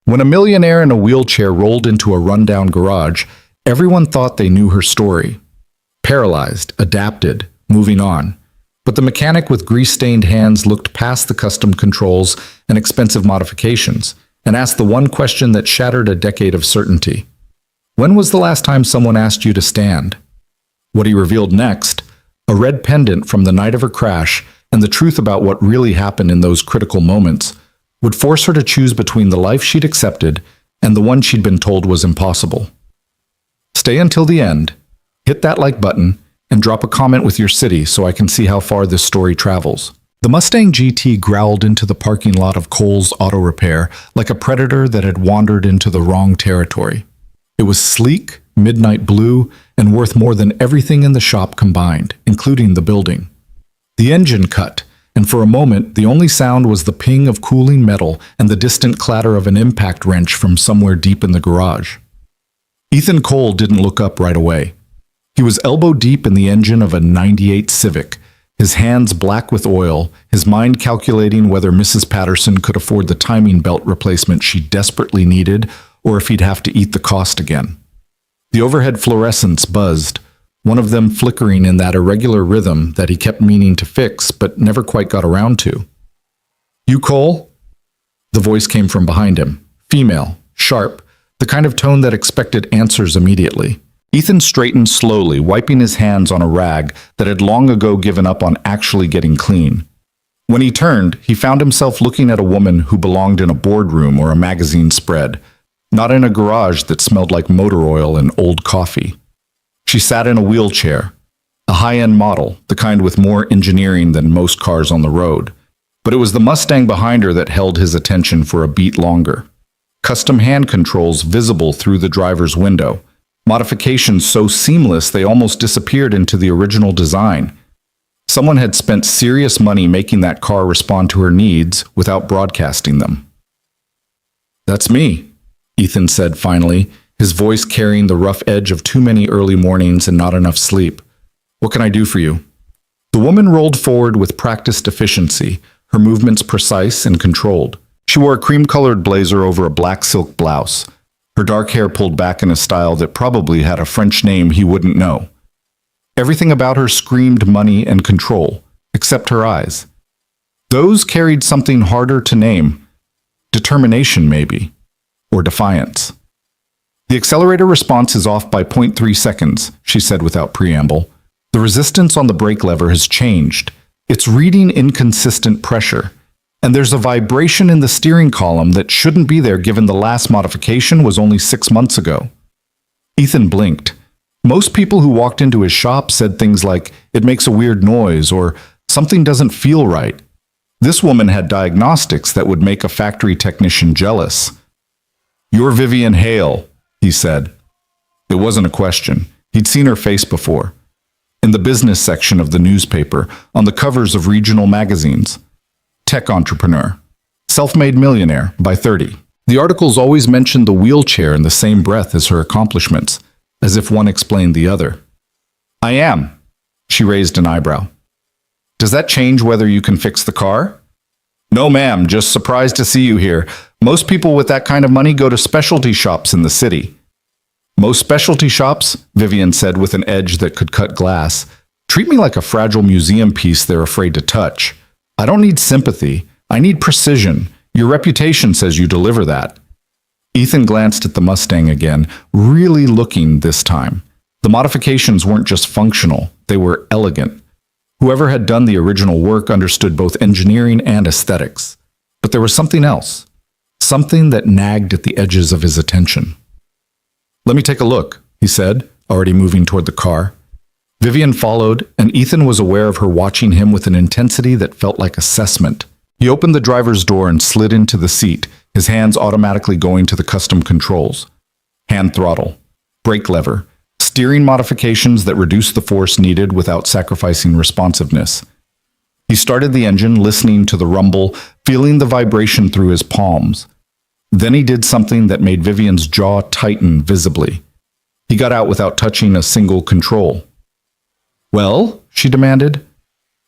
When a millionaire in a wheelchair rolled into a rundown garage, everyone thought they knew her story. Paralyzed, adapted, moving on. But the mechanic with grease-stained hands looked past the custom controls and expensive modifications and asked the one question that shattered a decade of certainty. When was the last time someone asked you to stand? What he revealed next, a red pendant from the night of her crash and the truth about what really happened in those critical moments, would force her to choose between the life she'd accepted and the one she'd been told was impossible. Stay until the end, hit that like button, and drop a comment with your city so I can see how far this story travels. The Mustang GT growled into the parking lot of Kohl's Auto Repair like a predator that had wandered into the wrong territory. It was sleek, midnight blue, and worth more than everything in the shop combined, including the building. The engine cut, and for a moment the only sound was the ping of cooling metal and the distant clatter of an impact wrench from somewhere deep in the garage. Ethan Cole didn't look up right away. He was elbow deep in the engine of a '98 Civic, his hands black with oil, his mind calculating whether Mrs. Patterson could afford the timing belt replacement she desperately needed or if he'd have to eat the cost again. The overhead fluorescents buzzed, one of them flickering in that irregular rhythm that he kept meaning to fix but never quite got around to. "You, Cole?" The voice came from behind him, female, sharp, the kind of tone that expected answers immediately. Ethan straightened slowly, wiping his hands on a rag that had long ago given up on actually getting clean. When he turned, he found himself looking at a woman who belonged in a boardroom or a magazine spread, not in a garage that smelled like motor oil and old coffee. She sat in a wheelchair, a high-end model, the kind with more engineering than most cars on the road. But it was the Mustang behind her that held his attention for a beat longer. Custom hand controls visible through the driver's window, modifications so seamless they almost disappeared into the original design. Someone had spent serious money making that car respond to her needs without broadcasting them. "That's me," Ethan said finally, his voice carrying the rough edge of too many early mornings and not enough sleep. "What can I do for you?" The woman rolled forward with practiced efficiency, her movements precise and controlled. She wore a cream-colored blazer over a black silk blouse, her dark hair pulled back in a style that probably had a French name he wouldn't know. Everything about her screamed money and control, except her eyes. Those carried something harder to name. Determination, maybe. Or defiance. "The accelerator response is off by 0.3 seconds, she said without preamble. "The resistance on the brake lever has changed. It's reading inconsistent pressure. And there's a vibration in the steering column that shouldn't be there given the last modification was only 6 months ago." Ethan blinked. Most people who walked into his shop said things like, "It makes a weird noise," or "Something doesn't feel right." This woman had diagnostics that would make a factory technician jealous. "You're Vivian Hale," he said. It wasn't a question. He'd seen her face before. In the business section of the newspaper, on the covers of regional magazines. Tech entrepreneur. Self-made millionaire by 30. The articles always mentioned the wheelchair in the same breath as her accomplishments, as if one explained the other. "I am." She raised an eyebrow. "Does that change whether you can fix the car?" "No, ma'am, just surprised to see you here. Most people with that kind of money go to specialty shops in the city." "Most specialty shops," Vivian said with an edge that could cut glass, "treat me like a fragile museum piece they're afraid to touch. I don't need sympathy. I need precision. Your reputation says you deliver that." Ethan glanced at the Mustang again, really looking this time. The modifications weren't just functional, they were elegant. Whoever had done the original work understood both engineering and aesthetics. But there was something else. Something that nagged at the edges of his attention. "Let me take a look," he said, already moving toward the car. Vivian followed, and Ethan was aware of her watching him with an intensity that felt like assessment. He opened the driver's door and slid into the seat, his hands automatically going to the custom controls. Hand throttle, brake lever, steering modifications that reduced the force needed without sacrificing responsiveness. He started the engine, listening to the rumble, feeling the vibration through his palms. Then he did something that made Vivian's jaw tighten visibly. He got out without touching a single control. "Well?" she demanded.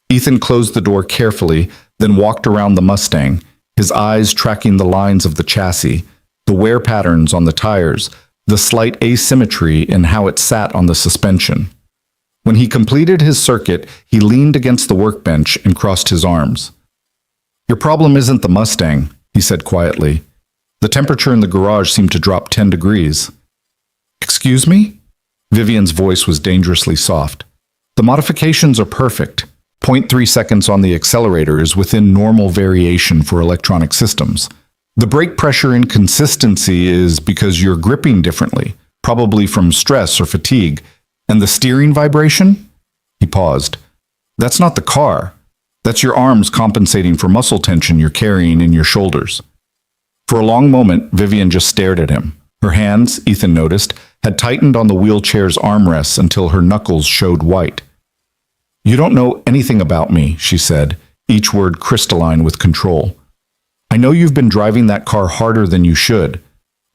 Ethan closed the door carefully, then walked around the Mustang, his eyes tracking the lines of the chassis, the wear patterns on the tires, the slight asymmetry in how it sat on the suspension. When he completed his circuit, he leaned against the workbench and crossed his arms. "Your problem isn't the Mustang," he said quietly. The temperature in the garage seemed to drop 10 degrees. "Excuse me?" Vivian's voice was dangerously soft. "The modifications are perfect. 0.3 seconds on the accelerator is within normal variation for electronic systems. The brake pressure inconsistency is because you're gripping differently, probably from stress or fatigue. And the steering vibration?" He paused. "That's not the car. That's your arms compensating for muscle tension you're carrying in your shoulders." For a long moment, Vivian just stared at him. Her hands, Ethan noticed, had tightened on the wheelchair's armrests until her knuckles showed white. "You don't know anything about me," she said, each word crystalline with control. "I know you've been driving that car harder than you should.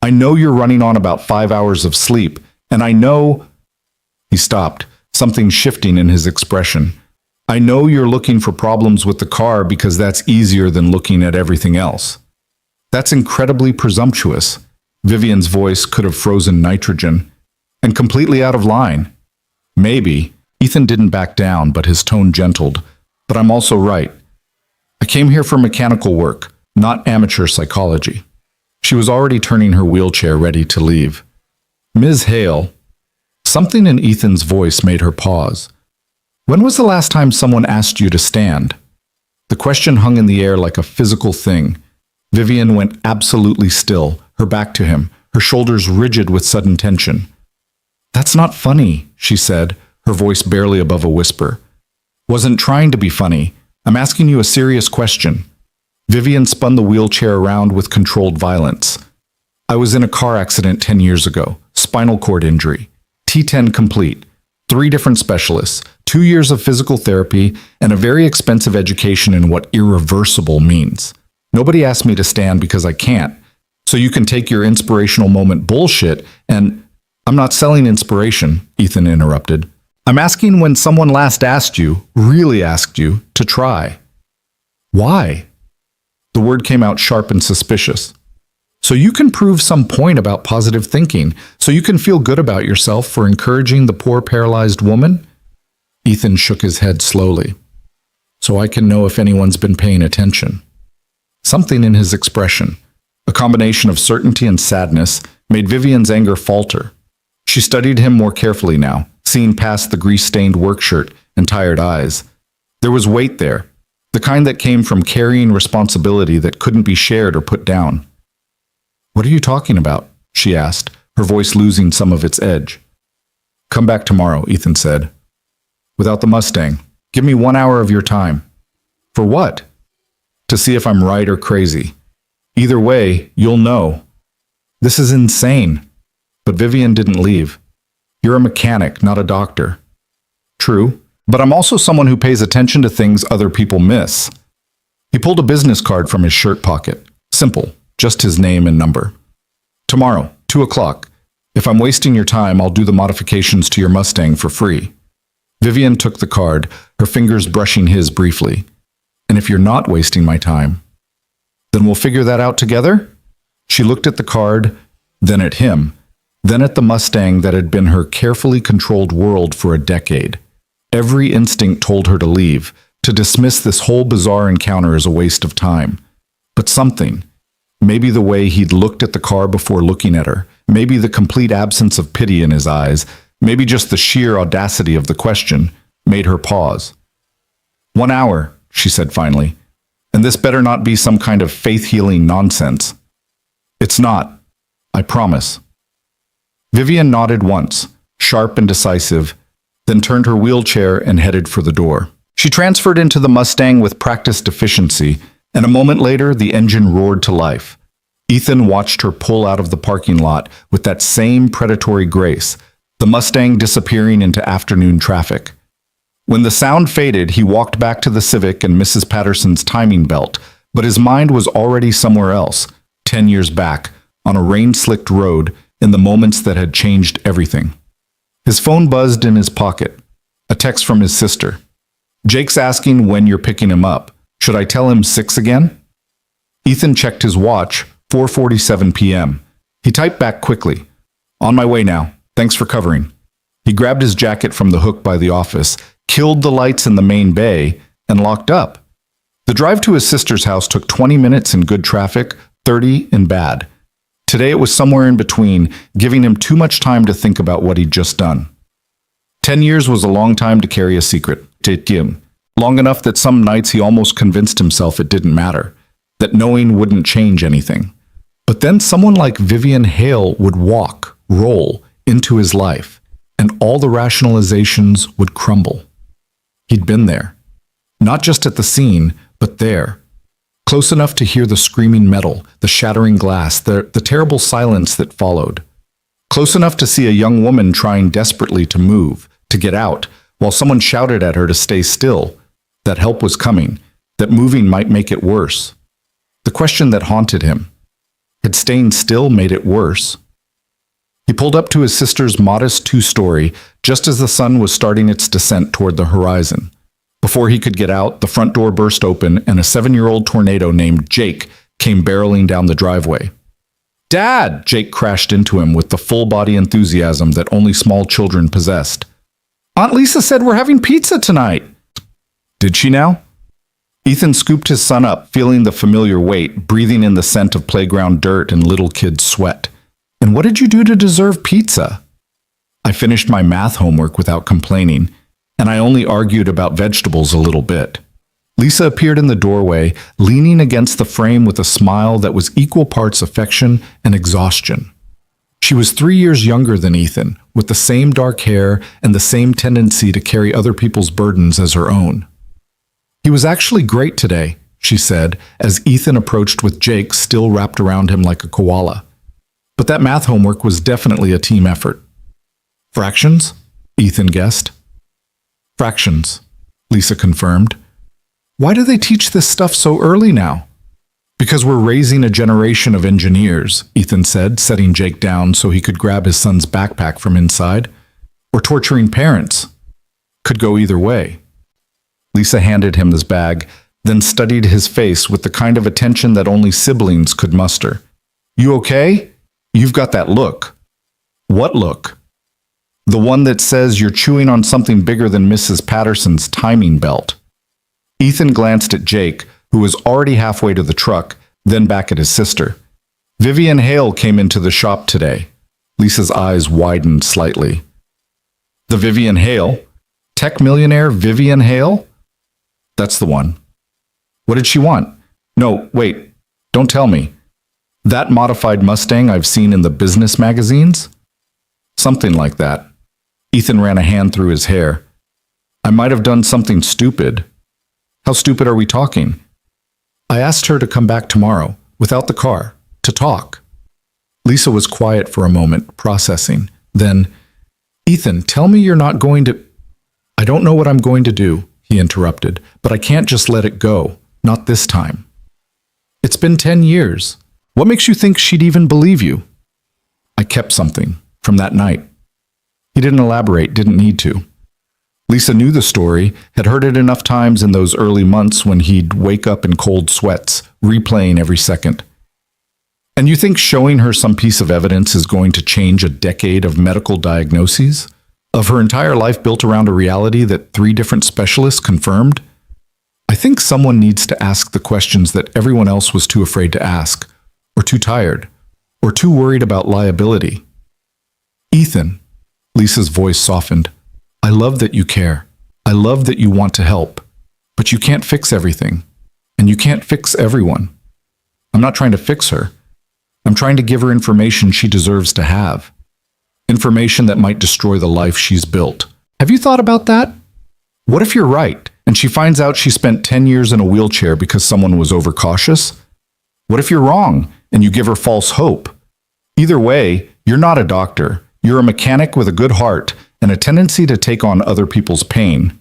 I know you're running on about 5 hours of sleep, and I know—" He stopped, something shifting in his expression. "I know you're looking for problems with the car because that's easier than looking at everything else." "That's incredibly presumptuous." Vivian's voice could have frozen nitrogen. "And completely out of line." "Maybe." Ethan didn't back down, but his tone gentled. "But I'm also right. I came here for mechanical work, not amateur psychology." She was already turning her wheelchair ready to leave. "Ms. Hale." Something in Ethan's voice made her pause. "When was the last time someone asked you to stand?" The question hung in the air like a physical thing. Vivian went absolutely still, her back to him, her shoulders rigid with sudden tension. "That's not funny," she said, her voice barely above a whisper. "Wasn't trying to be funny. I'm asking you a serious question." Vivian spun the wheelchair around with controlled violence. "I was in a car accident 10 years ago. Spinal cord injury. T10 complete. 3 different specialists. 2 years of physical therapy, and a very expensive education in what irreversible means. Nobody asked me to stand because I can't. So you can take your inspirational moment bullshit and—" "I'm not selling inspiration," Ethan interrupted. "I'm asking when someone last asked you, really asked you, to try." "Why?" The word came out sharp and suspicious. "So you can prove some point about positive thinking, so you can feel good about yourself for encouraging the poor paralyzed woman?" Ethan shook his head slowly. "So I can know if anyone's been paying attention." Something in his expression, a combination of certainty and sadness, made Vivian's anger falter. She studied him more carefully now, seeing past the grease-stained work shirt and tired eyes. There was weight there, the kind that came from carrying responsibility that couldn't be shared or put down. "What are you talking about?" she asked, her voice losing some of its edge. "Come back tomorrow," Ethan said. "Without the Mustang. Give me 1 hour of your time." "For what?" "To see if I'm right or crazy. Either way, you'll know." "This is insane." But Vivian didn't leave. "You're a mechanic, not a doctor." "True, but I'm also someone who pays attention to things other people miss." He pulled a business card from his shirt pocket. Simple, just his name and number. "Tomorrow, 2 o'clock. If I'm wasting your time, I'll do the modifications to your Mustang for free." Vivian took the card, her fingers brushing his briefly. "And if you're not wasting my time, then we'll figure that out together?" She looked at the card, then at him, then at the Mustang that had been her carefully controlled world for a decade. Every instinct told her to leave, to dismiss this whole bizarre encounter as a waste of time. But something, maybe the way he'd looked at the car before looking at her, maybe the complete absence of pity in his eyes, maybe just the sheer audacity of the question, made her pause. 1 hour, she said finally, and this better not be some kind of faith-healing nonsense. "It's not. I promise." Vivian nodded once, sharp and decisive, then turned her wheelchair and headed for the door. She transferred into the Mustang with practiced efficiency, and a moment later the engine roared to life. Ethan watched her pull out of the parking lot with that same predatory grace, the Mustang disappearing into afternoon traffic. When the sound faded, he walked back to the Civic and Mrs. Patterson's timing belt, but his mind was already somewhere else, 10 years back, on a rain-slicked road, in the moments that had changed everything. His phone buzzed in his pocket. A text from his sister. "Jake's asking when you're picking him up. Should I tell him 6 again?" Ethan checked his watch, 4:47 p.m. He typed back quickly. On my way now. Thanks for covering. He grabbed his jacket from the hook by the office, killed the lights in the main bay, and locked up. The drive to his sister's house took 20 minutes in good traffic, 30 in bad. Today it was somewhere in between, giving him too much time to think about what he'd just done. 10 years was a long time to carry a secret. Long enough that some nights he almost convinced himself it didn't matter, that knowing wouldn't change anything. But then someone like Vivian Hale would roll into his life, and all the rationalizations would crumble. He'd been there. Not just at the scene, but there. Close enough to hear the screaming metal, the shattering glass, the terrible silence that followed. Close enough to see a young woman trying desperately to move, to get out, while someone shouted at her to stay still, that help was coming, that moving might make it worse. The question that haunted him, had staying still made it worse? He pulled up to his sister's modest two-story just as the sun was starting its descent toward the horizon. Before he could get out, the front door burst open and a 7-year-old tornado named Jake came barreling down the driveway. "Dad!" Jake crashed into him with the full-body enthusiasm that only small children possessed. "Aunt Lisa said we're having pizza tonight." Did she now? Ethan scooped his son up, feeling the familiar weight, breathing in the scent of playground dirt and little kids' sweat. "And what did you do to deserve pizza?" "I finished my math homework without complaining, and I only argued about vegetables a little bit." Lisa appeared in the doorway, leaning against the frame with a smile that was equal parts affection and exhaustion. She was 3 years younger than Ethan, with the same dark hair and the same tendency to carry other people's burdens as her own. "He was actually great today," she said, as Ethan approached with Jake still wrapped around him like a koala. "But that math homework was definitely a team effort." "Fractions?" Ethan guessed. "Fractions," Lisa confirmed. "Why do they teach this stuff so early now?" "Because we're raising a generation of engineers," Ethan said, setting Jake down so he could grab his son's backpack from inside. "Or torturing parents. Could go either way." Lisa handed him his bag, then studied his face with the kind of attention that only siblings could muster. "You okay? You've got that look." "What look?" "The one that says you're chewing on something bigger than Mrs. Patterson's timing belt." Ethan glanced at Jake, who was already halfway to the truck, then back at his sister. "Vivian Hale came into the shop today." Lisa's eyes widened slightly. "The Vivian Hale? Tech millionaire Vivian Hale?" "That's the one." "What did she want?" "No, wait, don't tell me. That modified Mustang I've seen in the business magazines?" "Something like that." Ethan ran a hand through his hair. "I might have done something stupid." "How stupid are we talking?" "I asked her to come back tomorrow, without the car, to talk." Lisa was quiet for a moment, processing. Then, "Ethan, tell me you're not going to—" "I don't know what I'm going to do," he interrupted, "but I can't just let it go. Not this time." "It's been 10 years. What makes you think she'd even believe you?" "I kept something from that night." He didn't elaborate, didn't need to. Lisa knew the story, had heard it enough times in those early months when he'd wake up in cold sweats, replaying every second. "And you think showing her some piece of evidence is going to change a decade of medical diagnoses? Of her entire life built around a reality that 3 different specialists confirmed? I think someone needs to ask the questions that everyone else was too afraid to ask, or too tired, or too worried about liability." "Ethan," Lisa's voice softened, "I love that you care. I love that you want to help. But you can't fix everything. And you can't fix everyone. I'm not trying to fix her. I'm trying to give her information she deserves to have. Information that might destroy the life she's built. Have you thought about that? What if you're right, and she finds out she spent 10 years in a wheelchair because someone was overcautious? What if you're wrong, and you give her false hope? Either way, you're not a doctor. You're a mechanic with a good heart and a tendency to take on other people's pain."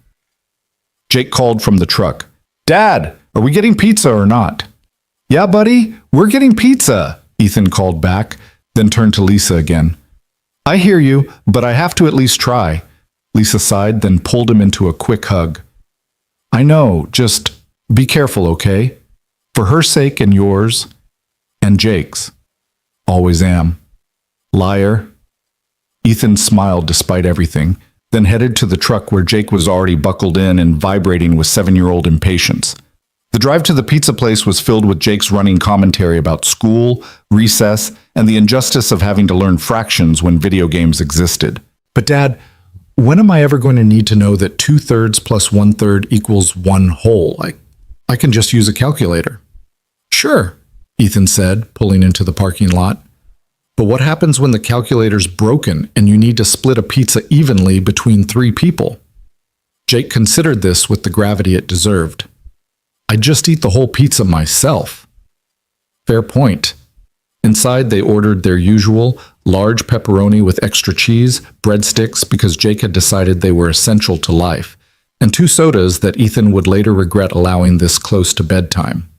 Jake called from the truck. "Dad, are we getting pizza or not?" "Yeah, buddy, we're getting pizza," Ethan called back, then turned to Lisa again. "I hear you, but I have to at least try." Lisa sighed, then pulled him into a quick hug. "I know, just be careful, okay? For her sake and yours." And Jake's. Always am. Liar. Ethan smiled despite everything, then headed to the truck where Jake was already buckled in and vibrating with 7-year-old impatience. The drive to the pizza place was filled with Jake's running commentary about school, recess, and the injustice of having to learn fractions when video games existed. But Dad, when am I ever going to need to know that 2/3 plus 1/3 equals 1 whole? I can just use a calculator. Sure, Ethan said, pulling into the parking lot. But what happens when the calculator's broken and you need to split a pizza evenly between 3 people? Jake considered this with the gravity it deserved. I'd just eat the whole pizza myself. Fair point. Inside, they ordered their usual large pepperoni with extra cheese, breadsticks because Jake had decided they were essential to life, and 2 sodas that Ethan would later regret allowing this close to bedtime.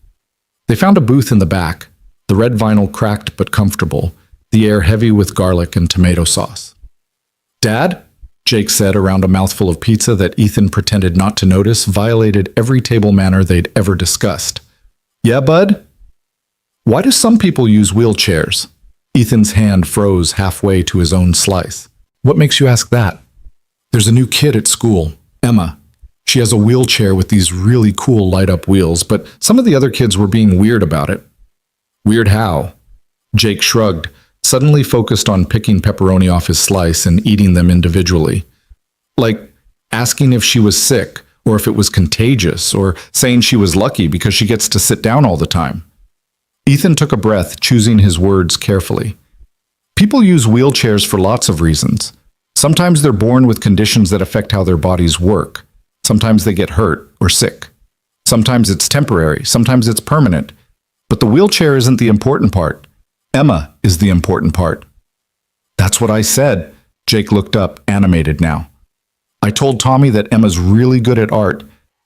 They found a booth in the back, the red vinyl cracked but comfortable, the air heavy with garlic and tomato sauce. Dad? Jake said around a mouthful of pizza that Ethan pretended not to notice violated every table manner they'd ever discussed. Yeah, bud? Why do some people use wheelchairs? Ethan's hand froze halfway to his own slice. What makes you ask that? There's a new kid at school, Emma. She has a wheelchair with these really cool light-up wheels, but some of the other kids were being weird about it. Weird how? Jake shrugged, suddenly focused on picking pepperoni off his slice and eating them individually. Like asking if she was sick, or if it was contagious, or saying she was lucky because she gets to sit down all the time. Ethan took a breath, choosing his words carefully. People use wheelchairs for lots of reasons. Sometimes they're born with conditions that affect how their bodies work. Sometimes they get hurt or sick. Sometimes it's temporary, sometimes it's permanent. But the wheelchair isn't the important part. Emma is the important part. That's what I said. Jake looked up, animated now. I told Tommy that Emma's really good at art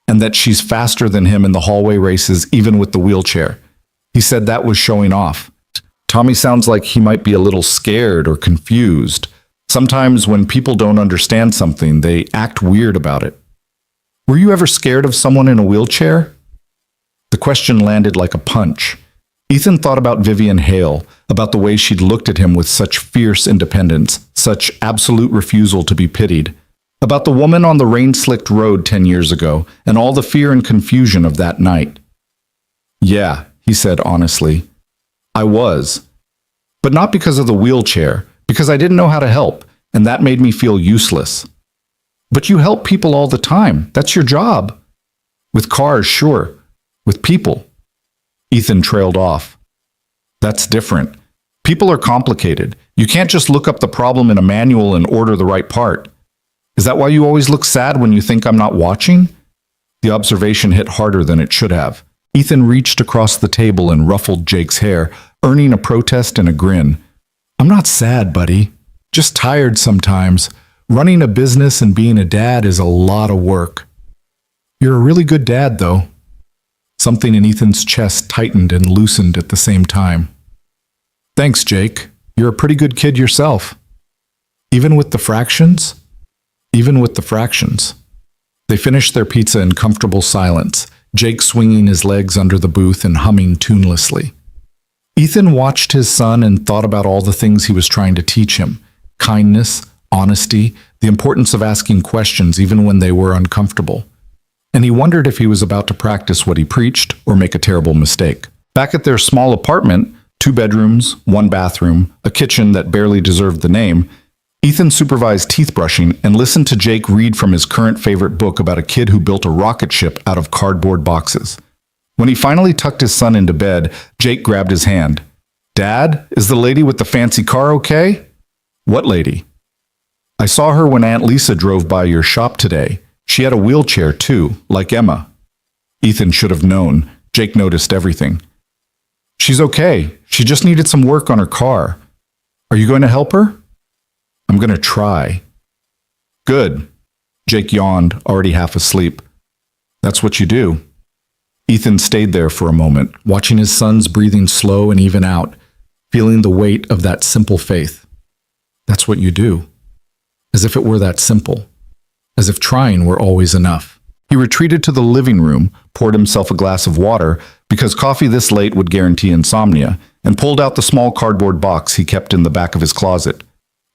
and that she's faster than him in the hallway races even with the wheelchair. He said that was showing off. Tommy sounds like he might be a little scared or confused. Sometimes when people don't understand something, they act weird about it. Were you ever scared of someone in a wheelchair? The question landed like a punch. Ethan thought about Vivian Hale, about the way she'd looked at him with such fierce independence, such absolute refusal to be pitied, about the woman on the rain-slicked road 10 years ago, and all the fear and confusion of that night. Yeah, he said honestly. I was. But not because of the wheelchair, because I didn't know how to help, and that made me feel useless. But you help people all the time. That's your job. With cars, sure. With people. Ethan trailed off. That's different. People are complicated. You can't just look up the problem in a manual and order the right part. Is that why you always look sad when you think I'm not watching? The observation hit harder than it should have. Ethan reached across the table and ruffled Jake's hair, earning a protest and a grin. I'm not sad, buddy. Just tired sometimes. Running a business and being a dad is a lot of work. You're a really good dad, though. Something in Ethan's chest tightened and loosened at the same time. Thanks, Jake. You're a pretty good kid yourself. Even with the fractions? Even with the fractions. They finished their pizza in comfortable silence, Jake swinging his legs under the booth and humming tunelessly. Ethan watched his son and thought about all the things he was trying to teach him. Kindness, honesty, the importance of asking questions even when they were uncomfortable. And he wondered if he was about to practice what he preached or make a terrible mistake. Back at their small apartment, 2 bedrooms, 1 bathroom, a kitchen that barely deserved the name, Ethan supervised teeth brushing and listened to Jake read from his current favorite book about a kid who built a rocket ship out of cardboard boxes. When he finally tucked his son into bed, Jake grabbed his hand. Dad, is the lady with the fancy car okay? What lady? I saw her when Aunt Lisa drove by your shop today. She had a wheelchair too, like Emma. Ethan should have known. Jake noticed everything. She's okay. She just needed some work on her car. Are you going to help her? I'm going to try. Good. Jake yawned, already half asleep. That's what you do. Ethan stayed there for a moment, watching his son's breathing slow and even out, feeling the weight of that simple faith. That's what you do. As if it were that simple. As if trying were always enough. He retreated to the living room, poured himself a glass of water, because coffee this late would guarantee insomnia, and pulled out the small cardboard box he kept in the back of his closet.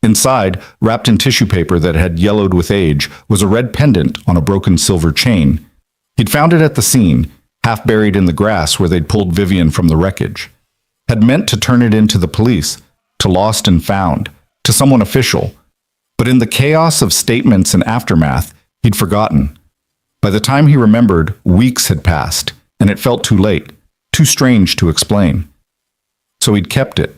Inside, wrapped in tissue paper that had yellowed with age, was a red pendant on a broken silver chain. He'd found it at the scene, half buried in the grass where they'd pulled Vivian from the wreckage. Had meant to turn it in to the police, to lost and found, to someone official. But in the chaos of statements and aftermath, he'd forgotten. By the time he remembered, weeks had passed, and it felt too late, too strange to explain. So he'd kept it.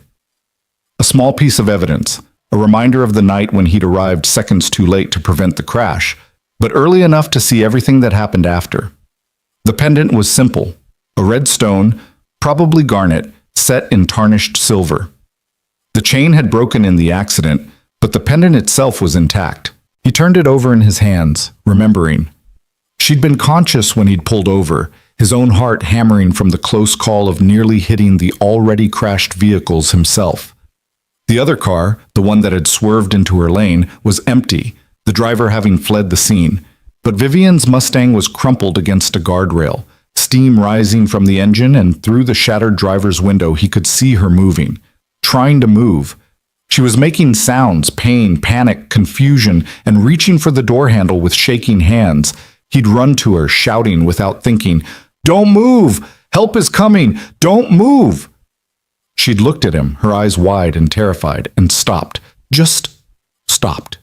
A small piece of evidence, a reminder of the night when he'd arrived seconds too late to prevent the crash, but early enough to see everything that happened after. The pendant was simple, a red stone, probably garnet, set in tarnished silver. The chain had broken in the accident, but the pendant itself was intact. He turned it over in his hands, remembering. She'd been conscious when he'd pulled over, his own heart hammering from the close call of nearly hitting the already crashed vehicles himself. The other car, the one that had swerved into her lane, was empty, the driver having fled the scene. But Vivian's Mustang was crumpled against a guardrail, steam rising from the engine, and through the shattered driver's window he could see her moving, trying to move. She was making sounds, pain, panic, confusion, and reaching for the door handle with shaking hands. He'd run to her, shouting without thinking, "Don't move! Help is coming! Don't move!" She'd looked at him, her eyes wide and terrified, and stopped. Just stopped.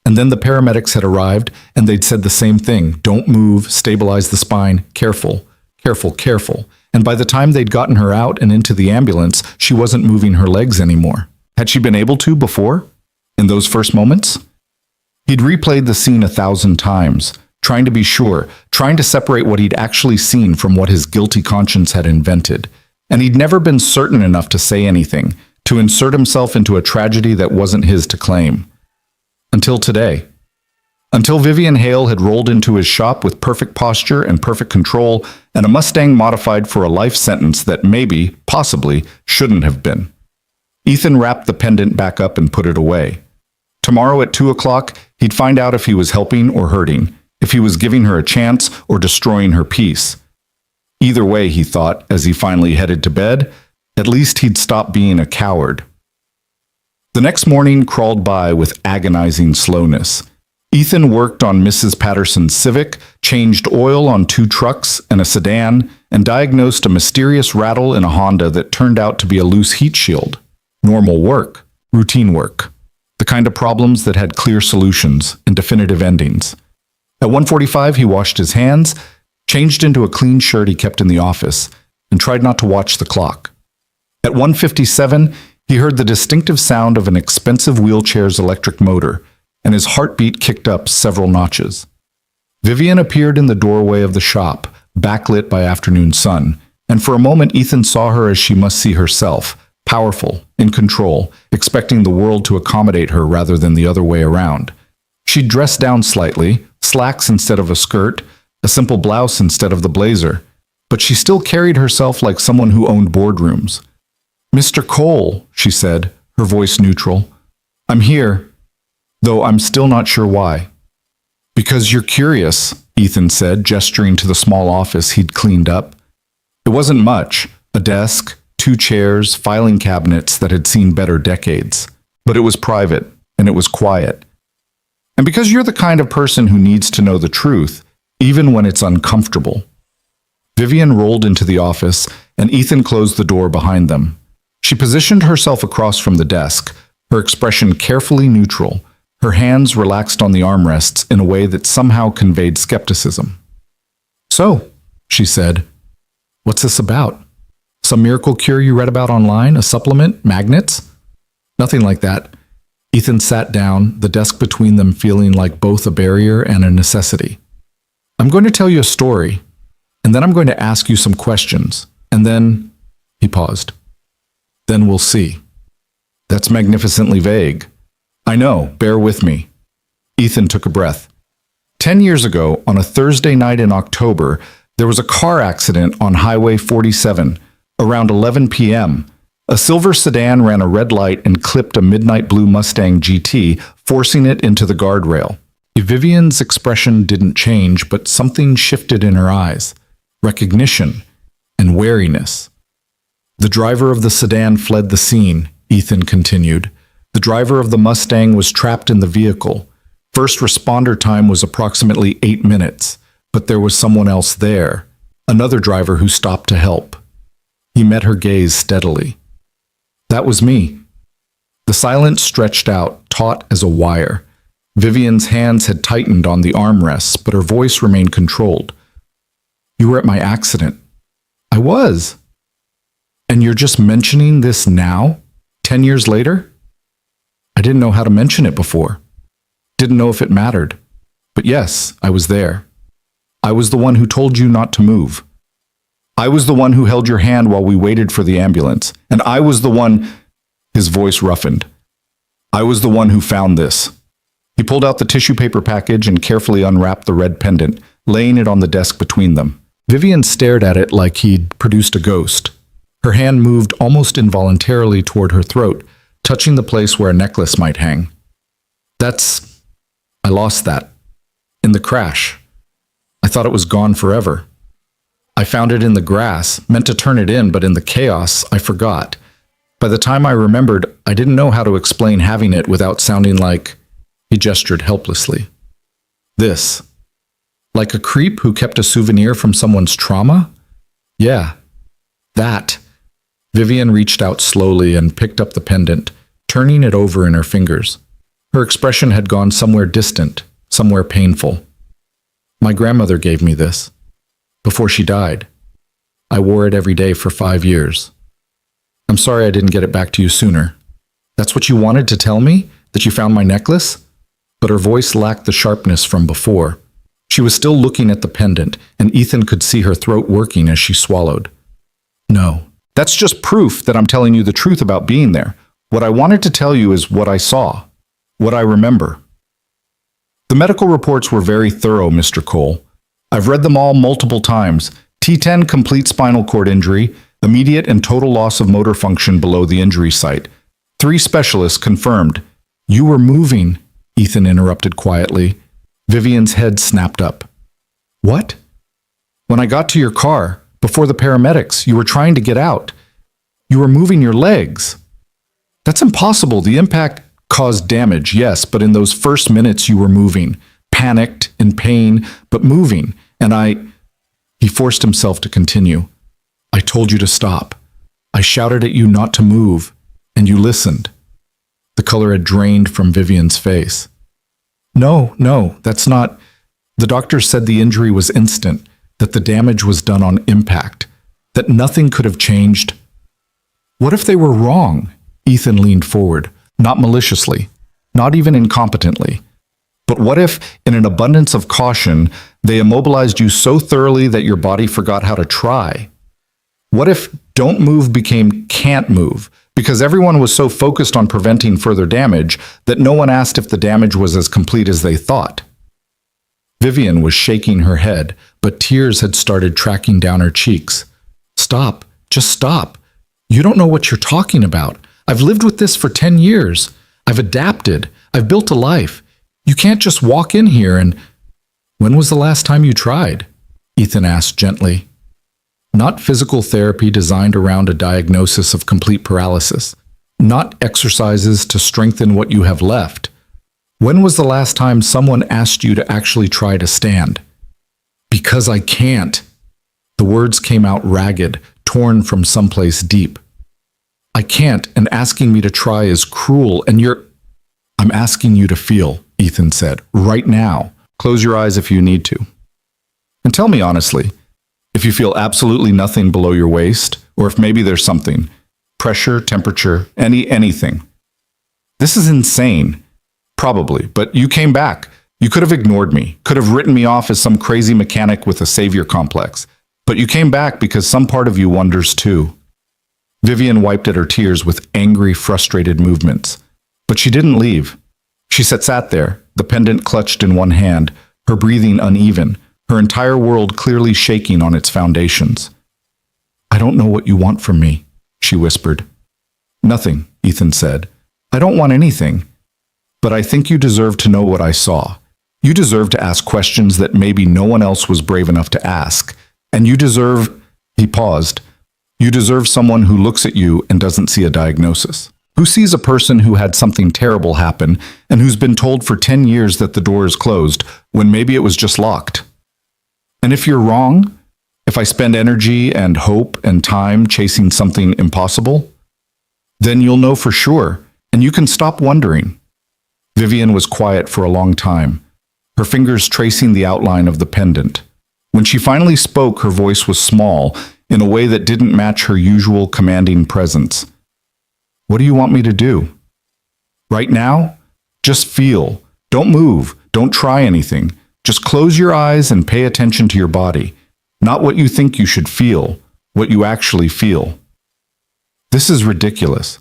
And then the paramedics had arrived, and they'd said the same thing. Don't move, stabilize the spine, careful, careful, careful. And by the time they'd gotten her out and into the ambulance, she wasn't moving her legs anymore. Had she been able to before? In those first moments? He'd replayed the scene 1,000 times, trying to be sure, trying to separate what he'd actually seen from what his guilty conscience had invented. And he'd never been certain enough to say anything, to insert himself into a tragedy that wasn't his to claim. Until today. Until Vivian Hale had rolled into his shop with perfect posture and perfect control, and a Mustang modified for a life sentence that maybe, possibly, shouldn't have been. Ethan wrapped the pendant back up and put it away. Tomorrow at 2 o'clock, he'd find out if he was helping or hurting, if he was giving her a chance or destroying her peace. Either way, he thought, as he finally headed to bed, at least he'd stop being a coward. The next morning crawled by with agonizing slowness. Ethan worked on Mrs. Patterson's Civic, changed oil on 2 trucks and a sedan, and diagnosed a mysterious rattle in a Honda that turned out to be a loose heat shield. Normal work, routine work. The kind of problems that had clear solutions and definitive endings. At 1:45, he washed his hands, changed into a clean shirt he kept in the office, and tried not to watch the clock. At 1:57, he heard the distinctive sound of an expensive wheelchair's electric motor, and his heartbeat kicked up several notches. Vivian appeared in the doorway of the shop, backlit by afternoon sun, and for a moment Ethan saw her as she must see herself, powerful, in control, expecting the world to accommodate her rather than the other way around. She'd dressed down slightly, slacks instead of a skirt, a simple blouse instead of the blazer, but she still carried herself like someone who owned boardrooms. "Mr. Cole," she said, her voice neutral. "I'm here, though I'm still not sure why." "Because you're curious," Ethan said, gesturing to the small office he'd cleaned up. It wasn't much, a desk, 2 chairs, filing cabinets that had seen better decades. But it was private, and it was quiet. And because you're the kind of person who needs to know the truth, even when it's uncomfortable. Vivian rolled into the office, and Ethan closed the door behind them. She positioned herself across from the desk, her expression carefully neutral, her hands relaxed on the armrests in a way that somehow conveyed skepticism. "So," she said, "what's this about? Some miracle cure you read about online? A supplement? Magnets?" "Nothing like that." Ethan sat down, the desk between them feeling like both a barrier and a necessity. "I'm going to tell you a story, and then I'm going to ask you some questions, and then—" He paused. "Then we'll see." That's magnificently vague. I know, bear with me. Ethan took a breath. 10 years ago, on a Thursday night in October, there was a car accident on Highway 47, around 11 p.m. A silver sedan ran a red light and clipped a midnight blue Mustang GT, forcing it into the guardrail. Vivian's expression didn't change, but something shifted in her eyes. Recognition and wariness. The driver of the sedan fled the scene, Ethan continued. The driver of the Mustang was trapped in the vehicle. First responder time was approximately 8 minutes, but there was someone else there, another driver who stopped to help. He met her gaze steadily. That was me. The silence stretched out, taut as a wire. Vivian's hands had tightened on the armrests, but her voice remained controlled. You were at my accident. I was. And you're just mentioning this now? 10 years later? I didn't know how to mention it before. Didn't know if it mattered. But yes, I was there. I was the one who told you not to move. I was the one who held your hand while we waited for the ambulance. And I was the one... His voice roughened. I was the one who found this. He pulled out the tissue paper package and carefully unwrapped the red pendant, laying it on the desk between them. Vivian stared at it like he'd produced a ghost. Her hand moved almost involuntarily toward her throat, touching the place where a necklace might hang. I lost that. In the crash. I thought it was gone forever. I found it in the grass, meant to turn it in, but in the chaos, I forgot. By the time I remembered, I didn't know how to explain having it without sounding like... He gestured helplessly. This. Like a creep who kept a souvenir from someone's trauma? Yeah. That. Vivian reached out slowly and picked up the pendant, turning it over in her fingers. Her expression had gone somewhere distant, somewhere painful. My grandmother gave me this. Before she died. I wore it every day for 5 years. I'm sorry I didn't get it back to you sooner. That's what you wanted to tell me? That you found my necklace? But her voice lacked the sharpness from before. She was still looking at the pendant, and Ethan could see her throat working as she swallowed. No, that's just proof that I'm telling you the truth about being there. What I wanted to tell you is what I saw, what I remember. The medical reports were very thorough, Mr. Cole. I've read them all multiple times. T10 complete spinal cord injury, immediate and total loss of motor function below the injury site. 3 specialists confirmed. You were moving, Ethan interrupted quietly. Vivian's head snapped up. What? When I got to your car, before the paramedics, you were trying to get out. You were moving your legs. That's impossible. The impact caused damage, yes, but in those first minutes you were moving. Panicked, in pain, but moving. And He forced himself to continue. I told you to stop. I shouted at you not to move, and you listened. The color had drained from Vivian's face. No, that's not... The doctor said the injury was instant, that the damage was done on impact, that nothing could have changed. What if they were wrong? Ethan leaned forward, not maliciously, not even incompetently. But what if, in an abundance of caution, they immobilized you so thoroughly that your body forgot how to try? What if don't move became can't move, because everyone was so focused on preventing further damage that no one asked if the damage was as complete as they thought? Vivian was shaking her head, but tears had started tracking down her cheeks. Stop, just stop. You don't know what you're talking about. I've lived with this for 10 years. I've adapted. I've built a life. You can't just walk in here and... When was the last time you tried? Ethan asked gently. Not physical therapy designed around a diagnosis of complete paralysis. Not exercises to strengthen what you have left. When was the last time someone asked you to actually try to stand? Because I can't. The words came out ragged, torn from someplace deep. I can't, and asking me to try is cruel, and I'm asking you to feel, Ethan said, right now. Close your eyes if you need to. And tell me honestly, if you feel absolutely nothing below your waist, or if maybe there's something, pressure, temperature, anything. This is insane. Probably, but you came back. You could have ignored me, could have written me off as some crazy mechanic with a savior complex. But you came back because some part of you wonders too. Vivian wiped at her tears with angry, frustrated movements. But she didn't leave. She sat there, the pendant clutched in one hand, her breathing uneven, her entire world clearly shaking on its foundations. I don't know what you want from me, she whispered. Nothing, Ethan said. I don't want anything. But I think you deserve to know what I saw. You deserve to ask questions that maybe no one else was brave enough to ask. And you deserve... He paused. You deserve someone who looks at you and doesn't see a diagnosis. Who sees a person who had something terrible happen and who's been told for 10 years that the door is closed when maybe it was just locked. And if you're wrong, if I spend energy and hope and time chasing something impossible, then you'll know for sure, and you can stop wondering. Vivian was quiet for a long time, her fingers tracing the outline of the pendant. When she finally spoke, her voice was small, in a way that didn't match her usual commanding presence. What do you want me to do? Right now? Just feel. Don't move. Don't try anything. Just close your eyes and pay attention to your body. Not what you think you should feel, what you actually feel. This is ridiculous.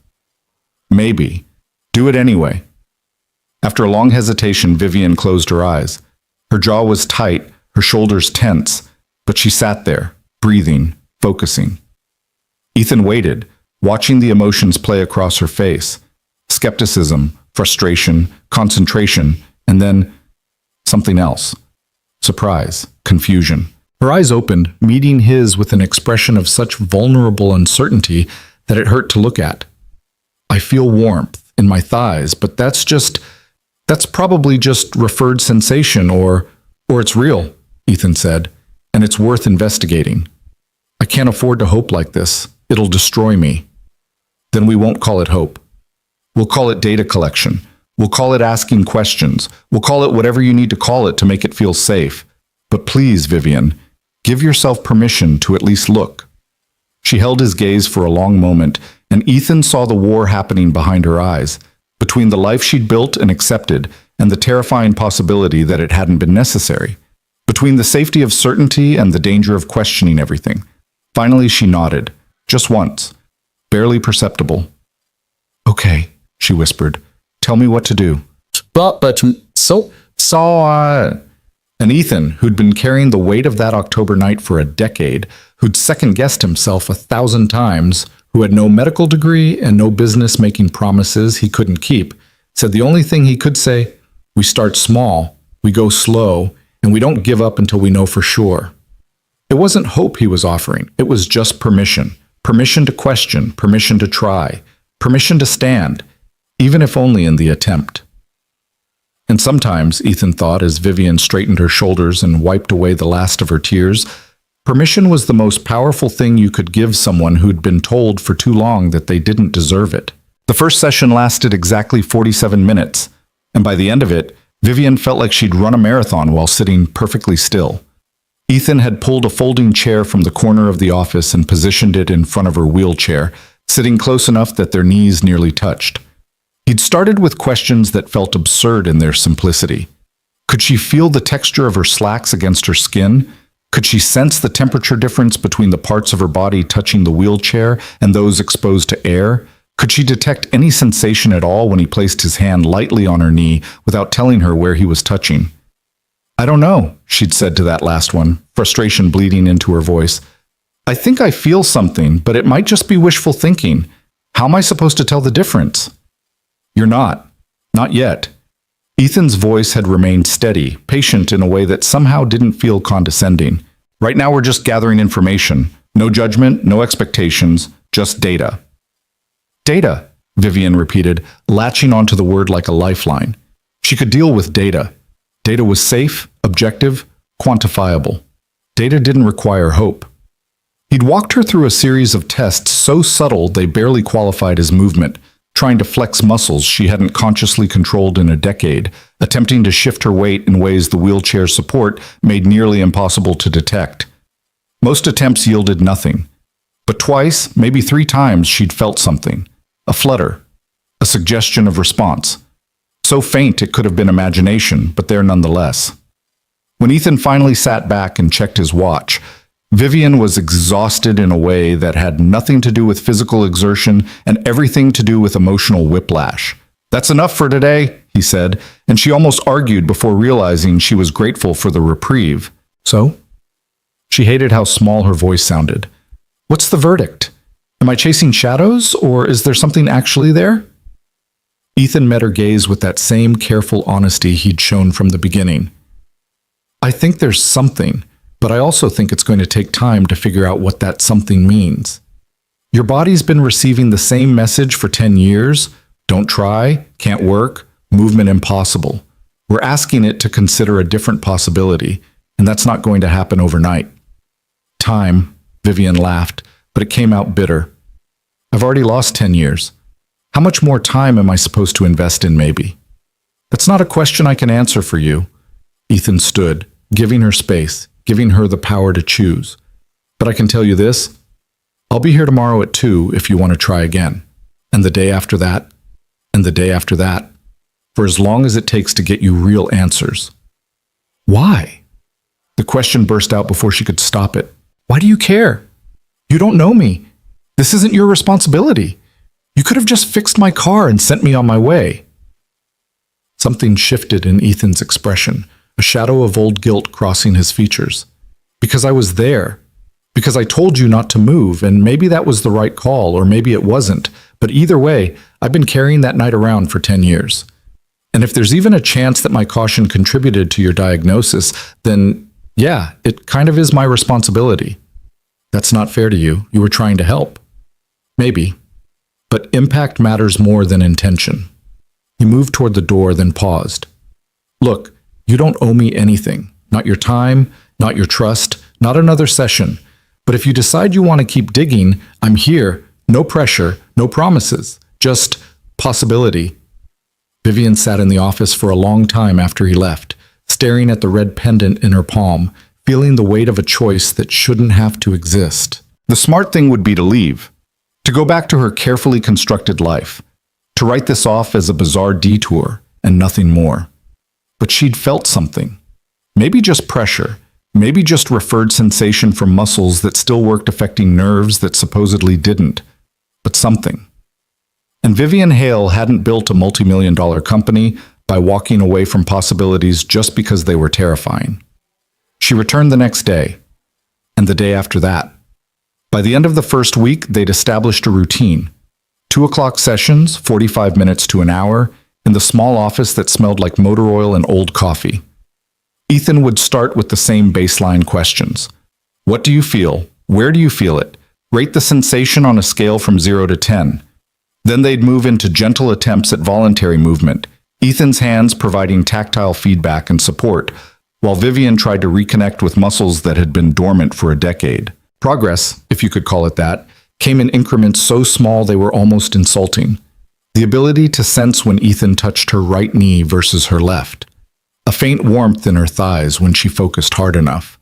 Maybe. Do it anyway. After a long hesitation, Vivian closed her eyes. Her jaw was tight, her shoulders tense, but she sat there, breathing, focusing. Ethan waited, watching the emotions play across her face. Skepticism, frustration, concentration, and then something else. Surprise, confusion. Her eyes opened, meeting his with an expression of such vulnerable uncertainty that it hurt to look at. I feel warmth in my thighs, but that's probably just referred sensation or it's real, Ethan said, and it's worth investigating. I can't afford to hope like this. It'll destroy me. Then we won't call it hope. We'll call it data collection. We'll call it asking questions. We'll call it whatever you need to call it to make it feel safe. But please, Vivian, give yourself permission to at least look. She held his gaze for a long moment, and Ethan saw the war happening behind her eyes, between the life she'd built and accepted and the terrifying possibility that it hadn't been necessary, between the safety of certainty and the danger of questioning everything. Finally, she nodded, just once, barely perceptible. Okay, she whispered. Tell me what to do. And Ethan, who'd been carrying the weight of that October night for a decade, who'd second-guessed himself 1,000 times, who had no medical degree and no business making promises he couldn't keep, said the only thing he could say, we start small, we go slow, and we don't give up until we know for sure. It wasn't hope he was offering, it was just permission. Permission to question, permission to try, permission to stand, even if only in the attempt. And sometimes, Ethan thought as Vivian straightened her shoulders and wiped away the last of her tears, permission was the most powerful thing you could give someone who'd been told for too long that they didn't deserve it. The first session lasted exactly 47 minutes, and by the end of it, Vivian felt like she'd run a marathon while sitting perfectly still. Ethan had pulled a folding chair from the corner of the office and positioned it in front of her wheelchair, sitting close enough that their knees nearly touched. He'd started with questions that felt absurd in their simplicity. Could she feel the texture of her slacks against her skin? Could she sense the temperature difference between the parts of her body touching the wheelchair and those exposed to air? Could she detect any sensation at all when he placed his hand lightly on her knee without telling her where he was touching? I don't know, she'd said to that last one, frustration bleeding into her voice. I think I feel something, but it might just be wishful thinking. How am I supposed to tell the difference? You're not. Not yet. Ethan's voice had remained steady, patient in a way that somehow didn't feel condescending. Right now we're just gathering information. No judgment, no expectations, just data. Data, Vivian repeated, latching onto the word like a lifeline. She could deal with data. Data was safe, objective, quantifiable. Data didn't require hope. He'd walked her through a series of tests so subtle they barely qualified as movement, trying to flex muscles she hadn't consciously controlled in a decade, attempting to shift her weight in ways the wheelchair's support made nearly impossible to detect. Most attempts yielded nothing. But twice, maybe 3 times, she'd felt something. A flutter. A suggestion of response. So faint it could have been imagination, but there nonetheless. When Ethan finally sat back and checked his watch, Vivian was exhausted in a way that had nothing to do with physical exertion and everything to do with emotional whiplash. That's enough for today, he said, and she almost argued before realizing she was grateful for the reprieve. So? She hated how small her voice sounded. What's the verdict? Am I chasing shadows, or is there something actually there? Ethan met her gaze with that same careful honesty he'd shown from the beginning. I think there's something, but I also think it's going to take time to figure out what that something means. Your body's been receiving the same message for 10 years. Don't try, can't work, movement impossible. We're asking it to consider a different possibility, and that's not going to happen overnight. Time, Vivian laughed, but it came out bitter. I've already lost 10 years. How much more time am I supposed to invest in, maybe? That's not a question I can answer for you. Ethan stood, giving her space, giving her the power to choose. But I can tell you this, I'll be here tomorrow at 2 if you want to try again. And the day after that, and the day after that, for as long as it takes to get you real answers. Why? The question burst out before she could stop it. Why do you care? You don't know me. This isn't your responsibility. You could have just fixed my car and sent me on my way. Something shifted in Ethan's expression, a shadow of old guilt crossing his features. Because I was there. Because I told you not to move, and maybe that was the right call, or maybe it wasn't. But either way, I've been carrying that night around for 10 years. And if there's even a chance that my caution contributed to your diagnosis, then yeah, it kind of is my responsibility. That's not fair to you. You were trying to help. Maybe. But impact matters more than intention. He moved toward the door, then paused. Look, you don't owe me anything. Not your time, not your trust, not another session. But if you decide you want to keep digging, I'm here. No pressure, no promises. Just possibility. Vivian sat in the office for a long time after he left, staring at the red pendant in her palm, feeling the weight of a choice that shouldn't have to exist. The smart thing would be to leave, to go back to her carefully constructed life, to write this off as a bizarre detour and nothing more. But she'd felt something. Maybe just pressure, maybe just referred sensation from muscles that still worked affecting nerves that supposedly didn't, but something. And Vivian Hale hadn't built a multi-million-dollar company by walking away from possibilities just because they were terrifying. She returned the next day, and the day after that. By the end of the first week, they'd established a routine. 2 o'clock sessions, 45 minutes to an hour, in the small office that smelled like motor oil and old coffee. Ethan would start with the same baseline questions. What do you feel? Where do you feel it? Rate the sensation on a scale from 0 to 10. Then they'd move into gentle attempts at voluntary movement, Ethan's hands providing tactile feedback and support, while Vivian tried to reconnect with muscles that had been dormant for a decade. Progress, if you could call it that, came in increments so small they were almost insulting. The ability to sense when Ethan touched her right knee versus her left. A faint warmth in her thighs when she focused hard enough.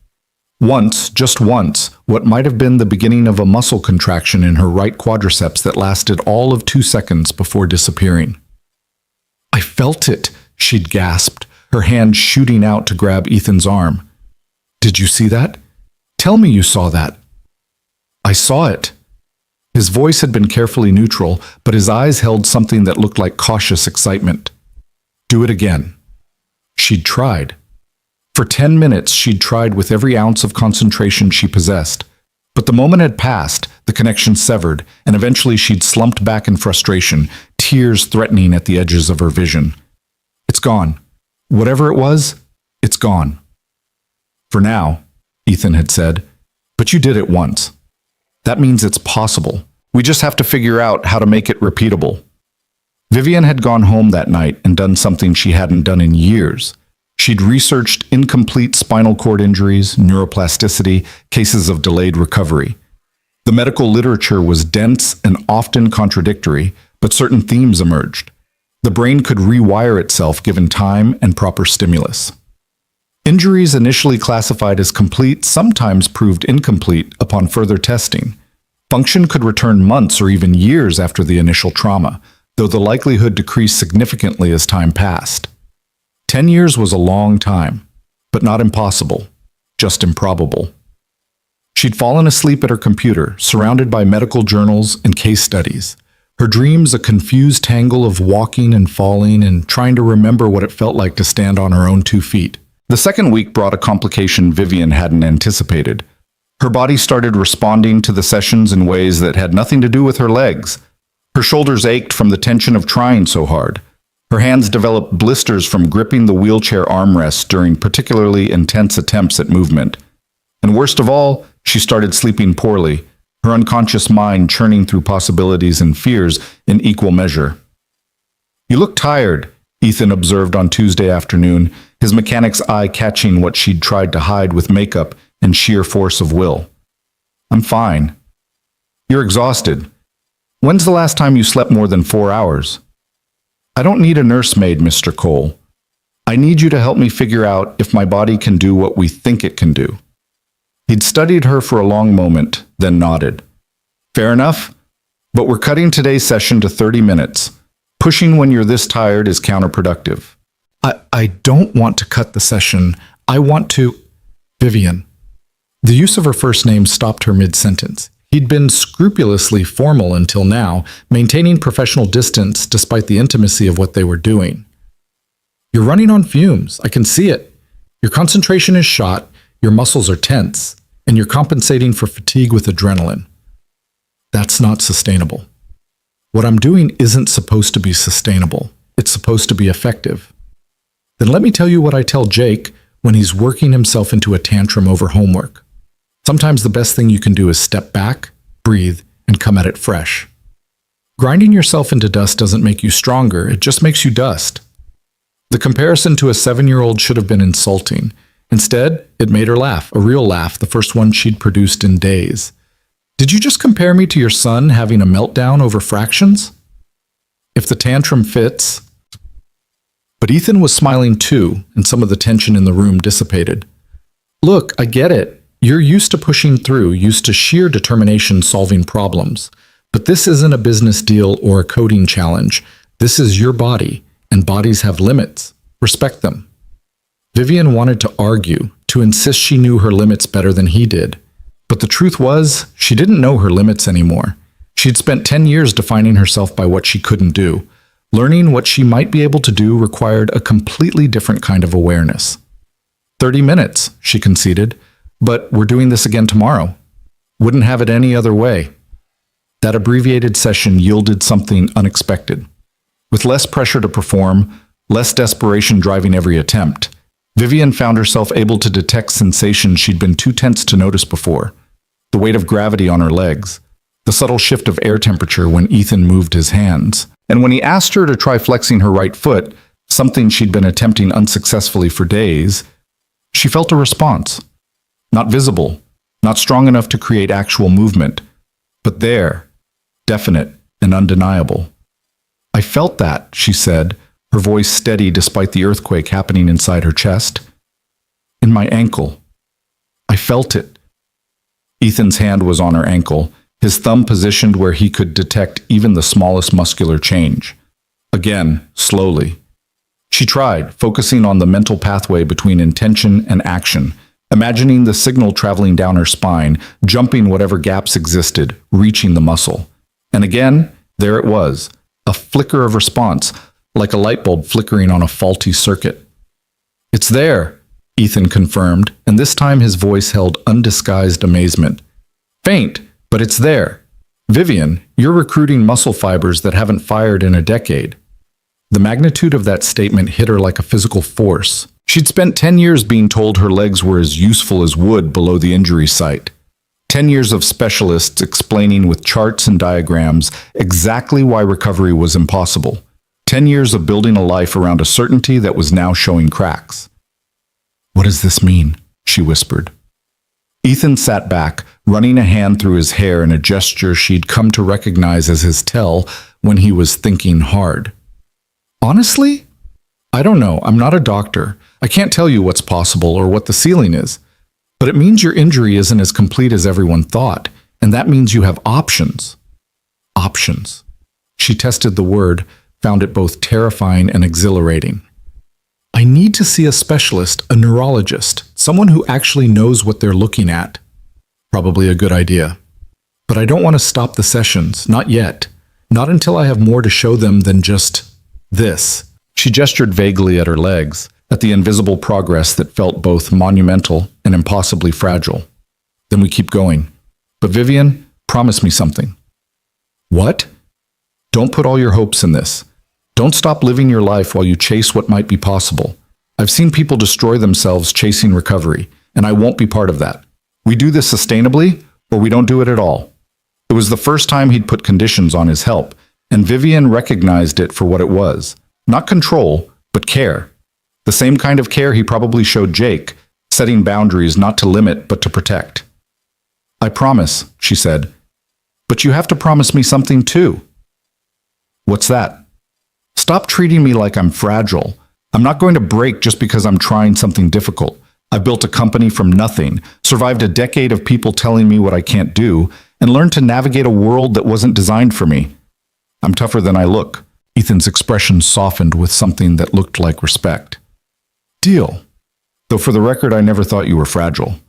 Once, just once, what might have been the beginning of a muscle contraction in her right quadriceps that lasted all of 2 seconds before disappearing. I felt it, she'd gasped, her hand shooting out to grab Ethan's arm. Did you see that? Tell me you saw that. I saw it. His voice had been carefully neutral, but his eyes held something that looked like cautious excitement. Do it again. She'd tried. For 10 minutes, she'd tried with every ounce of concentration she possessed. But the moment had passed, the connection severed, and eventually she'd slumped back in frustration, tears threatening at the edges of her vision. It's gone. Whatever it was, it's gone. For now, Ethan had said, but you did it once. That means it's possible. We just have to figure out how to make it repeatable. Vivian had gone home that night and done something she hadn't done in years. She'd researched incomplete spinal cord injuries, neuroplasticity, cases of delayed recovery. The medical literature was dense and often contradictory, but certain themes emerged. The brain could rewire itself given time and proper stimulus. Injuries initially classified as complete sometimes proved incomplete upon further testing. Function could return months or even years after the initial trauma, though the likelihood decreased significantly as time passed. 10 years was a long time, but not impossible, just improbable. She'd fallen asleep at her computer, surrounded by medical journals and case studies. Her dreams a confused tangle of walking and falling and trying to remember what it felt like to stand on her own 2 feet. The second week brought a complication Vivian hadn't anticipated. Her body started responding to the sessions in ways that had nothing to do with her legs. Her shoulders ached from the tension of trying so hard. Her hands developed blisters from gripping the wheelchair armrest during particularly intense attempts at movement. And worst of all, she started sleeping poorly, her unconscious mind churning through possibilities and fears in equal measure. "You look tired," Ethan observed on Tuesday afternoon, his mechanic's eye catching what she'd tried to hide with makeup and sheer force of will. "I'm fine." "You're exhausted. When's the last time you slept more than 4 hours?" "I don't need a nursemaid, Mr. Cole. I need you to help me figure out if my body can do what we think it can do." He'd studied her for a long moment, then nodded. "Fair enough, but we're cutting today's session to 30 minutes. Pushing when you're this tired is counterproductive." I don't want to cut the session. I want to... Vivian. The use of her first name stopped her mid-sentence. He'd been scrupulously formal until now, maintaining professional distance despite the intimacy of what they were doing. "You're running on fumes. I can see it. Your concentration is shot, your muscles are tense, and you're compensating for fatigue with adrenaline. That's not sustainable. What I'm doing isn't supposed to be sustainable. It's supposed to be effective. Then let me tell you what I tell Jake when he's working himself into a tantrum over homework. Sometimes the best thing you can do is step back, breathe, and come at it fresh. Grinding yourself into dust doesn't make you stronger, it just makes you dust." The comparison to a 7-year-old should have been insulting. Instead, it made her laugh, a real laugh, the first one she'd produced in days. "Did you just compare me to your son having a meltdown over fractions? If the tantrum fits..." But Ethan was smiling too, and some of the tension in the room dissipated. "Look, I get it. You're used to pushing through, used to sheer determination solving problems. But this isn't a business deal or a coding challenge. This is your body, and bodies have limits. Respect them." Vivian wanted to argue, to insist she knew her limits better than he did. But the truth was, she didn't know her limits anymore. She'd spent 10 years defining herself by what she couldn't do. Learning what she might be able to do required a completely different kind of awareness. 30 minutes, she conceded, but we're doing this again tomorrow. Wouldn't have it any other way. That abbreviated session yielded something unexpected. With less pressure to perform, less desperation driving every attempt, Vivian found herself able to detect sensations she'd been too tense to notice before. The weight of gravity on her legs, the subtle shift of air temperature when Ethan moved his hands, and when he asked her to try flexing her right foot, something she'd been attempting unsuccessfully for days, she felt a response. Not visible, not strong enough to create actual movement, but there, definite and undeniable. "I felt that," she said, her voice steady despite the earthquake happening inside her chest. "In my ankle. I felt it." Ethan's hand was on her ankle, his thumb positioned where he could detect even the smallest muscular change. Again, slowly. She tried, focusing on the mental pathway between intention and action, imagining the signal traveling down her spine, jumping whatever gaps existed, reaching the muscle. And again, there it was, a flicker of response, like a light bulb flickering on a faulty circuit. "It's there," Ethan confirmed, and this time his voice held undisguised amazement. "Faint, but it's there. Vivian, you're recruiting muscle fibers that haven't fired in a decade." The magnitude of that statement hit her like a physical force. She'd spent 10 years being told her legs were as useful as wood below the injury site. 10 years of specialists explaining with charts and diagrams exactly why recovery was impossible. 10 years of building a life around a certainty that was now showing cracks. "What does this mean?" she whispered. Ethan sat back, running a hand through his hair in a gesture she'd come to recognize as his tell when he was thinking hard. "Honestly? I don't know. I'm not a doctor. I can't tell you what's possible or what the ceiling is. But it means your injury isn't as complete as everyone thought, and that means you have options." Options. She tested the word, found it both terrifying and exhilarating. "I need to see a specialist, a neurologist, someone who actually knows what they're looking at." Probably a good idea. "But I don't want to stop the sessions, not yet. Not until I have more to show them than just this." She gestured vaguely at her legs, at the invisible progress that felt both monumental and impossibly fragile. "Then we keep going. But Vivian, promise me something." "What?" "Don't put all your hopes in this. Don't stop living your life while you chase what might be possible. I've seen people destroy themselves chasing recovery, and I won't be part of that. We do this sustainably, or we don't do it at all." It was the first time he'd put conditions on his help, and Vivian recognized it for what it was. Not control, but care. The same kind of care he probably showed Jake, setting boundaries not to limit but to protect. "I promise," she said. "But you have to promise me something too." "What's that?" "Stop treating me like I'm fragile. I'm not going to break just because I'm trying something difficult. I built a company from nothing, survived a decade of people telling me what I can't do, and learned to navigate a world that wasn't designed for me. I'm tougher than I look." Ethan's expression softened with something that looked like respect. "Deal. Though for the record, I never thought you were fragile.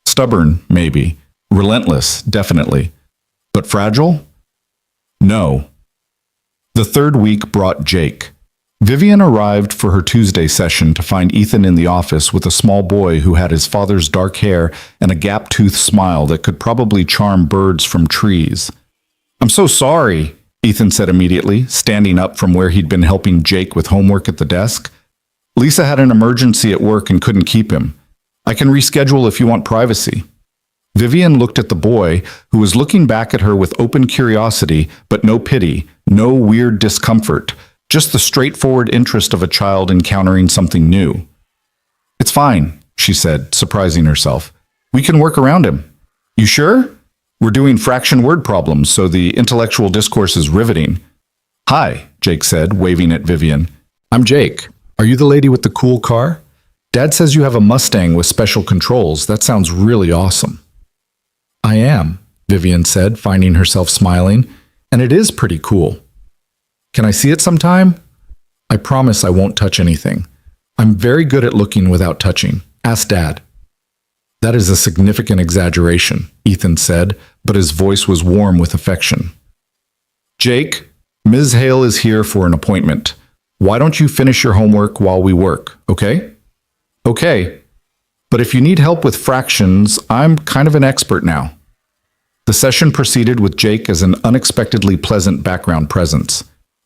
Stubborn, maybe. Relentless, definitely. But fragile? No." The third week brought Jake. Vivian arrived for her Tuesday session to find Ethan in the office with a small boy who had his father's dark hair and a gap-toothed smile that could probably charm birds from trees. "I'm so sorry," Ethan said immediately, standing up from where he'd been helping Jake with homework at the desk. "Lisa had an emergency at work and couldn't keep him. I can reschedule if you want privacy." Vivian looked at the boy, who was looking back at her with open curiosity, but no pity, no weird discomfort, just the straightforward interest of a child encountering something new. "It's fine," she said, surprising herself. "We can work around him." "You sure? We're doing fraction word problems, so the intellectual discourse is riveting." "Hi," Jake said, waving at Vivian. "I'm Jake. Are you the lady with the cool car? Dad says you have a Mustang with special controls. That sounds really awesome." "I am," Vivian said, finding herself smiling, "and it is pretty cool. Can I see it sometime?" "I promise I won't touch anything. I'm very good at looking without touching. Ask Dad." "That is a significant exaggeration," Ethan said, but his voice was warm with affection. "Jake, Ms. Hale is here for an appointment. Why don't you finish your homework while we work, okay?" "Okay. But if you need help with fractions, I'm kind of an expert now." The session proceeded with Jake as an unexpectedly pleasant background presence.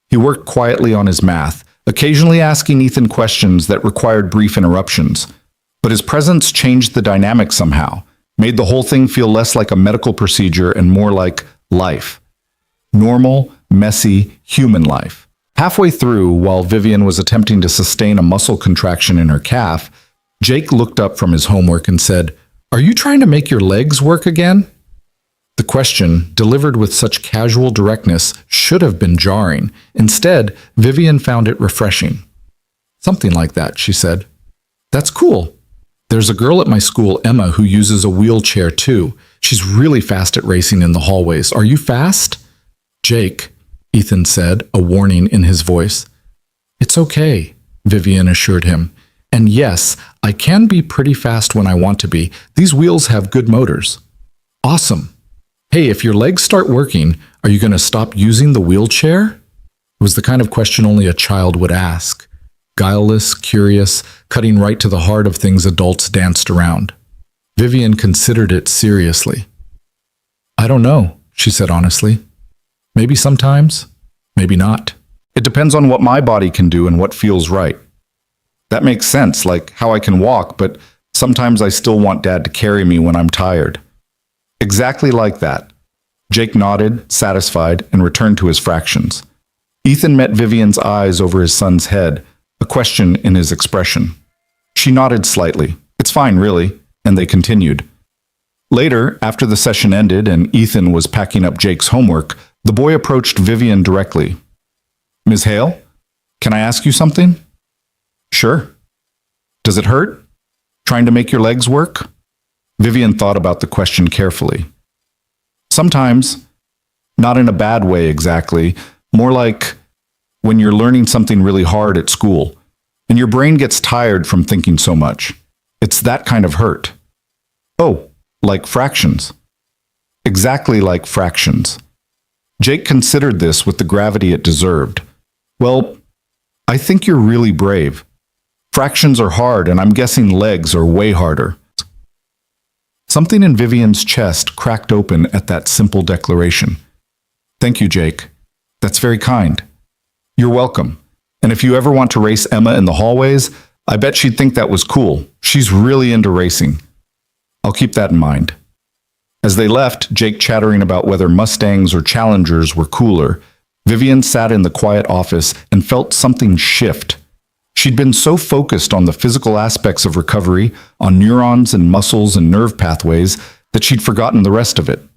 He worked quietly on his math, occasionally asking Ethan questions that required brief interruptions. But his presence changed the dynamic somehow, made the whole thing feel less like a medical procedure and more like life. Normal, messy, human life. Halfway through, while Vivian was attempting to sustain a muscle contraction in her calf, Jake looked up from his homework and said, "Are you trying to make your legs work again?" The question, delivered with such casual directness, should have been jarring. Instead, Vivian found it refreshing. "Something like that," she said. "That's cool. There's a girl at my school, Emma, who uses a wheelchair too. She's really fast at racing in the hallways. Are you fast?" "Jake," Ethan said, a warning in his voice. "It's okay," Vivian assured him. "And yes, I can be pretty fast when I want to be. These wheels have good motors." "Awesome. Hey, if your legs start working, are you going to stop using the wheelchair?" It was the kind of question only a child would ask. Guileless, curious, cutting right to the heart of things adults danced around. Vivian considered it seriously. "I don't know," she said honestly. "Maybe sometimes, maybe not. It depends on what my body can do and what feels right." "That makes sense, like how I can walk, but sometimes I still want Dad to carry me when I'm tired." "Exactly like that." Jake nodded, satisfied, and returned to his fractions. Ethan met Vivian's eyes over his son's head, a question in his expression. She nodded slightly. "It's fine, really," and they continued. Later, after the session ended and Ethan was packing up Jake's homework, the boy approached Vivian directly. "Ms. Hale, can I ask you something?" "Sure." "Does it hurt? Trying to make your legs work?" Vivian thought about the question carefully. "Sometimes. Not in a bad way exactly. More like when you're learning something really hard at school, and your brain gets tired from thinking so much. It's that kind of hurt." "Oh, like fractions." "Exactly like fractions." Jake considered this with the gravity it deserved. "Well, I think you're really brave. Fractions are hard, and I'm guessing legs are way harder." Something in Vivian's chest cracked open at that simple declaration. "Thank you, Jake. That's very kind." "You're welcome. And if you ever want to race Emma in the hallways, I bet she'd think that was cool. She's really into racing." "I'll keep that in mind." As they left, Jake chattering about whether Mustangs or Challengers were cooler, Vivian sat in the quiet office and felt something shift. She'd been so focused on the physical aspects of recovery, on neurons and muscles and nerve pathways, that she'd forgotten the rest of it.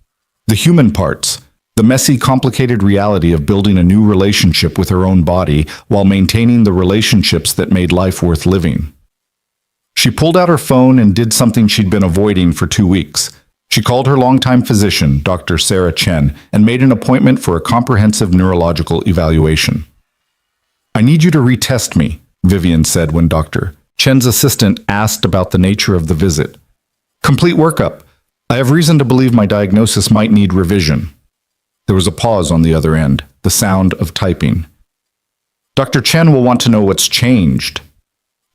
The human parts, the messy, complicated reality of building a new relationship with her own body while maintaining the relationships that made life worth living. She pulled out her phone and did something she'd been avoiding for 2 weeks. She called her longtime physician, Dr. Sarah Chen, and made an appointment for a comprehensive neurological evaluation. "I need you to retest me," Vivian said when Dr. Chen's assistant asked about the nature of the visit. "Complete workup. I have reason to believe my diagnosis might need revision." There was a pause on the other end, the sound of typing. "Dr. Chen will want to know what's changed.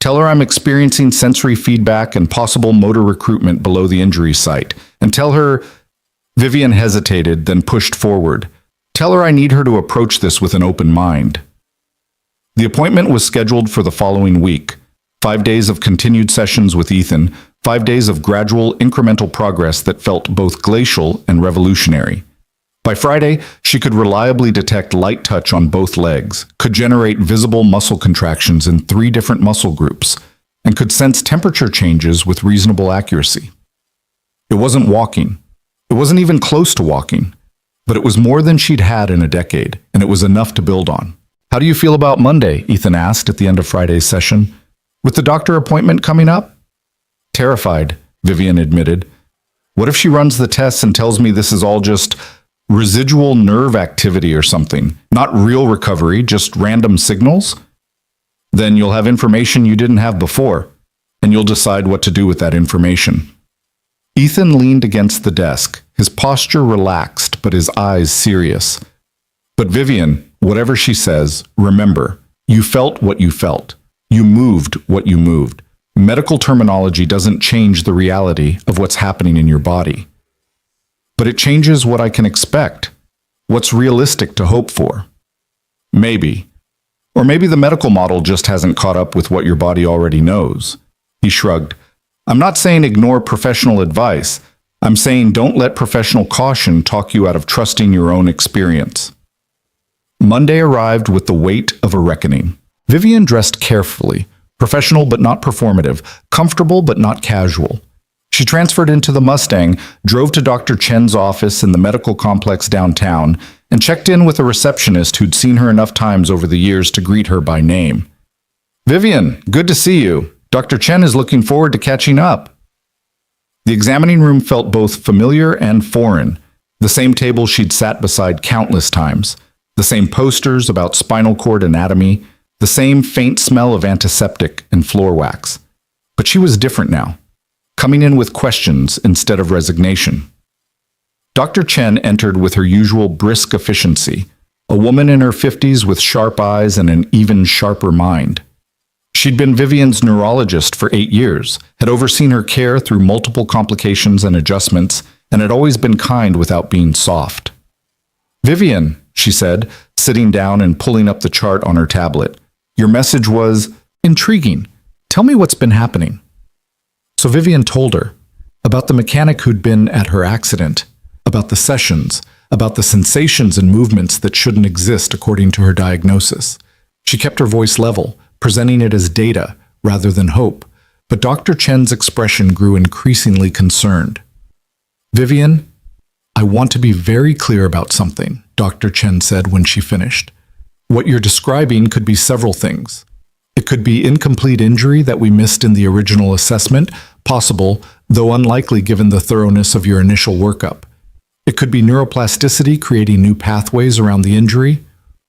Tell her I'm experiencing sensory feedback and possible motor recruitment below the injury site. And tell her..." Vivian hesitated, then pushed forward. "Tell her I need her to approach this with an open mind." The appointment was scheduled for the following week. 5 days of continued sessions with Ethan, 5 days of gradual, incremental progress that felt both glacial and revolutionary. By Friday, she could reliably detect light touch on both legs, could generate visible muscle contractions in 3 different muscle groups, and could sense temperature changes with reasonable accuracy. It wasn't walking. It wasn't even close to walking. But it was more than she'd had in a decade, and it was enough to build on. "How do you feel about Monday?" Ethan asked at the end of Friday's session. "With the doctor appointment coming up?" "Terrified," Vivian admitted. "What if she runs the tests and tells me this is all just residual nerve activity or something? Not real recovery, just random signals?" "Then you'll have information you didn't have before, and you'll decide what to do with that information." Ethan leaned against the desk, his posture relaxed but his eyes serious. "But Vivian, whatever she says, remember, you felt what you felt. You moved what you moved. Medical terminology doesn't change the reality of what's happening in your body. But it changes what I can expect, what's realistic to hope for. Maybe. Or maybe the medical model just hasn't caught up with what your body already knows." He shrugged. "I'm not saying ignore professional advice. I'm saying don't let professional caution talk you out of trusting your own experience." Monday arrived with the weight of a reckoning. Vivian dressed carefully, professional but not performative, comfortable but not casual. She transferred into the Mustang, drove to Dr. Chen's office in the medical complex downtown, and checked in with a receptionist who'd seen her enough times over the years to greet her by name. "Vivian, good to see you. Dr. Chen is looking forward to catching up." The examining room felt both familiar and foreign, the same table she'd sat beside countless times, the same posters about spinal cord anatomy, the same faint smell of antiseptic and floor wax. But she was different now, coming in with questions instead of resignation. Dr. Chen entered with her usual brisk efficiency, a woman in her 50s with sharp eyes and an even sharper mind. She'd been Vivian's neurologist for 8 years, had overseen her care through multiple complications and adjustments, and had always been kind without being soft. "Vivian," she said, sitting down and pulling up the chart on her tablet, "your message was intriguing. Tell me what's been happening." So Vivian told her about the mechanic who'd been at her accident, about the sessions, about the sensations and movements that shouldn't exist according to her diagnosis. She kept her voice level, presenting it as data rather than hope, but Dr. Chen's expression grew increasingly concerned. "Vivian, I want to be very clear about something," Dr. Chen said when she finished. "What you're describing could be several things. It could be incomplete injury that we missed in the original assessment, possible, though unlikely given the thoroughness of your initial workup. It could be neuroplasticity creating new pathways around the injury,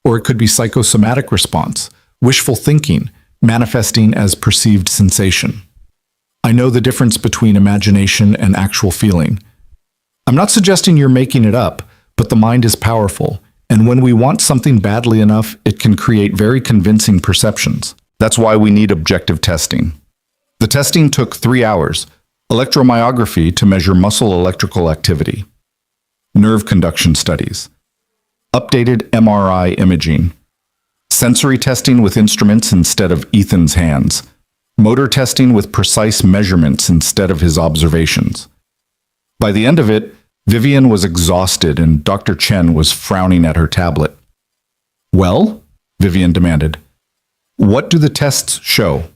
or it could be psychosomatic response, wishful thinking, manifesting as perceived sensation. I know the difference between imagination and actual feeling. I'm not suggesting you're making it up, but the mind is powerful, and when we want something badly enough, it can create very convincing perceptions. That's why we need objective testing." The testing took 3 hours. Electromyography to measure muscle electrical activity, nerve conduction studies, updated MRI imaging, sensory testing with instruments instead of Ethan's hands, motor testing with precise measurements instead of his observations. By the end of it, Vivian was exhausted and Dr. Chen was frowning at her tablet. Well? Vivian demanded. What do the tests show?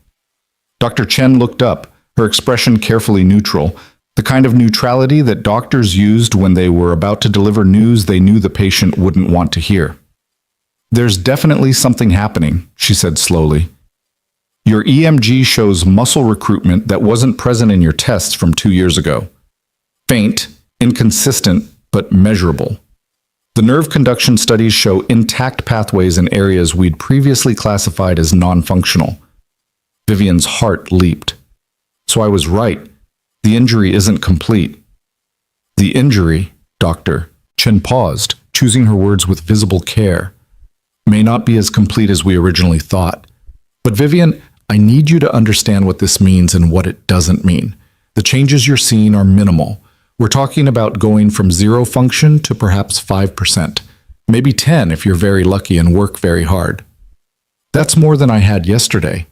Dr. Chen looked up, her expression carefully neutral, the kind of neutrality that doctors used when they were about to deliver news they knew the patient wouldn't want to hear. There's definitely something happening, she said slowly. Your EMG shows muscle recruitment that wasn't present in your tests from 2 years ago. Faint, inconsistent, but measurable. The nerve conduction studies show intact pathways in areas we'd previously classified as non-functional. Vivian's heart leaped. So I was right. The injury isn't complete. The injury, Doctor. Chen paused, choosing her words with visible care. May not be as complete as we originally thought. But Vivian, I need you to understand what this means and what it doesn't mean. The changes you're seeing are minimal. We're talking about going from 0 function to perhaps 5%, maybe 10 if you're very lucky and work very hard. That's more than I had yesterday.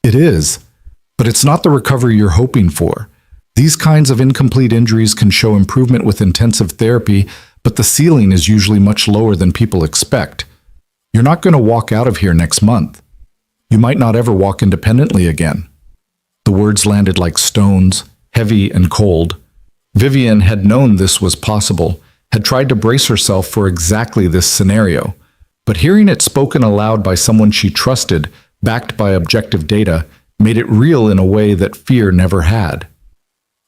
It is, but it's not the recovery you're hoping for. These kinds of incomplete injuries can show improvement with intensive therapy, but the ceiling is usually much lower than people expect. You're not going to walk out of here next month. You might not ever walk independently again. The words landed like stones, heavy and cold. Vivian had known this was possible, had tried to brace herself for exactly this scenario. But hearing it spoken aloud by someone she trusted, backed by objective data, made it real in a way that fear never had.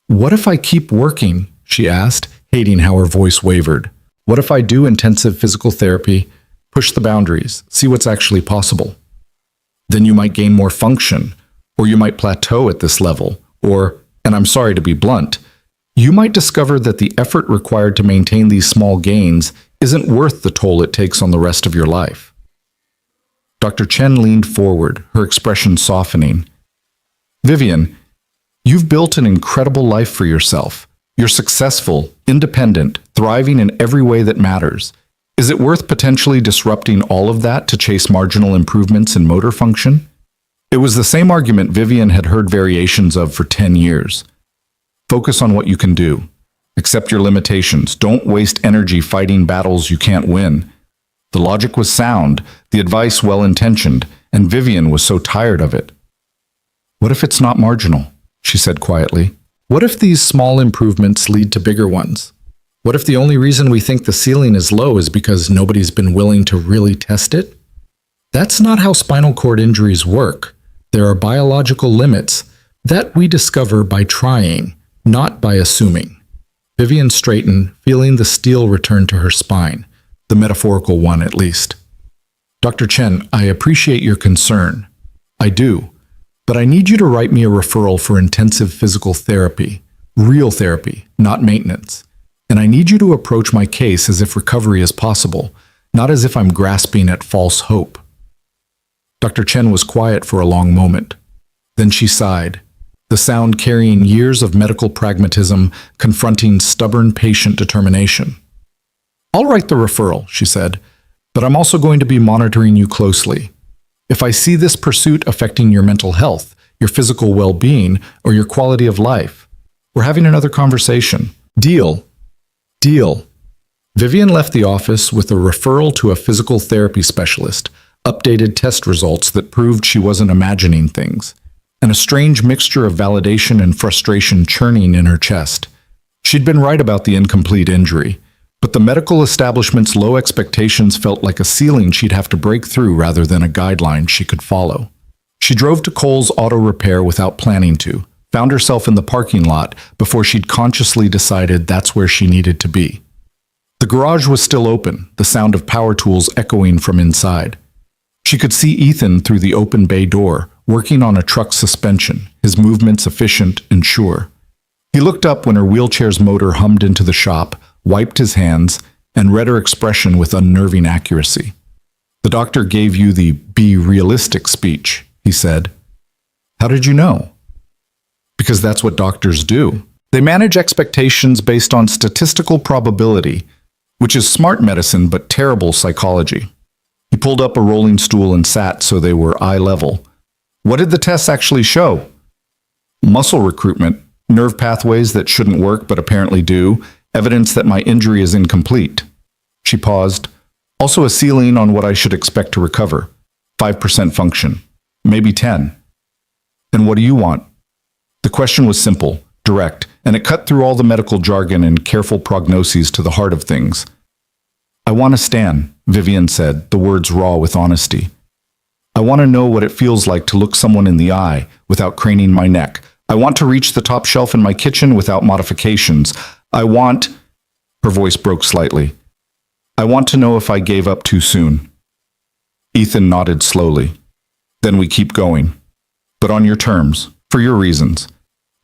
What if I keep working? She asked, hating how her voice wavered. What if I do intensive physical therapy, push the boundaries, see what's actually possible? Then you might gain more function, or you might plateau at this level, or, and I'm sorry to be blunt, you might discover that the effort required to maintain these small gains isn't worth the toll it takes on the rest of your life. Dr. Chen leaned forward, her expression softening. Vivian, you've built an incredible life for yourself. You're successful, independent, thriving in every way that matters. Is it worth potentially disrupting all of that to chase marginal improvements in motor function? It was the same argument Vivian had heard variations of for 10 years. Focus on what you can do. Accept your limitations. Don't waste energy fighting battles you can't win. The logic was sound, the advice well-intentioned, and Vivian was so tired of it. What if it's not marginal? She said quietly. What if these small improvements lead to bigger ones? What if the only reason we think the ceiling is low is because nobody's been willing to really test it? That's not how spinal cord injuries work. There are biological limits that we discover by trying, not by assuming. Vivian straightened, feeling the steel return to her spine, the metaphorical one at least. Dr. Chen, I appreciate your concern. I do. But I need you to write me a referral for intensive physical therapy, real therapy, not maintenance. And I need you to approach my case as if recovery is possible, not as if I'm grasping at false hope. Dr. Chen was quiet for a long moment. Then she sighed, the sound carrying years of medical pragmatism confronting stubborn patient determination. I'll write the referral, she said, but I'm also going to be monitoring you closely. If I see this pursuit affecting your mental health, your physical well-being, or your quality of life, we're having another conversation. Deal. Deal. Vivian left the office with a referral to a physical therapy specialist, updated test results that proved she wasn't imagining things, and a strange mixture of validation and frustration churning in her chest. She'd been right about the incomplete injury, but the medical establishment's low expectations felt like a ceiling she'd have to break through rather than a guideline she could follow. She drove to Cole's Auto Repair without planning to, found herself in the parking lot before she'd consciously decided that's where she needed to be. The garage was still open, the sound of power tools echoing from inside. She could see Ethan through the open bay door, working on a truck suspension, his movements efficient and sure. He looked up when her wheelchair's motor hummed into the shop, wiped his hands, and read her expression with unnerving accuracy. The doctor gave you the "be realistic" speech, he said. How did you know? Because that's what doctors do. They manage expectations based on statistical probability, which is smart medicine but terrible psychology. He pulled up a rolling stool and sat so they were eye level. What did the tests actually show? Muscle recruitment, nerve pathways that shouldn't work but apparently do, evidence that my injury is incomplete. She paused. Also a ceiling on what I should expect to recover. 5% function. Maybe 10. Then what do you want? The question was simple, direct, and it cut through all the medical jargon and careful prognoses to the heart of things. I want to stand, Vivian said, the words raw with honesty. I want to know what it feels like to look someone in the eye without craning my neck. I want to reach the top shelf in my kitchen without modifications. I want... Her voice broke slightly. I want to know if I gave up too soon. Ethan nodded slowly. Then we keep going. But on your terms, for your reasons.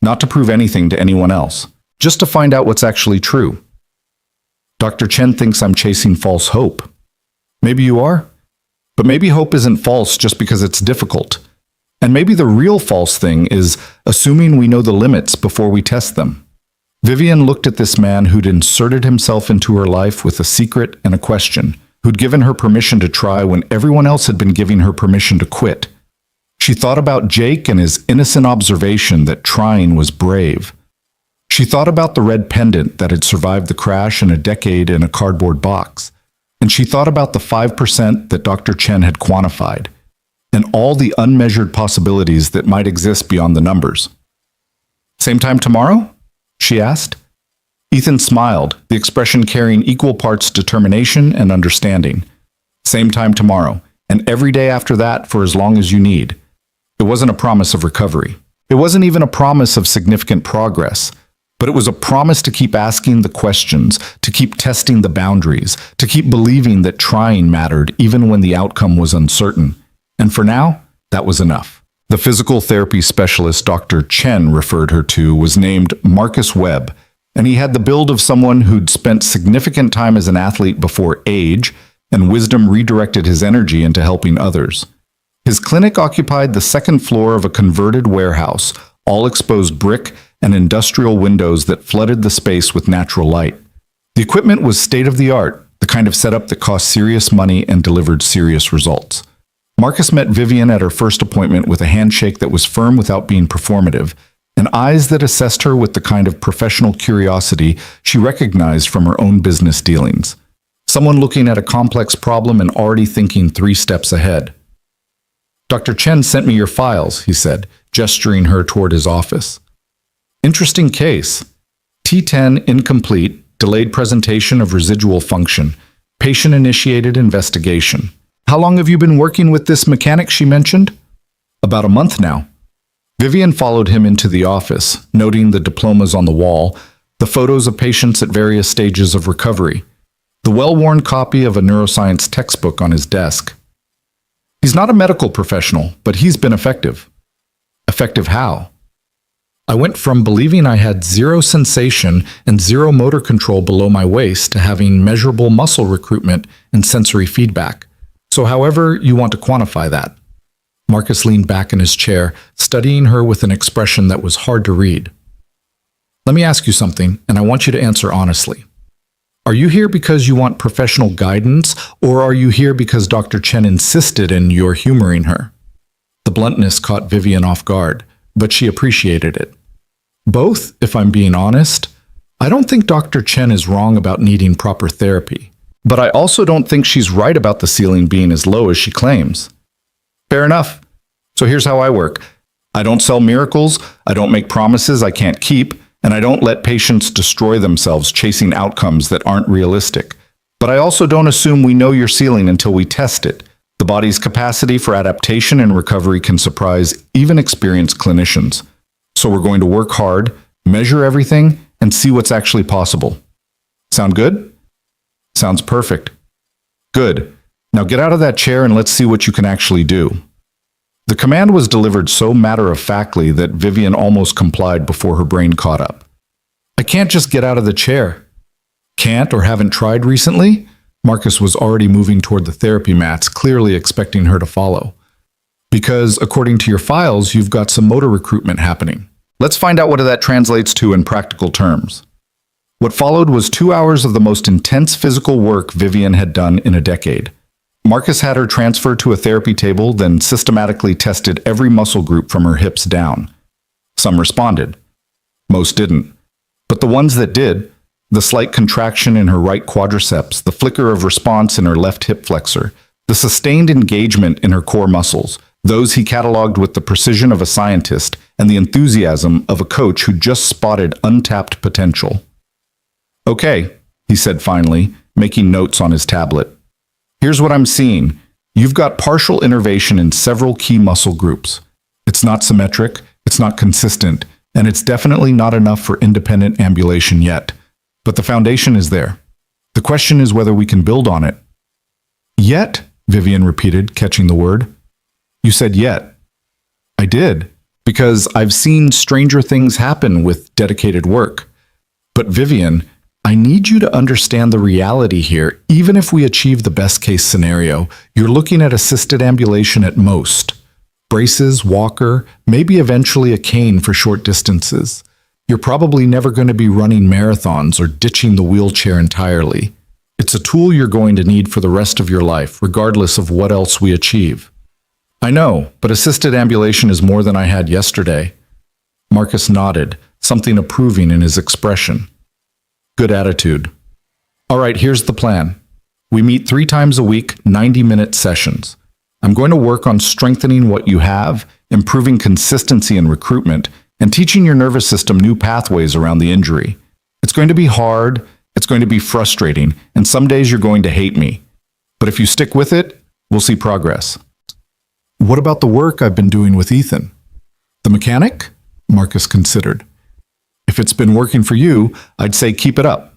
Not to prove anything to anyone else. Just to find out what's actually true. Dr. Chen thinks I'm chasing false hope. Maybe you are. But maybe hope isn't false just because it's difficult. And maybe the real false thing is assuming we know the limits before we test them. Vivian looked at this man who'd inserted himself into her life with a secret and a question, who'd given her permission to try when everyone else had been giving her permission to quit. She thought about Jake and his innocent observation that trying was brave. She thought about the red pendant that had survived the crash and a decade in a cardboard box. And she thought about the 5% that Dr. Chen had quantified, and all the unmeasured possibilities that might exist beyond the numbers. Same time tomorrow? She asked. Ethan smiled, the expression carrying equal parts determination and understanding. Same time tomorrow, and every day after that for as long as you need. It wasn't a promise of recovery. It wasn't even a promise of significant progress, but it was a promise to keep asking the questions, to keep testing the boundaries, to keep believing that trying mattered even when the outcome was uncertain. And for now, that was enough. The physical therapy specialist Dr. Chen referred her to was named Marcus Webb, and he had the build of someone who'd spent significant time as an athlete before age, and wisdom redirected his energy into helping others. His clinic occupied the second floor of a converted warehouse, all exposed brick and industrial windows that flooded the space with natural light. The equipment was state-of-the-art, the kind of setup that cost serious money and delivered serious results. Marcus met Vivian at her first appointment with a handshake that was firm without being performative, and eyes that assessed her with the kind of professional curiosity she recognized from her own business dealings. Someone looking at a complex problem and already thinking 3 steps ahead. Dr. Chen sent me your files, he said, gesturing her toward his office. Interesting case. T10 incomplete, delayed presentation of residual function, patient-initiated investigation. How long have you been working with this mechanic she mentioned? About a month now. Vivian followed him into the office, noting the diplomas on the wall, the photos of patients at various stages of recovery, the well-worn copy of a neuroscience textbook on his desk. He's not a medical professional, but he's been effective. Effective how? I went from believing I had 0 sensation and 0 motor control below my waist to having measurable muscle recruitment and sensory feedback. So however you want to quantify that. Marcus leaned back in his chair, studying her with an expression that was hard to read. Let me ask you something, and I want you to answer honestly. Are you here because you want professional guidance, or are you here because Dr. Chen insisted and you're humoring her? The bluntness caught Vivian off guard, but she appreciated it. Both, if I'm being honest. I don't think Dr. Chen is wrong about needing proper therapy. But I also don't think she's right about the ceiling being as low as she claims. Fair enough. So here's how I work. I don't sell miracles, I don't make promises I can't keep, and I don't let patients destroy themselves chasing outcomes that aren't realistic. But I also don't assume we know your ceiling until we test it. The body's capacity for adaptation and recovery can surprise even experienced clinicians. So we're going to work hard, measure everything, and see what's actually possible. Sound good? Sounds perfect. Good. Now get out of that chair and let's see what you can actually do. The command was delivered so matter-of-factly that Vivian almost complied before her brain caught up. I can't just get out of the chair. Can't or haven't tried recently? Marcus was already moving toward the therapy mats, clearly expecting her to follow. Because, according to your files, you've got some motor recruitment happening. Let's find out what that translates to in practical terms. What followed was 2 hours of the most intense physical work Vivian had done in a decade. Marcus had her transferred to a therapy table, then systematically tested every muscle group from her hips down. Some responded. Most didn't. But the ones that did, The slight contraction in her right quadriceps, the flicker of response in her left hip flexor, the sustained engagement in her core muscles, those he cataloged with the precision of a scientist and the enthusiasm of a coach who just spotted untapped potential. "Okay," he said finally, making notes on his tablet. "Here's what I'm seeing. You've got partial innervation in several key muscle groups. It's not symmetric, it's not consistent, and it's definitely not enough for independent ambulation yet. But the foundation is there. The question is whether we can build on it." "Yet?" Vivian repeated, catching the word. "You said yet." "I did, because I've seen stranger things happen with dedicated work. But Vivian, I need you to understand the reality here. Even if we achieve the best case scenario, you're looking at assisted ambulation at most. Braces, walker, maybe eventually a cane for short distances. You're probably never going to be running marathons or ditching the wheelchair entirely. It's a tool you're going to need for the rest of your life, regardless of what else we achieve." "I know, but assisted ambulation is more than I had yesterday." Marcus nodded, something approving in his expression. "Good attitude. All right, here's the plan. We meet 3 times a week, 90-minute sessions. I'm going to work on strengthening what you have, improving consistency in recruitment, and teaching your nervous system new pathways around the injury. It's going to be hard, it's going to be frustrating, and some days you're going to hate me. But if you stick with it, we'll see progress." "What about the work I've been doing with Ethan?" "The mechanic?" Marcus considered. "If it's been working for you, I'd say keep it up.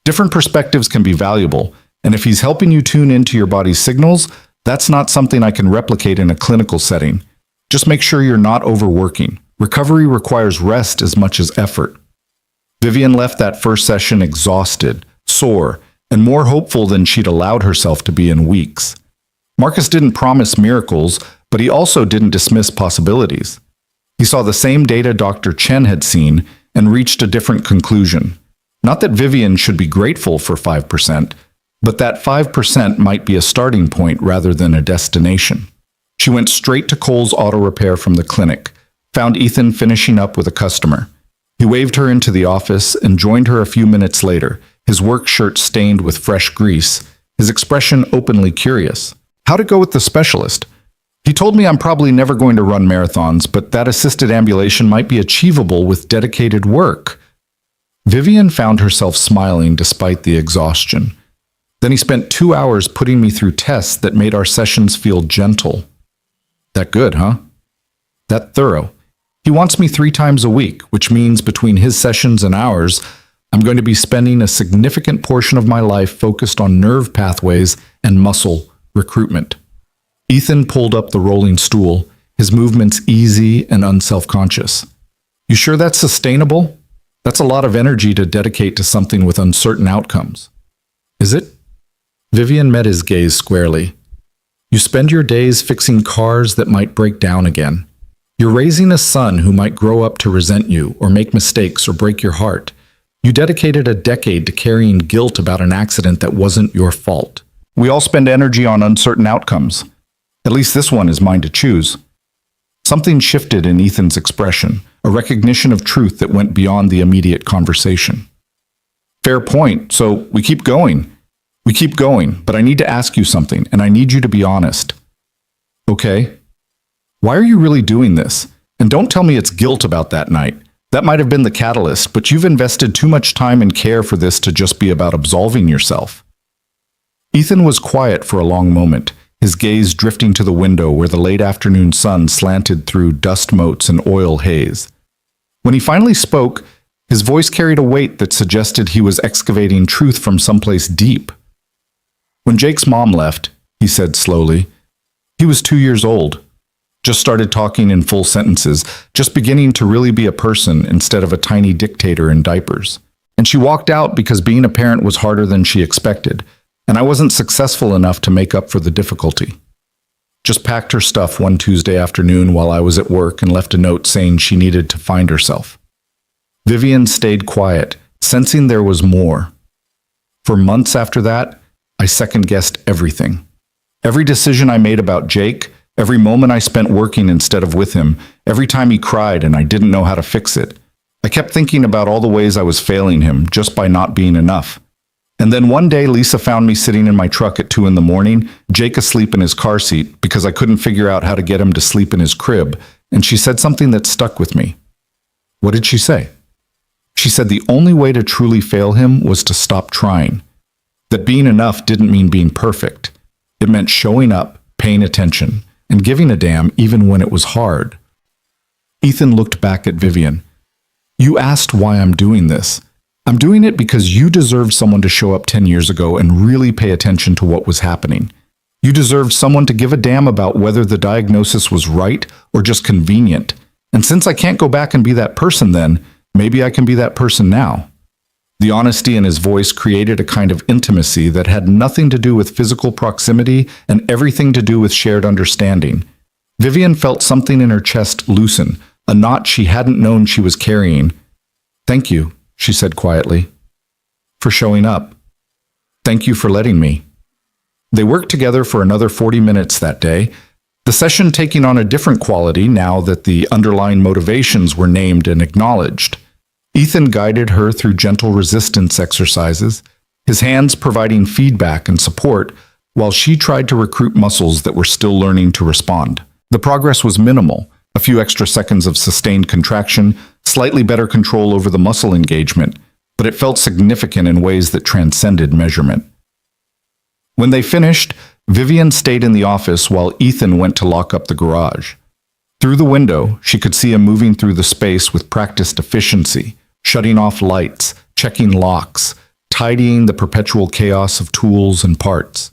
Different perspectives can be valuable, and if he's helping you tune into your body's signals, that's not something I can replicate in a clinical setting. Just make sure you're not overworking. Recovery requires rest as much as effort." Vivian left that first session exhausted, sore, and more hopeful than she'd allowed herself to be in weeks. Marcus didn't promise miracles, but he also didn't dismiss possibilities. He saw the same data Dr. Chen had seen and reached a different conclusion. Not that Vivian should be grateful for 5%, but that 5% might be a starting point rather than a destination. She went straight to Cole's auto repair from the clinic, found Ethan finishing up with a customer. He waved her into the office and joined her a few minutes later, his work shirt stained with fresh grease, his expression openly curious. "How'd it go with the specialist? He told me I'm probably never going to run marathons, but that assisted ambulation might be achievable with dedicated work." Vivian found herself smiling despite the exhaustion. "Then he spent 2 hours putting me through tests that made our sessions feel gentle." "That good, huh?" "That thorough. He wants me 3 times a week, which means between his sessions and ours, I'm going to be spending a significant portion of my life focused on nerve pathways and muscle recruitment." Ethan pulled up the rolling stool, his movements easy and unselfconscious. "You sure that's sustainable? That's a lot of energy to dedicate to something with uncertain outcomes." "Is it?" Vivian met his gaze squarely. "You spend your days fixing cars that might break down again. You're raising a son who might grow up to resent you or make mistakes or break your heart. You dedicated a decade to carrying guilt about an accident that wasn't your fault. We all spend energy on uncertain outcomes. At least this one is mine to choose." Something shifted in Ethan's expression, a recognition of truth that went beyond the immediate conversation. "Fair point, so we keep going. We keep going, but I need to ask you something, and I need you to be honest." "Okay. Why are you really doing this? And don't tell me it's guilt about that night. That might have been the catalyst, but you've invested too much time and care for this to just be about absolving yourself." Ethan was quiet for a long moment, his gaze drifting to the window where the late afternoon sun slanted through dust motes and oil haze. When he finally spoke, his voice carried a weight that suggested he was excavating truth from someplace deep. "When Jake's mom left," he said slowly, "he was 2 years old. Just started talking in full sentences, just beginning to really be a person instead of a tiny dictator in diapers. And she walked out because being a parent was harder than she expected, and I wasn't successful enough to make up for the difficulty. Just packed her stuff one Tuesday afternoon while I was at work and left a note saying she needed to find herself." Vivian stayed quiet, sensing there was more. For months after that, I second-guessed everything. Every decision I made about Jake, every moment I spent working instead of with him, every time he cried and I didn't know how to fix it, I kept thinking about all the ways I was failing him just by not being enough. And then one day Lisa found me sitting in my truck at 2 in the morning, Jake asleep in his car seat because I couldn't figure out how to get him to sleep in his crib, and she said something that stuck with me. What did she say? She said the only way to truly fail him was to stop trying. That being enough didn't mean being perfect. It meant showing up, paying attention, and giving a damn even when it was hard. Ethan looked back at Vivian. You asked why I'm doing this. I'm doing it because you deserved someone to show up 10 years ago and really pay attention to what was happening. You deserved someone to give a damn about whether the diagnosis was right or just convenient. And since I can't go back and be that person then, maybe I can be that person now. The honesty in his voice created a kind of intimacy that had nothing to do with physical proximity and everything to do with shared understanding. Vivian felt something in her chest loosen, a knot she hadn't known she was carrying. Thank you, she said quietly, for showing up. Thank you for letting me. They worked together for another 40 minutes that day, the session taking on a different quality now that the underlying motivations were named and acknowledged. Ethan guided her through gentle resistance exercises, his hands providing feedback and support, while she tried to recruit muscles that were still learning to respond. The progress was minimal, a few extra seconds of sustained contraction, slightly better control over the muscle engagement, but it felt significant in ways that transcended measurement. When they finished, Vivian stayed in the office while Ethan went to lock up the garage. Through the window, she could see him moving through the space with practiced efficiency, shutting off lights, checking locks, tidying the perpetual chaos of tools and parts.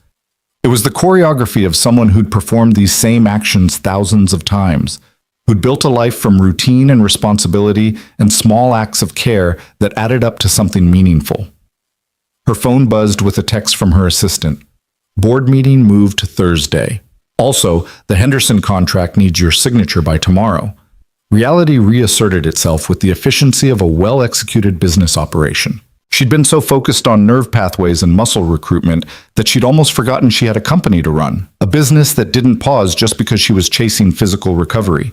It was the choreography of someone who'd performed these same actions thousands of times, who'd built a life from routine and responsibility and small acts of care that added up to something meaningful. Her phone buzzed with a text from her assistant. Board meeting moved to Thursday. Also, the Henderson contract needs your signature by tomorrow. Reality reasserted itself with the efficiency of a well-executed business operation. She'd been so focused on nerve pathways and muscle recruitment that she'd almost forgotten she had a company to run, a business that didn't pause just because she was chasing physical recovery.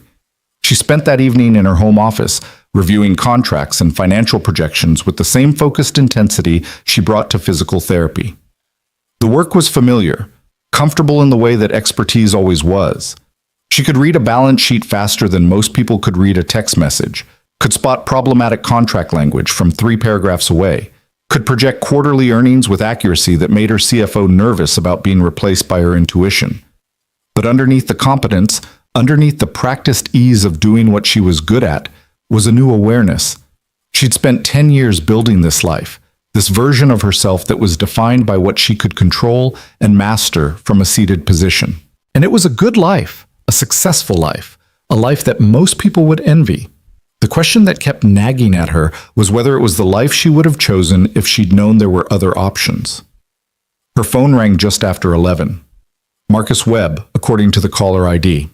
She spent that evening in her home office, reviewing contracts and financial projections with the same focused intensity she brought to physical therapy. The work was familiar, comfortable in the way that expertise always was. She could read a balance sheet faster than most people could read a text message, could spot problematic contract language from 3 paragraphs away, could project quarterly earnings with accuracy that made her CFO nervous about being replaced by her intuition. But underneath the competence, underneath the practiced ease of doing what she was good at, was a new awareness. She'd spent 10 years building this life, this version of herself that was defined by what she could control and master from a seated position. And it was a good life, a successful life, a life that most people would envy. The question that kept nagging at her was whether it was the life she would have chosen if she'd known there were other options. Her phone rang just after 11. Marcus Webb, according to the caller ID.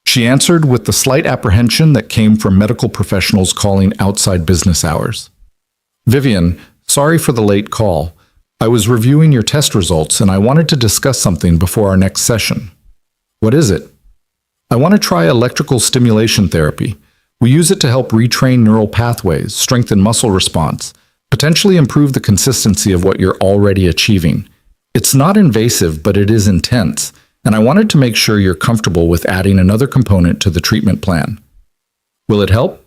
She answered with the slight apprehension that came from medical professionals calling outside business hours. Vivian, sorry for the late call. I was reviewing your test results and I wanted to discuss something before our next session. What is it? I want to try electrical stimulation therapy. We use it to help retrain neural pathways, strengthen muscle response, potentially improve the consistency of what you're already achieving. It's not invasive, but it is intense, and I wanted to make sure you're comfortable with adding another component to the treatment plan. Will it help?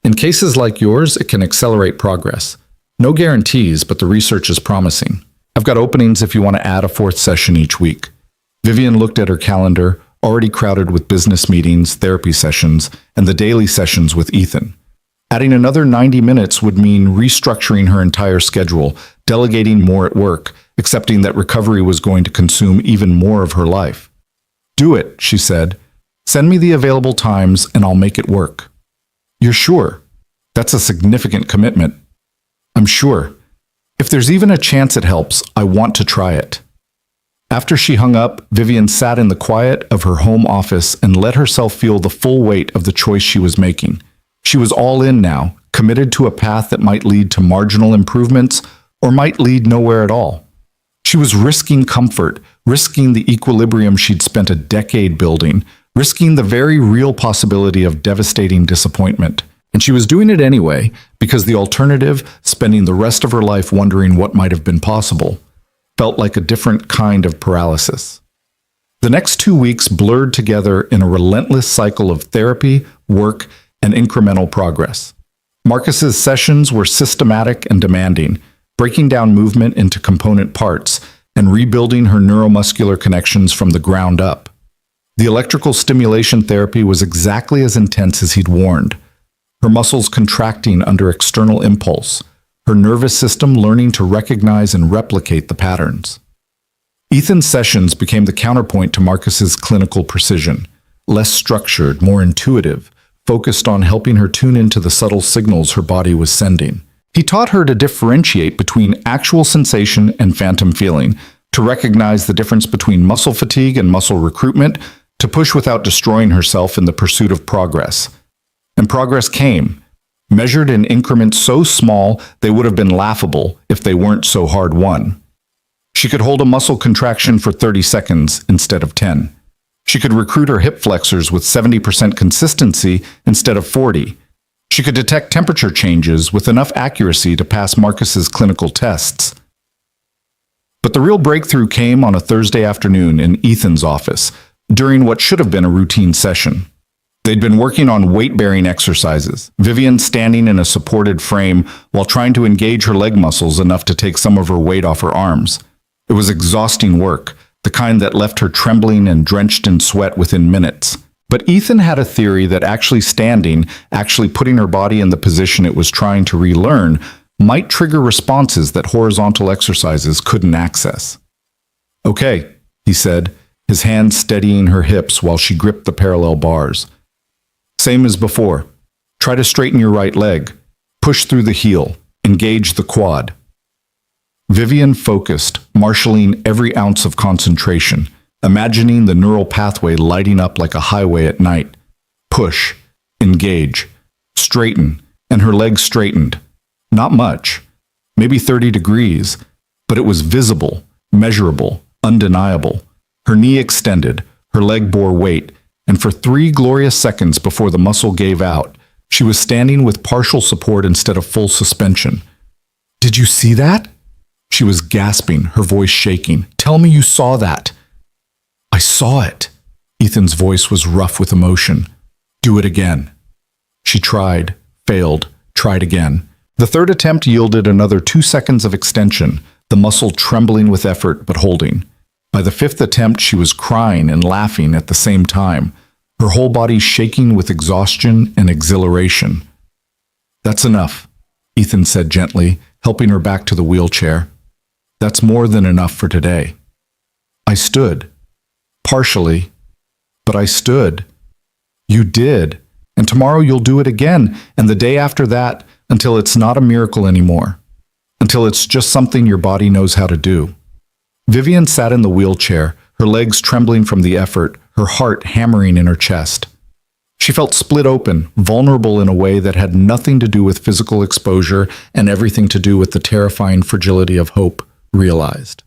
In cases like yours, it can accelerate progress. No guarantees, but the research is promising. I've got openings if you want to add a 4th session each week. Vivian looked at her calendar, already crowded with business meetings, therapy sessions, and the daily sessions with Ethan. Adding another 90 minutes would mean restructuring her entire schedule, delegating more at work, accepting that recovery was going to consume even more of her life. Do it, she said. Send me the available times and I'll make it work. You're sure? That's a significant commitment. I'm sure. If there's even a chance it helps, I want to try it. After she hung up, Vivian sat in the quiet of her home office and let herself feel the full weight of the choice she was making. She was all in now, committed to a path that might lead to marginal improvements or might lead nowhere at all. She was risking comfort, risking the equilibrium she'd spent a decade building, risking the very real possibility of devastating disappointment. And she was doing it anyway because the alternative, spending the rest of her life wondering what might have been possible, felt like a different kind of paralysis. The next 2 weeks blurred together in a relentless cycle of therapy, work, and incremental progress. Marcus's sessions were systematic and demanding, breaking down movement into component parts and rebuilding her neuromuscular connections from the ground up. The electrical stimulation therapy was exactly as intense as he'd warned, her muscles contracting under external impulse, her nervous system learning to recognize and replicate the patterns. Ethan's sessions became the counterpoint to Marcus's clinical precision, less structured, more intuitive, focused on helping her tune into the subtle signals her body was sending. He taught her to differentiate between actual sensation and phantom feeling, to recognize the difference between muscle fatigue and muscle recruitment, to push without destroying herself in the pursuit of progress. And progress came, measured in increments so small they would have been laughable if they weren't so hard-won. She could hold a muscle contraction for 30 seconds instead of 10. She could recruit her hip flexors with 70% consistency instead of 40. She could detect temperature changes with enough accuracy to pass Marcus's clinical tests. But the real breakthrough came on a Thursday afternoon in Ethan's office, during what should have been a routine session. They'd been working on weight-bearing exercises, Vivian standing in a supported frame while trying to engage her leg muscles enough to take some of her weight off her arms. It was exhausting work, the kind that left her trembling and drenched in sweat within minutes. But Ethan had a theory that actually putting her body in the position it was trying to relearn, might trigger responses that horizontal exercises couldn't access. "Okay," he said, his hand steadying her hips while she gripped the parallel bars. "Same as before. Try to straighten your right leg. Push through the heel. Engage the quad." Vivian focused, marshaling every ounce of concentration, imagining the neural pathway lighting up like a highway at night. Push, engage, straighten, and her legs straightened. Not much, maybe 30 degrees, but it was visible, measurable, undeniable. Her knee extended, her leg bore weight, and for 3 glorious seconds before the muscle gave out, she was standing with partial support instead of full suspension. "Did you see that?" She was gasping, her voice shaking. "Tell me you saw that." "I saw it." Ethan's voice was rough with emotion. "Do it again." She tried, failed, tried again. The third attempt yielded another 2 seconds of extension, the muscle trembling with effort but holding. By the 5th attempt, she was crying and laughing at the same time, her whole body shaking with exhaustion and exhilaration. "That's enough," Ethan said gently, helping her back to the wheelchair. "That's more than enough for today." I stood. Partially. But I stood. "You did. And tomorrow you'll do it again, and the day after that, until it's not a miracle anymore. Until it's just something your body knows how to do." Vivian sat in the wheelchair, her legs trembling from the effort, her heart hammering in her chest. She felt split open, vulnerable in a way that had nothing to do with physical exposure and everything to do with the terrifying fragility of hope realized.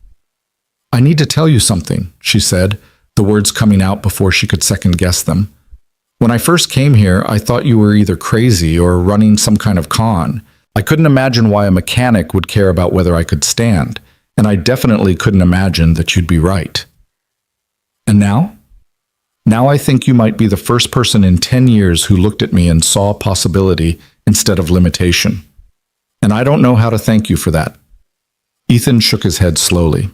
"I need to tell you something," she said, the words coming out before she could second-guess them. "When I first came here, I thought you were either crazy or running some kind of con. I couldn't imagine why a mechanic would care about whether I could stand, and I definitely couldn't imagine that you'd be right. And now? Now I think you might be the first person in 10 years who looked at me and saw possibility instead of limitation. And I don't know how to thank you for that." Ethan shook his head slowly.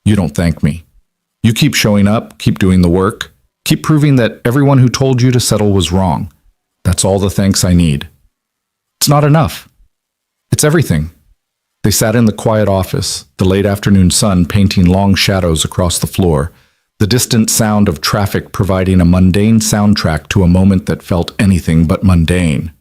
"You don't thank me. You keep showing up, keep doing the work, keep proving that everyone who told you to settle was wrong. That's all the thanks I need. It's not enough. It's everything." They sat in the quiet office, the late afternoon sun painting long shadows across the floor, the distant sound of traffic providing a mundane soundtrack to a moment that felt anything but mundane.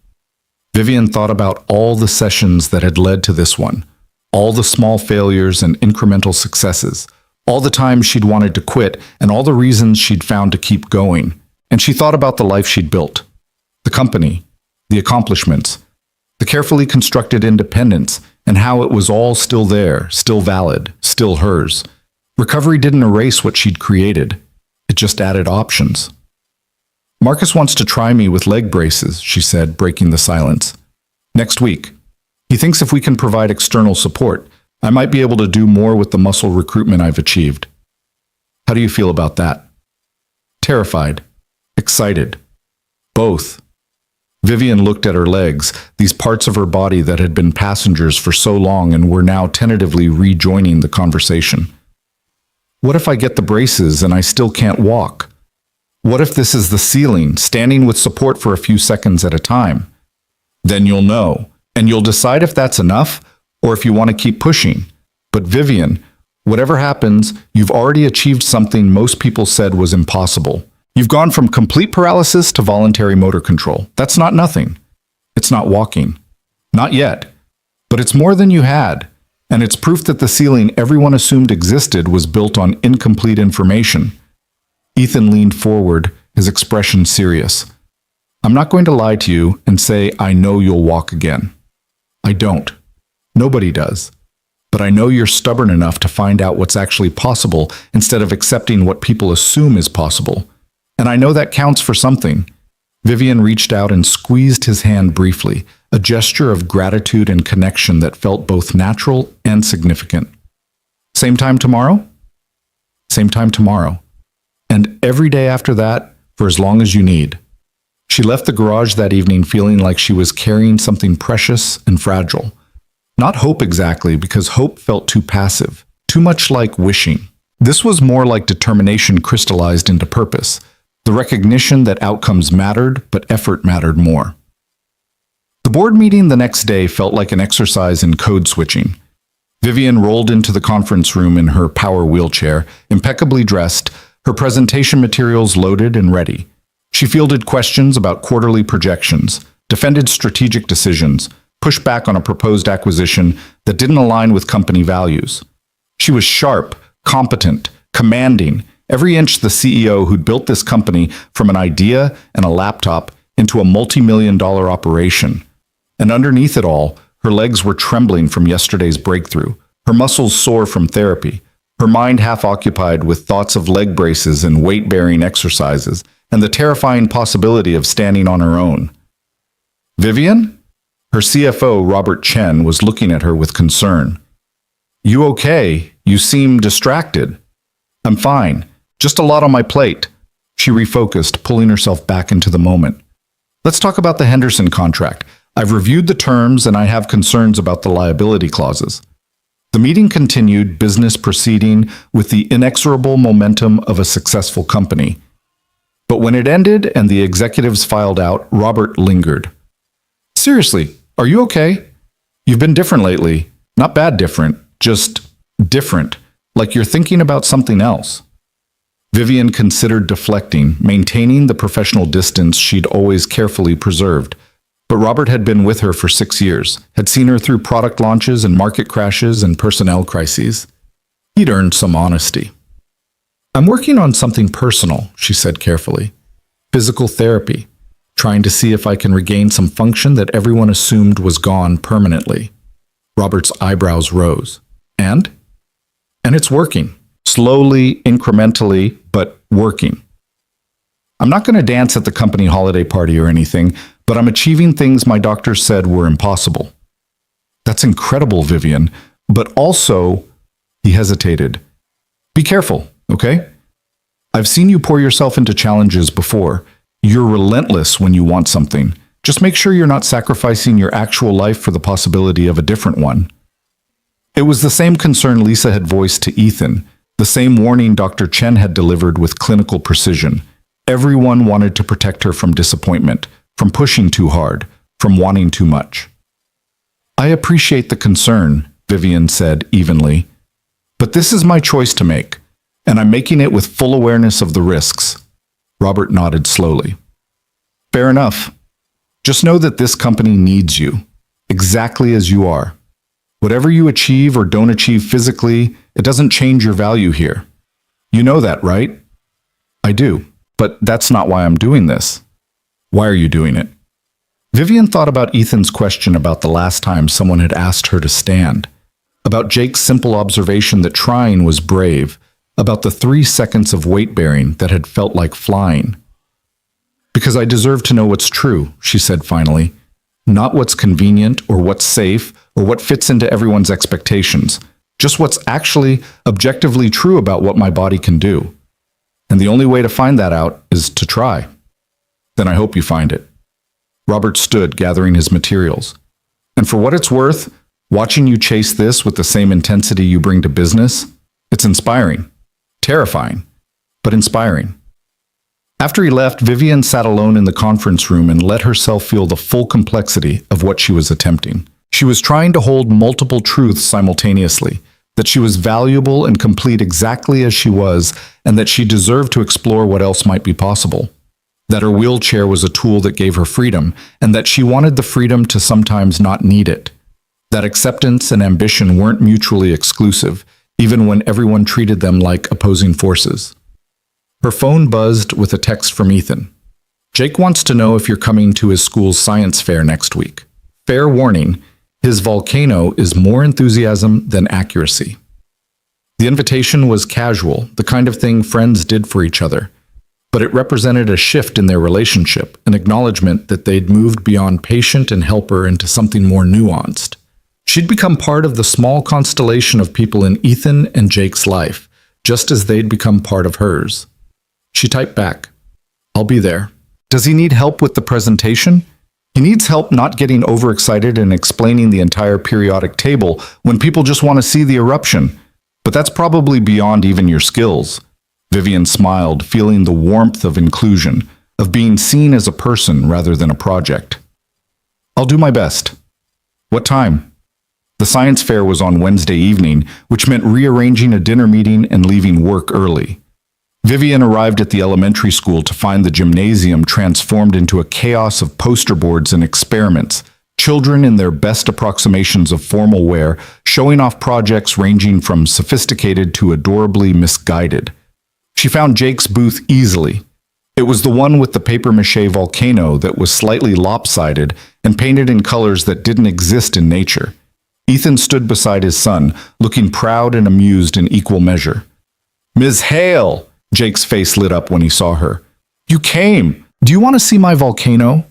Vivian thought about all the sessions that had led to this one, all the small failures and incremental successes, all the times she'd wanted to quit, and all the reasons she'd found to keep going. And she thought about the life she'd built, the company, the accomplishments, the carefully constructed independence, and how it was all still there, still valid, still hers. Recovery didn't erase what she'd created. It just added options. Marcus wants to try me with leg braces, she said, breaking the silence. Next week. He thinks if we can provide external support, I might be able to do more with the muscle recruitment I've achieved. How do you feel about that? Terrified. Excited. Both. Vivian looked at her legs, these parts of her body that had been passengers for so long and were now tentatively rejoining the conversation. What if I get the braces and I still can't walk? What if this is the ceiling, standing with support for a few seconds at a time? Then you'll know, and you'll decide if that's enough or if you want to keep pushing. But Vivian, whatever happens, you've already achieved something most people said was impossible. You've gone from complete paralysis to voluntary motor control. That's not nothing. It's not walking. Not yet. But it's more than you had. And it's proof that the ceiling everyone assumed existed was built on incomplete information. Ethan leaned forward, his expression serious. I'm not going to lie to you and say I know you'll walk again. I don't. Nobody does. But I know you're stubborn enough to find out what's actually possible instead of accepting what people assume is possible. And I know that counts for something. Vivian reached out and squeezed his hand briefly, a gesture of gratitude and connection that felt both natural and significant. Same time tomorrow? Same time tomorrow. And every day after that, for as long as you need. She left the garage that evening feeling like she was carrying something precious and fragile. Not hope exactly, because hope felt too passive, too much like wishing. This was more like determination crystallized into purpose. The recognition that outcomes mattered, but effort mattered more. The board meeting the next day felt like an exercise in code switching. Vivian rolled into the conference room in her power wheelchair, impeccably dressed, her presentation materials loaded and ready. She fielded questions about quarterly projections, defended strategic decisions, pushed back on a proposed acquisition that didn't align with company values. She was sharp, competent, commanding, every inch the CEO who'd built this company from an idea and a laptop into a multi-million-dollar operation. And underneath it all, her legs were trembling from yesterday's breakthrough, her muscles sore from therapy, her mind half occupied with thoughts of leg braces and weight-bearing exercises, and the terrifying possibility of standing on her own. Vivian? Her CFO, Robert Chen, was looking at her with concern. You okay? You seem distracted. I'm fine. Just a lot on my plate. She refocused, pulling herself back into the moment. Let's talk about the Henderson contract. I've reviewed the terms and I have concerns about the liability clauses. The meeting continued, business proceeding with the inexorable momentum of a successful company. But when it ended and the executives filed out, Robert lingered. Seriously, are you okay? You've been different lately. Not bad different, just different, like you're thinking about something else. Vivian considered deflecting, maintaining the professional distance she'd always carefully preserved. But Robert had been with her for 6 years, had seen her through product launches and market crashes and personnel crises. He'd earned some honesty. I'm working on something personal, she said carefully. Physical therapy, trying to see if I can regain some function that everyone assumed was gone permanently. Robert's eyebrows rose. And it's working. Slowly, incrementally, but working. I'm not going to dance at the company holiday party or anything, but I'm achieving things my doctor said were impossible. That's incredible, Vivian, but also, he hesitated. Be careful, okay? I've seen you pour yourself into challenges before. You're relentless when you want something. Just make sure you're not sacrificing your actual life for the possibility of a different one. It was the same concern Lisa had voiced to Ethan, the same warning Dr. Chen had delivered with clinical precision. Everyone wanted to protect her from disappointment, from pushing too hard, from wanting too much. I appreciate the concern, Vivian said evenly, but this is my choice to make, and I'm making it with full awareness of the risks. Robert nodded slowly. Fair enough. Just know that this company needs you, exactly as you are. Whatever you achieve or don't achieve physically, it doesn't change your value here. You know that, right? I do, but that's not why I'm doing this. Why are you doing it? Vivian thought about Ethan's question about the last time someone had asked her to stand, about Jake's simple observation that trying was brave, about the 3 seconds of weight-bearing that had felt like flying. Because I deserve to know what's true, she said finally. Not what's convenient or what's safe or what fits into everyone's expectations. Just what's actually objectively true about what my body can do. And the only way to find that out is to try. Then I hope you find it. Robert stood, gathering his materials. And for what it's worth, watching you chase this with the same intensity you bring to business, it's inspiring. Terrifying, but inspiring. After he left, Vivian sat alone in the conference room and let herself feel the full complexity of what she was attempting. She was trying to hold multiple truths simultaneously, that she was valuable and complete exactly as she was, and that she deserved to explore what else might be possible. That her wheelchair was a tool that gave her freedom, and that she wanted the freedom to sometimes not need it. That acceptance and ambition weren't mutually exclusive, even when everyone treated them like opposing forces. Her phone buzzed with a text from Ethan. Jake wants to know if you're coming to his school's science fair next week. Fair warning, his volcano is more enthusiasm than accuracy. The invitation was casual, the kind of thing friends did for each other. But it represented a shift in their relationship, an acknowledgement that they'd moved beyond patient and helper into something more nuanced. She'd become part of the small constellation of people in Ethan and Jake's life, just as they'd become part of hers. She typed back, I'll be there. Does he need help with the presentation? He needs help not getting overexcited and explaining the entire periodic table when people just want to see the eruption. But that's probably beyond even your skills. Vivian smiled, feeling the warmth of inclusion, of being seen as a person rather than a project. I'll do my best. What time? The science fair was on Wednesday evening, which meant rearranging a dinner meeting and leaving work early. Vivian arrived at the elementary school to find the gymnasium transformed into a chaos of poster boards and experiments, children in their best approximations of formal wear, showing off projects ranging from sophisticated to adorably misguided. She found Jake's booth easily. It was the one with the papier-mâché volcano that was slightly lopsided and painted in colors that didn't exist in nature. Ethan stood beside his son, looking proud and amused in equal measure. Ms. Hale! Jake's face lit up when he saw her. You came! Do you want to see my volcano?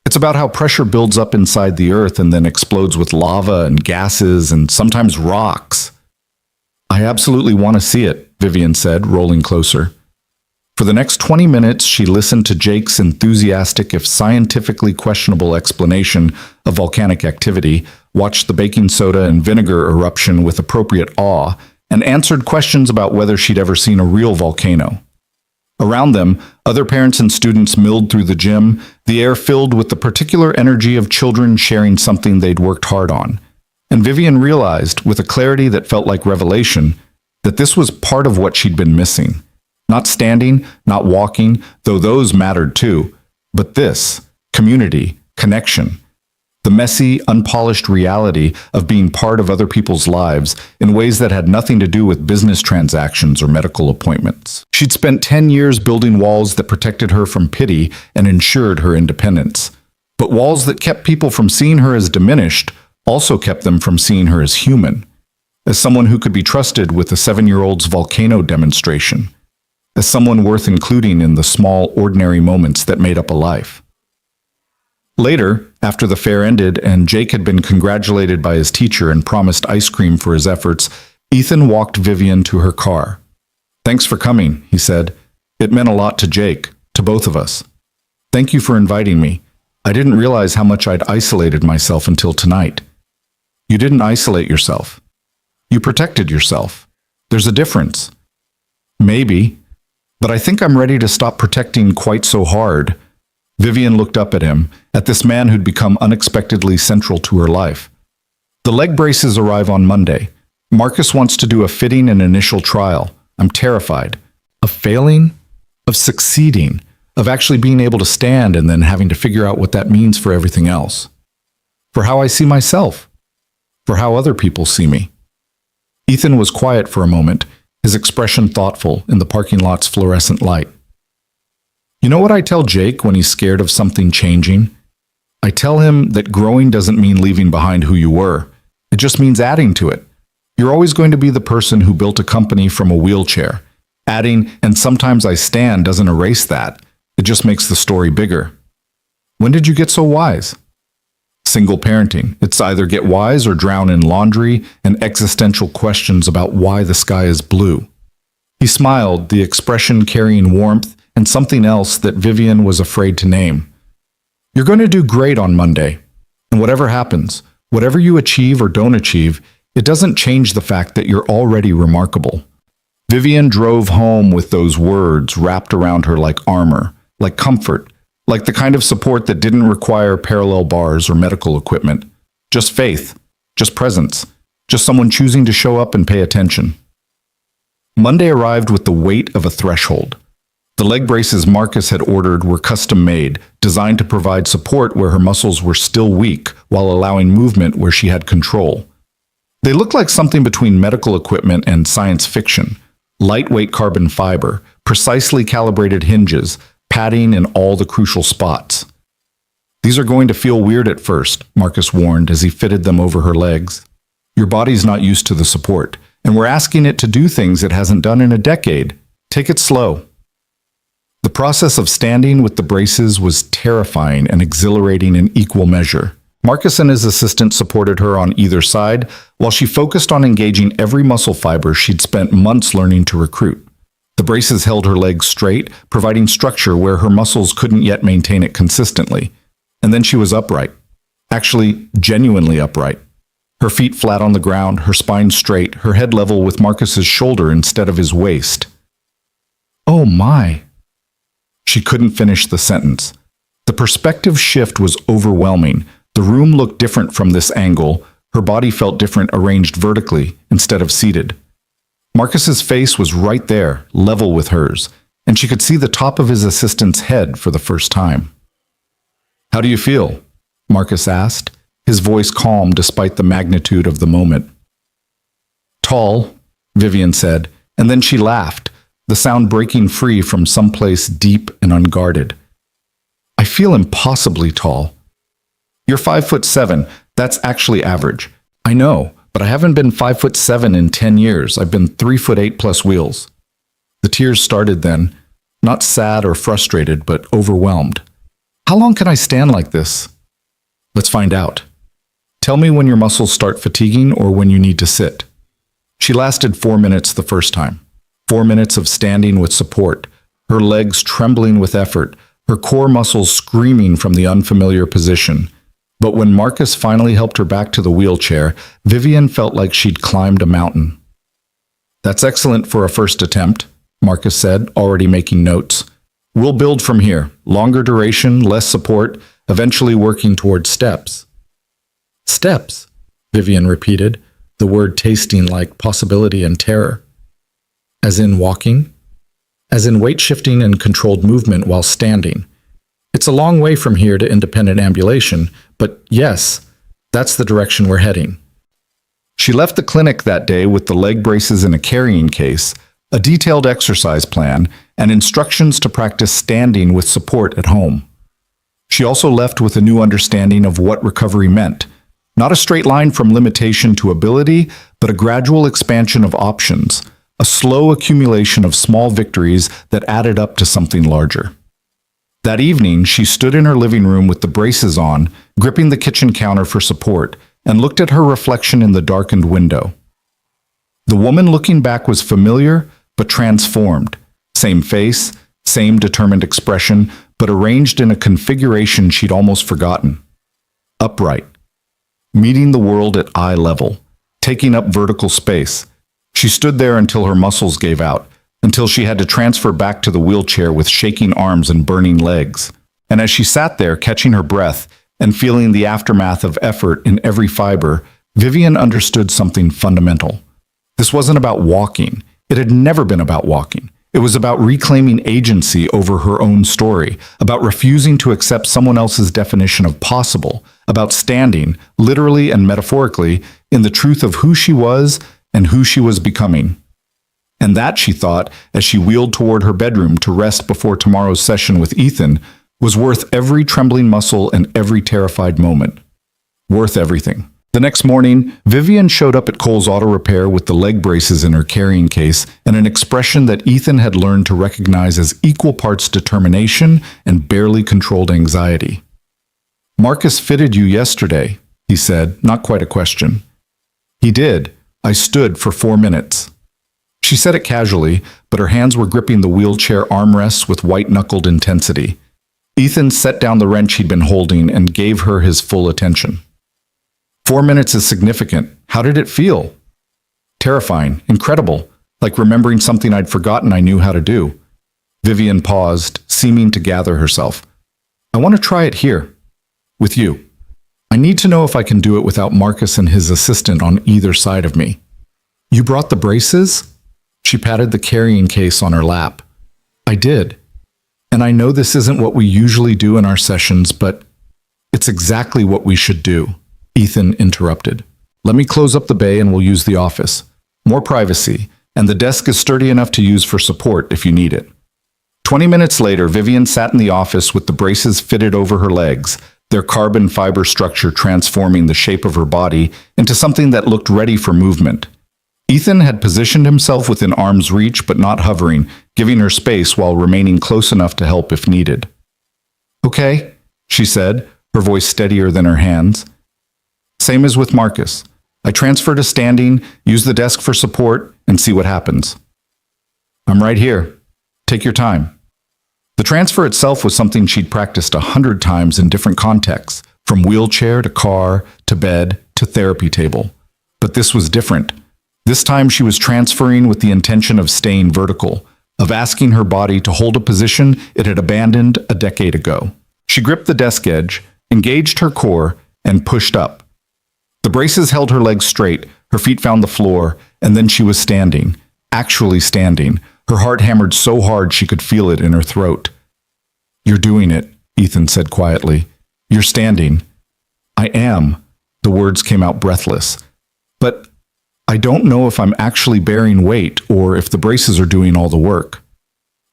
It's about how pressure builds up inside the earth and then explodes with lava and gases and sometimes rocks. I absolutely want to see it, Vivian said, rolling closer. For the next 20 minutes, she listened to Jake's enthusiastic, if scientifically questionable explanation of volcanic activity, watched the baking soda and vinegar eruption with appropriate awe, and answered questions about whether she'd ever seen a real volcano. Around them, other parents and students milled through the gym, the air filled with the particular energy of children sharing something they'd worked hard on. And Vivian realized, with a clarity that felt like revelation, that this was part of what she'd been missing. Not standing, not walking, though those mattered too, but this, community, connection. The messy, unpolished reality of being part of other people's lives in ways that had nothing to do with business transactions or medical appointments. She'd spent 10 years building walls that protected her from pity and ensured her independence. But walls that kept people from seeing her as diminished also kept them from seeing her as human, as someone who could be trusted with a 7-year-old's volcano demonstration, as someone worth including in the small, ordinary moments that made up a life. Later, after the fair ended and Jake had been congratulated by his teacher and promised ice cream for his efforts, Ethan walked Vivian to her car. Thanks for coming, he said. It meant a lot to Jake, to both of us. Thank you for inviting me. I didn't realize how much I'd isolated myself until tonight. You didn't isolate yourself. You protected yourself. There's a difference. Maybe, but I think I'm ready to stop protecting quite so hard. Vivian looked up at him, at this man who'd become unexpectedly central to her life. The leg braces arrive on Monday. Marcus wants to do a fitting and initial trial. I'm terrified. Of failing? Of succeeding? Of actually being able to stand and then having to figure out what that means for everything else. For how I see myself. For how other people see me. Ethan was quiet for a moment, his expression thoughtful in the parking lot's fluorescent light. You know what I tell Jake when he's scared of something changing? I tell him that growing doesn't mean leaving behind who you were. It just means adding to it. You're always going to be the person who built a company from a wheelchair. Adding, and sometimes I stand, doesn't erase that. It just makes the story bigger. When did you get so wise? Single parenting. It's either get wise or drown in laundry and existential questions about why the sky is blue. He smiled, the expression carrying warmth and something else that Vivian was afraid to name. You're going to do great on Monday. And whatever happens, whatever you achieve or don't achieve, it doesn't change the fact that you're already remarkable. Vivian drove home with those words wrapped around her like armor, like comfort, like the kind of support that didn't require parallel bars or medical equipment. Just faith, just presence, just someone choosing to show up and pay attention. Monday arrived with the weight of a threshold. The leg braces Marcus had ordered were custom-made, designed to provide support where her muscles were still weak while allowing movement where she had control. They looked like something between medical equipment and science fiction. Lightweight carbon fiber, precisely calibrated hinges, padding in all the crucial spots. These are going to feel weird at first, Marcus warned as he fitted them over her legs. Your body's not used to the support, and we're asking it to do things it hasn't done in a decade. Take it slow. The process of standing with the braces was terrifying and exhilarating in equal measure. Marcus and his assistant supported her on either side, while she focused on engaging every muscle fiber she'd spent months learning to recruit. The braces held her legs straight, providing structure where her muscles couldn't yet maintain it consistently. And then she was upright. Actually, genuinely upright. Her feet flat on the ground, her spine straight, her head level with Marcus's shoulder instead of his waist. Oh my! She couldn't finish the sentence. The perspective shift was overwhelming. The room looked different from this angle. Her body felt different arranged vertically instead of seated. Marcus's face was right there, level with hers, and she could see the top of his assistant's head for the first time. How do you feel? Marcus asked, his voice calm despite the magnitude of the moment. Tall, Vivian said, and then she laughed, the sound breaking free from someplace deep and unguarded. I feel impossibly tall. You're 5'7". That's actually average. I know, but I haven't been 5'7" in 10 years. I've been 3'8" plus wheels. The tears started then, not sad or frustrated, but overwhelmed. How long can I stand like this? Let's find out. Tell me when your muscles start fatiguing or when you need to sit. She lasted 4 minutes the first time. 4 minutes of standing with support, her legs trembling with effort, her core muscles screaming from the unfamiliar position. But when Marcus finally helped her back to the wheelchair, Vivian felt like she'd climbed a mountain. That's excellent for a first attempt, Marcus said, already making notes. We'll build from here, longer duration, less support, eventually working toward steps. Steps, Vivian repeated, the word tasting like possibility and terror. As in walking? As in weight shifting and controlled movement while standing. It's a long way from here to independent ambulation, but yes, that's the direction we're heading. She left the clinic that day with the leg braces in a carrying case, a detailed exercise plan, and instructions to practice standing with support at home. She also left with a new understanding of what recovery meant. Not a straight line from limitation to ability, but a gradual expansion of options, a slow accumulation of small victories that added up to something larger. That evening, she stood in her living room with the braces on, gripping the kitchen counter for support, and looked at her reflection in the darkened window. The woman looking back was familiar, but transformed. Same face, same determined expression, but arranged in a configuration she'd almost forgotten. Upright. Meeting the world at eye level. Taking up vertical space. She stood there until her muscles gave out, until she had to transfer back to the wheelchair with shaking arms and burning legs. And as she sat there, catching her breath and feeling the aftermath of effort in every fiber, Vivian understood something fundamental. This wasn't about walking. It had never been about walking. It was about reclaiming agency over her own story, about refusing to accept someone else's definition of possible, about standing, literally and metaphorically, in the truth of who she was and who she was becoming. And that, she thought, as she wheeled toward her bedroom to rest before tomorrow's session with Ethan, was worth every trembling muscle and every terrified moment. Worth everything. The next morning, Vivian showed up at Cole's Auto Repair with the leg braces in her carrying case and an expression that Ethan had learned to recognize as equal parts determination and barely controlled anxiety. "Marcus fitted you yesterday," he said, not quite a question. "He did. I stood for 4 minutes." She said it casually, but her hands were gripping the wheelchair armrests with white-knuckled intensity. Ethan set down the wrench he'd been holding and gave her his full attention. 4 minutes is significant. How did it feel? Terrifying, incredible, like remembering something I'd forgotten I knew how to do. Vivian paused, seeming to gather herself. "I want to try it here. With you. I need to know if I can do it without Marcus and his assistant on either side of me." "You brought the braces?" She patted the carrying case on her lap. "I did. And I know this isn't what we usually do in our sessions, but it's exactly what we should do," Ethan interrupted. "Let me close up the bay and we'll use the office. More privacy, and the desk is sturdy enough to use for support if you need it." 20 minutes later, Vivian sat in the office with the braces fitted over her legs, their carbon fiber structure transforming the shape of her body into something that looked ready for movement. Ethan had positioned himself within arm's reach but not hovering, giving her space while remaining close enough to help if needed. "Okay," she said, her voice steadier than her hands. "Same as with Marcus. I transfer to standing, use the desk for support, and see what happens." "I'm right here. Take your time." The transfer itself was something she'd practiced 100 times in different contexts, from wheelchair to car to bed to therapy table. But this was different. This time she was transferring with the intention of staying vertical, of asking her body to hold a position it had abandoned a decade ago. She gripped the desk edge, engaged her core, and pushed up. The braces held her legs straight, her feet found the floor, and then she was standing, actually standing, her heart hammered so hard she could feel it in her throat. "You're doing it," Ethan said quietly. "You're standing." "I am." The words came out breathless. "But I don't know if I'm actually bearing weight or if the braces are doing all the work."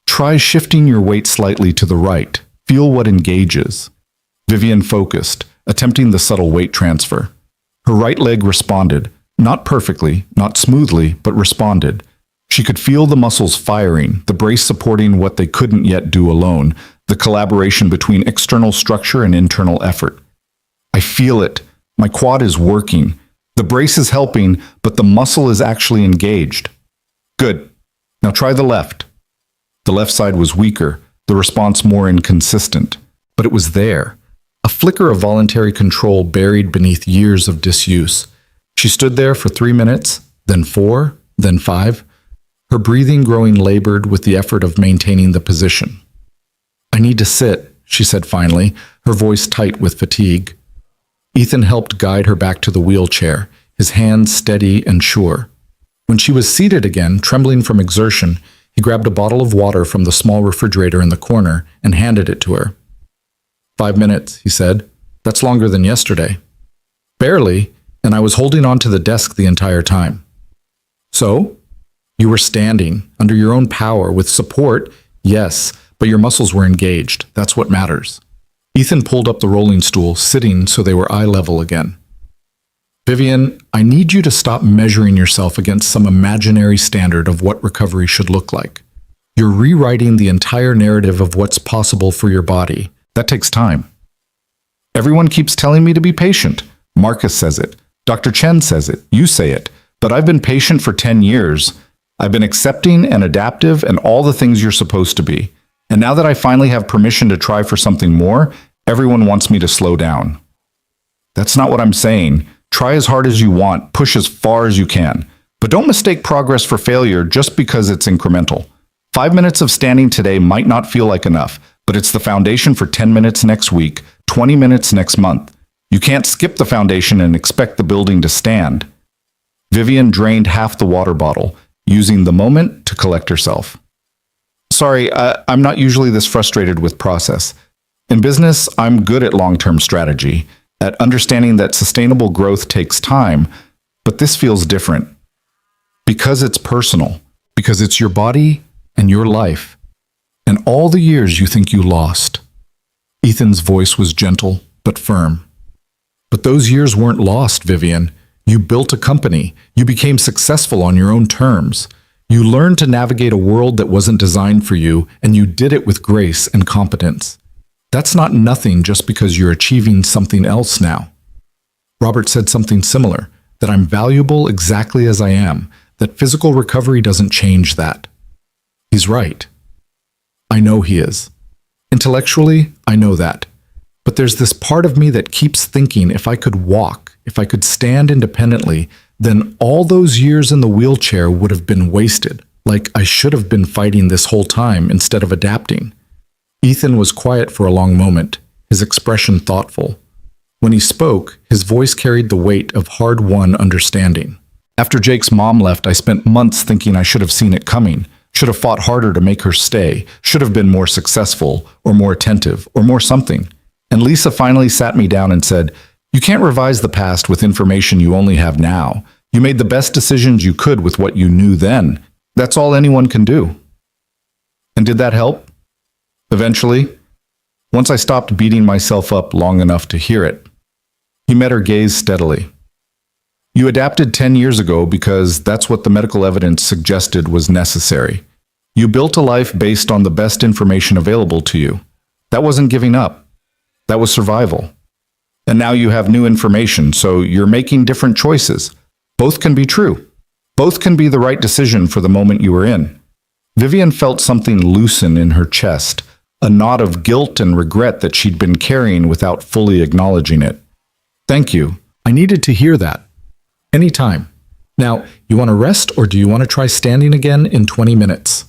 "Try shifting your weight slightly to the right. Feel what engages." Vivian focused, attempting the subtle weight transfer. Her right leg responded, not perfectly, not smoothly, but responded. She could feel the muscles firing, the brace supporting what they couldn't yet do alone, the collaboration between external structure and internal effort. "I feel it. My quad is working. The brace is helping, but the muscle is actually engaged." "Good. Now try the left." The left side was weaker, the response more inconsistent, but it was there. A flicker of voluntary control buried beneath years of disuse. She stood there for 3 minutes, then 4, then 5, her breathing growing labored with the effort of maintaining the position. "I need to sit," she said finally, her voice tight with fatigue. Ethan helped guide her back to the wheelchair, his hands steady and sure. When she was seated again, trembling from exertion, he grabbed a bottle of water from the small refrigerator in the corner and handed it to her. 5 minutes, he said. "That's longer than yesterday." "Barely, and I was holding on to the desk the entire time." "So? You were standing, under your own power, with support, yes, but your muscles were engaged. That's what matters." Ethan pulled up the rolling stool, sitting so they were eye level again. "Vivian, I need you to stop measuring yourself against some imaginary standard of what recovery should look like. You're rewriting the entire narrative of what's possible for your body. That takes time." "Everyone keeps telling me to be patient. Marcus says it. Dr. Chen says it. You say it. But I've been patient for 10 years. I've been accepting and adaptive and all the things you're supposed to be. And now that I finally have permission to try for something more, everyone wants me to slow down." "That's not what I'm saying. Try as hard as you want, push as far as you can. But don't mistake progress for failure just because it's incremental. 5 minutes of standing today might not feel like enough, but it's the foundation for 10 minutes next week, 20 minutes next month. You can't skip the foundation and expect the building to stand." Vivian drained half the water bottle, using the moment to collect herself. "Sorry, I'm not usually this frustrated with process. In business, I'm good at long-term strategy, at understanding that sustainable growth takes time, but this feels different. Because it's personal, because it's your body and your life, and all the years you think you lost." Ethan's voice was gentle but firm. But those years weren't lost, Vivian. You built a company. You became successful on your own terms. You learned to navigate a world that wasn't designed for you, and you did it with grace and competence. That's not nothing just because you're achieving something else now. Robert said something similar, that I'm valuable exactly as I am, that physical recovery doesn't change that. He's right. I know he is. Intellectually, I know that. But there's this part of me that keeps thinking if I could walk, if I could stand independently, then all those years in the wheelchair would have been wasted, like I should have been fighting this whole time instead of adapting. Ethan was quiet for a long moment, his expression thoughtful. When he spoke, his voice carried the weight of hard-won understanding. After Jake's mom left, I spent months thinking I should have seen it coming, should have fought harder to make her stay, should have been more successful, or more attentive, or more something. And Lisa finally sat me down and said, "You can't revise the past with information you only have now. You made the best decisions you could with what you knew then. That's all anyone can do." And did that help? Eventually, once I stopped beating myself up long enough to hear it. He met her gaze steadily. "You adapted 10 years ago because that's what the medical evidence suggested was necessary. You built a life based on the best information available to you. That wasn't giving up. That was survival. And now you have new information, so you're making different choices. Both can be true. Both can be the right decision for the moment you were in." Vivian felt something loosen in her chest, a knot of guilt and regret that she'd been carrying without fully acknowledging it. "Thank you. I needed to hear that. Anytime. Now, you want to rest or do you want to try standing again in 20 minutes?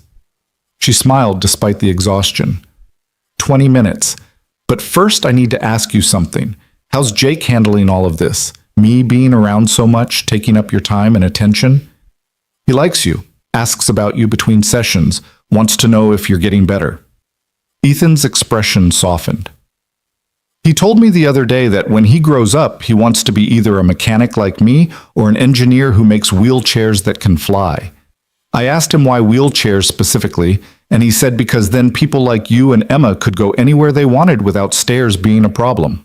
She smiled despite the exhaustion. 20 minutes. But first I need to ask you something. How's Jake handling all of this? Me being around so much, taking up your time and attention? He likes you, asks about you between sessions, wants to know if you're getting better. Ethan's expression softened. He told me the other day that when he grows up, he wants to be either a mechanic like me or an engineer who makes wheelchairs that can fly. I asked him why wheelchairs specifically, and he said because then people like you and Emma could go anywhere they wanted without stairs being a problem.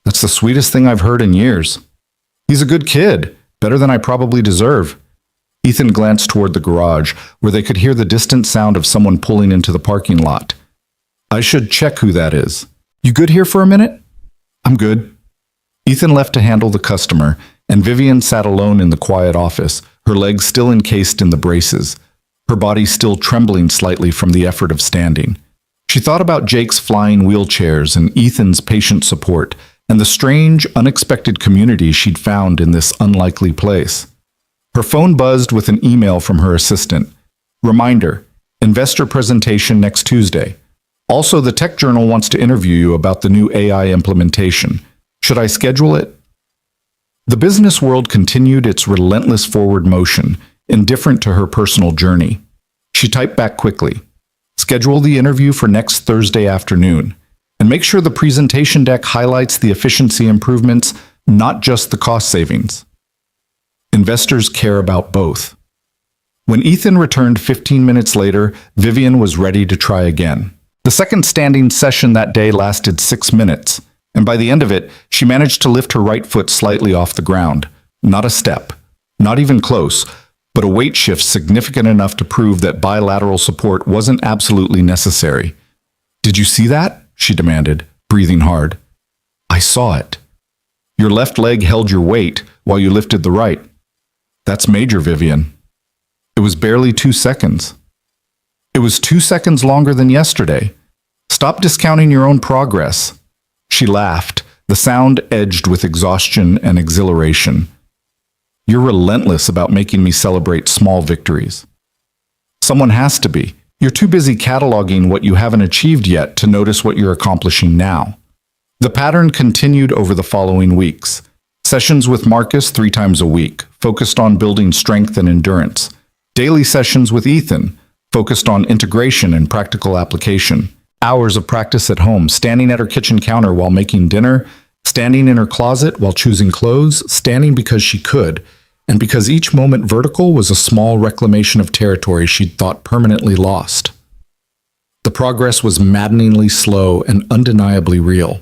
That's the sweetest thing I've heard in years. He's a good kid, better than I probably deserve. Ethan glanced toward the garage, where they could hear the distant sound of someone pulling into the parking lot. I should check who that is. You good here for a minute? I'm good. Ethan left to handle the customer, and Vivian sat alone in the quiet office, her legs still encased in the braces, her body still trembling slightly from the effort of standing. She thought about Jake's flying wheelchairs and Ethan's patient support, and the strange, unexpected community she'd found in this unlikely place. Her phone buzzed with an email from her assistant. Reminder, investor presentation next Tuesday. Also, the Tech Journal wants to interview you about the new AI implementation. Should I schedule it? The business world continued its relentless forward motion, indifferent to her personal journey. She typed back quickly. Schedule the interview for next Thursday afternoon, and make sure the presentation deck highlights the efficiency improvements, not just the cost savings. Investors care about both. When Ethan returned 15 minutes later, Vivian was ready to try again. The second standing session that day lasted 6 minutes, and by the end of it, she managed to lift her right foot slightly off the ground. Not a step, not even close, but a weight shift significant enough to prove that bilateral support wasn't absolutely necessary. "Did you see that?" she demanded, breathing hard. "I saw it. Your left leg held your weight while you lifted the right. That's major, Vivian. It was barely 2 seconds. It was 2 seconds longer than yesterday. Stop discounting your own progress." She laughed, the sound edged with exhaustion and exhilaration. "You're relentless about making me celebrate small victories." Someone has to be. You're too busy cataloging what you haven't achieved yet to notice what you're accomplishing now. The pattern continued over the following weeks. Sessions with Marcus 3 times a week, focused on building strength and endurance. Daily sessions with Ethan, focused on integration and practical application. Hours of practice at home, standing at her kitchen counter while making dinner, standing in her closet while choosing clothes, standing because she could, and because each moment vertical was a small reclamation of territory she'd thought permanently lost. The progress was maddeningly slow and undeniably real.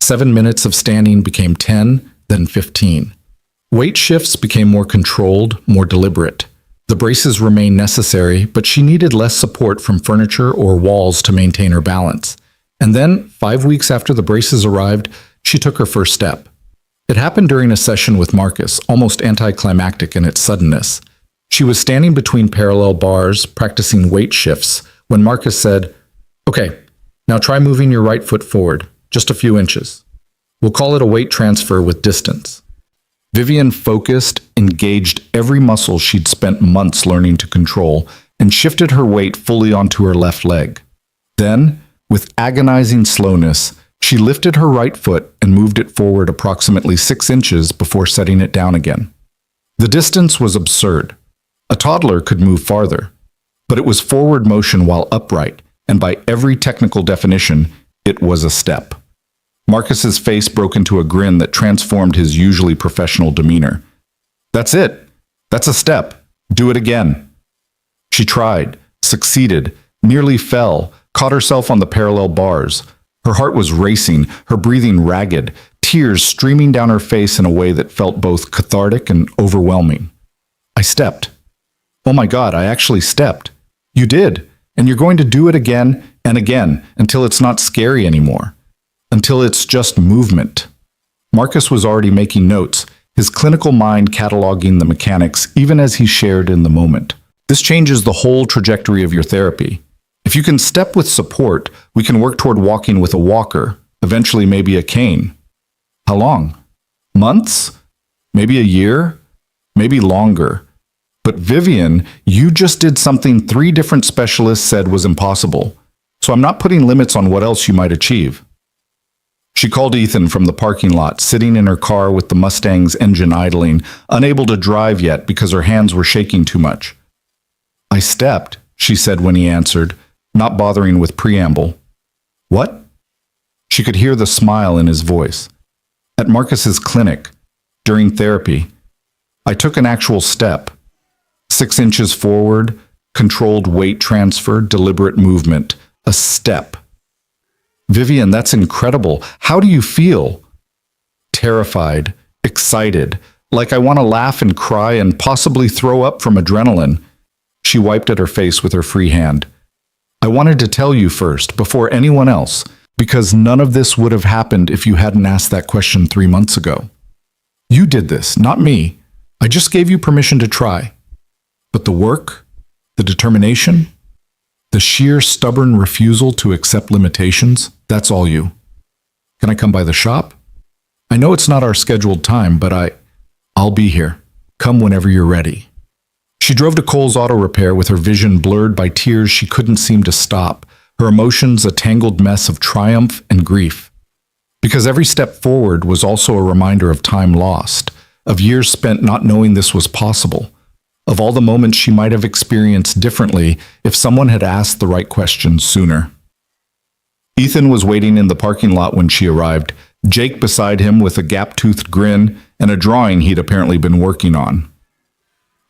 7 minutes of standing became 10, then 15. Weight shifts became more controlled, more deliberate. The braces remained necessary, but she needed less support from furniture or walls to maintain her balance. And then, 5 weeks after the braces arrived, she took her first step. It happened during a session with Marcus, almost anticlimactic in its suddenness. She was standing between parallel bars, practicing weight shifts, when Marcus said, "Okay, now try moving your right foot forward, just a few inches. We'll call it a weight transfer with distance." Vivian focused, engaged every muscle she'd spent months learning to control, and shifted her weight fully onto her left leg. Then, with agonizing slowness, she lifted her right foot and moved it forward approximately 6 inches before setting it down again. The distance was absurd. A toddler could move farther, but it was forward motion while upright, and by every technical definition, it was a step. Marcus's face broke into a grin that transformed his usually professional demeanor. "That's it. That's a step. Do it again." She tried, succeeded, nearly fell, caught herself on the parallel bars. Her heart was racing, her breathing ragged, tears streaming down her face in a way that felt both cathartic and overwhelming. "I stepped. Oh my God, I actually stepped." "You did, and you're going to do it again and again until it's not scary anymore. Until it's just movement." Marcus was already making notes, his clinical mind cataloging the mechanics even as he shared in the moment. "This changes the whole trajectory of your therapy. If you can step with support, we can work toward walking with a walker, eventually maybe a cane." "How long? Months? Maybe a year? Maybe longer. But Vivian, you just did something 3 different specialists said was impossible, so I'm not putting limits on what else you might achieve." She called Ethan from the parking lot, sitting in her car with the Mustang's engine idling, unable to drive yet because her hands were shaking too much. "I stepped," she said when he answered, not bothering with preamble. "What?" She could hear the smile in his voice. "At Marcus's clinic, during therapy, I took an actual step. 6 inches forward, controlled weight transfer, deliberate movement. A step." "Vivian, that's incredible. How do you feel?" "Terrified, excited, like I want to laugh and cry and possibly throw up from adrenaline." She wiped at her face with her free hand. "I wanted to tell you first, before anyone else, because none of this would have happened if you hadn't asked that question 3 months ago. You did this, not me. I just gave you permission to try. But the work, the determination, the sheer stubborn refusal to accept limitations, that's all you. Can I come by the shop? I know it's not our scheduled time, but I'll be here. Come whenever you're ready." She drove to Cole's Auto Repair with her vision blurred by tears she couldn't seem to stop, her emotions a tangled mess of triumph and grief. Because every step forward was also a reminder of time lost, of years spent not knowing this was possible, of all the moments she might have experienced differently if someone had asked the right questions sooner. Ethan was waiting in the parking lot when she arrived, Jake beside him with a gap-toothed grin and a drawing he'd apparently been working on.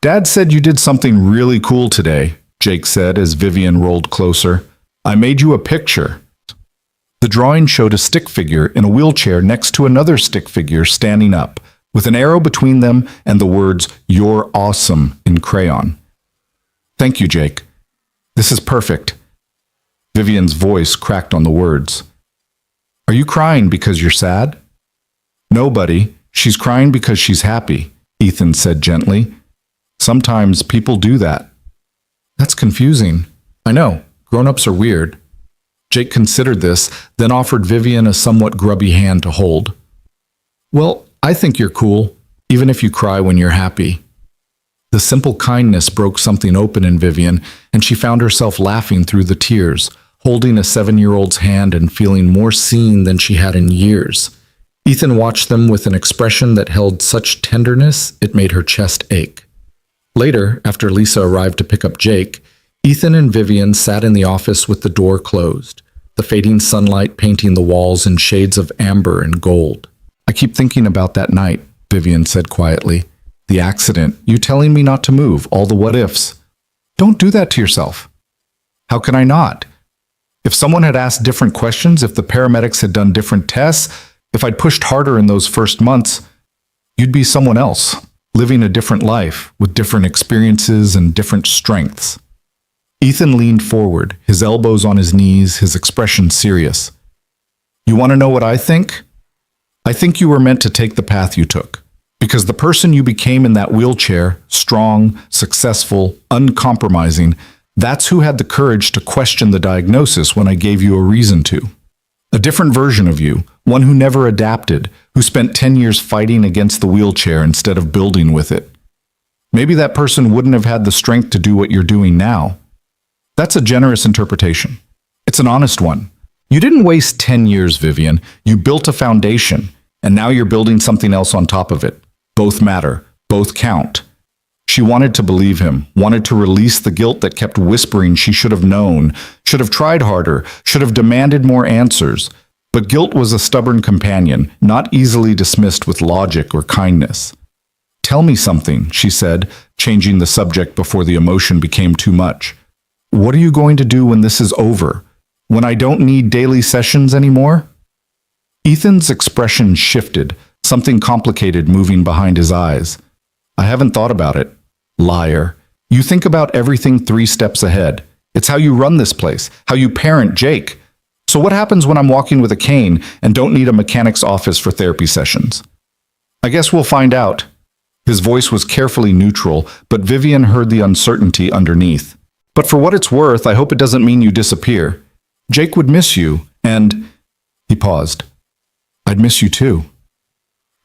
"Dad said you did something really cool today," Jake said as Vivian rolled closer. "I made you a picture." The drawing showed a stick figure in a wheelchair next to another stick figure standing up, with an arrow between them and the words, "You're awesome," in crayon. "Thank you, Jake. This is perfect." Vivian's voice cracked on the words. "Are you crying because you're sad?" "No, buddy. She's crying because she's happy," Ethan said gently. "Sometimes people do that." "That's confusing." "I know. Grown-ups are weird." Jake considered this, then offered Vivian a somewhat grubby hand to hold. "Well, I think you're cool, even if you cry when you're happy." The simple kindness broke something open in Vivian, and she found herself laughing through the tears, holding a 7-year-old's hand and feeling more seen than she had in years. Ethan watched them with an expression that held such tenderness it made her chest ache. Later, after Lisa arrived to pick up Jake, Ethan and Vivian sat in the office with the door closed, the fading sunlight painting the walls in shades of amber and gold. "I keep thinking about that night," Vivian said quietly. "The accident, you telling me not to move, all the what-ifs. Don't do that to yourself." "How can I not? If someone had asked different questions, if the paramedics had done different tests, If I'd pushed harder in those first months, you'd be someone else, living a different life with different experiences and different strengths. Ethan leaned forward, his elbows on his knees, his expression serious. You want to know what I think? I think you were meant to take the path you took. Because the person you became in that wheelchair, strong, successful, uncompromising, that's who had the courage to question the diagnosis when I gave you a reason to. A different version of you, one who never adapted, who spent 10 years fighting against the wheelchair instead of building with it. Maybe that person wouldn't have had the strength to do what you're doing now. That's a generous interpretation. It's an honest one. You didn't waste 10 years, Vivian. You built a foundation, and now you're building something else on top of it. Both matter. Both count. She wanted to believe him, wanted to release the guilt that kept whispering she should have known, should have tried harder, should have demanded more answers. But guilt was a stubborn companion, not easily dismissed with logic or kindness. Tell me something, she said, changing the subject before the emotion became too much. What are you going to do when this is over? When I don't need daily sessions anymore? Ethan's expression shifted, something complicated moving behind his eyes. I haven't thought about it. Liar. You think about everything 3 steps ahead. It's how you run this place, how you parent Jake. So what happens when I'm walking with a cane and don't need a mechanic's office for therapy sessions? I guess we'll find out. His voice was carefully neutral, but Vivian heard the uncertainty underneath. But for what it's worth, I hope it doesn't mean you disappear. Jake would miss you, and... He paused. I'd miss you too.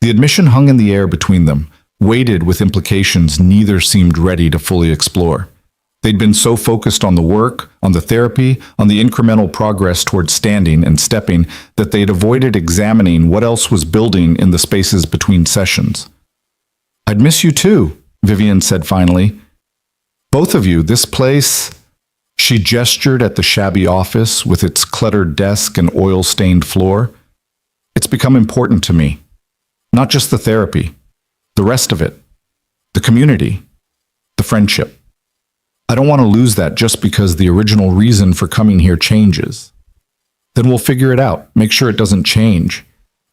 The admission hung in the air between them, weighted with implications neither seemed ready to fully explore. They'd been so focused on the work, on the therapy, on the incremental progress toward standing and stepping that they'd avoided examining what else was building in the spaces between sessions. I'd miss you too, Vivian said finally. Both of you, this place... She gestured at the shabby office with its cluttered desk and oil-stained floor. It's become important to me. Not just the therapy, the rest of it, the community, the friendship. I don't want to lose that just because the original reason for coming here changes. Then we'll figure it out, make sure it doesn't change.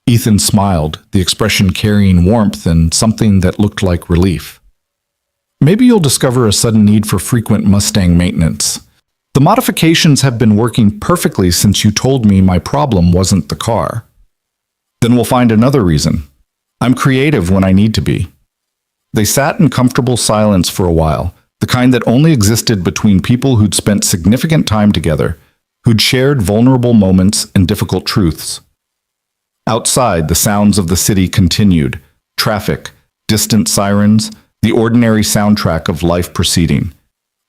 Ethan smiled, the expression carrying warmth and something that looked like relief. Maybe you'll discover a sudden need for frequent Mustang maintenance. The modifications have been working perfectly since you told me my problem wasn't the car. Then we'll find another reason. I'm creative when I need to be. They sat in comfortable silence for a while, the kind that only existed between people who'd spent significant time together, who'd shared vulnerable moments and difficult truths. Outside, the sounds of the city continued. Traffic, distant sirens, the ordinary soundtrack of life proceeding.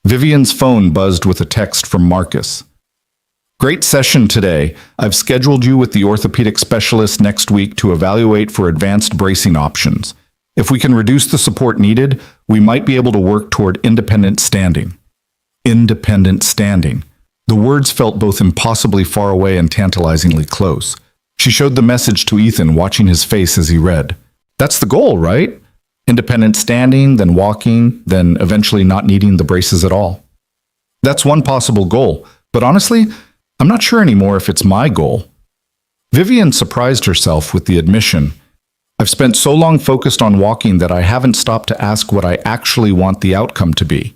Vivian's phone buzzed with a text from Marcus. Great session today. I've scheduled you with the orthopedic specialist next week to evaluate for advanced bracing options. If we can reduce the support needed, we might be able to work toward independent standing. Independent standing. The words felt both impossibly far away and tantalizingly close. She showed the message to Ethan, watching his face as he read. That's the goal, right? Independent standing, then walking, then eventually not needing the braces at all. That's one possible goal, but honestly, I'm not sure anymore if it's my goal. Vivian surprised herself with the admission. I've spent so long focused on walking that I haven't stopped to ask what I actually want the outcome to be.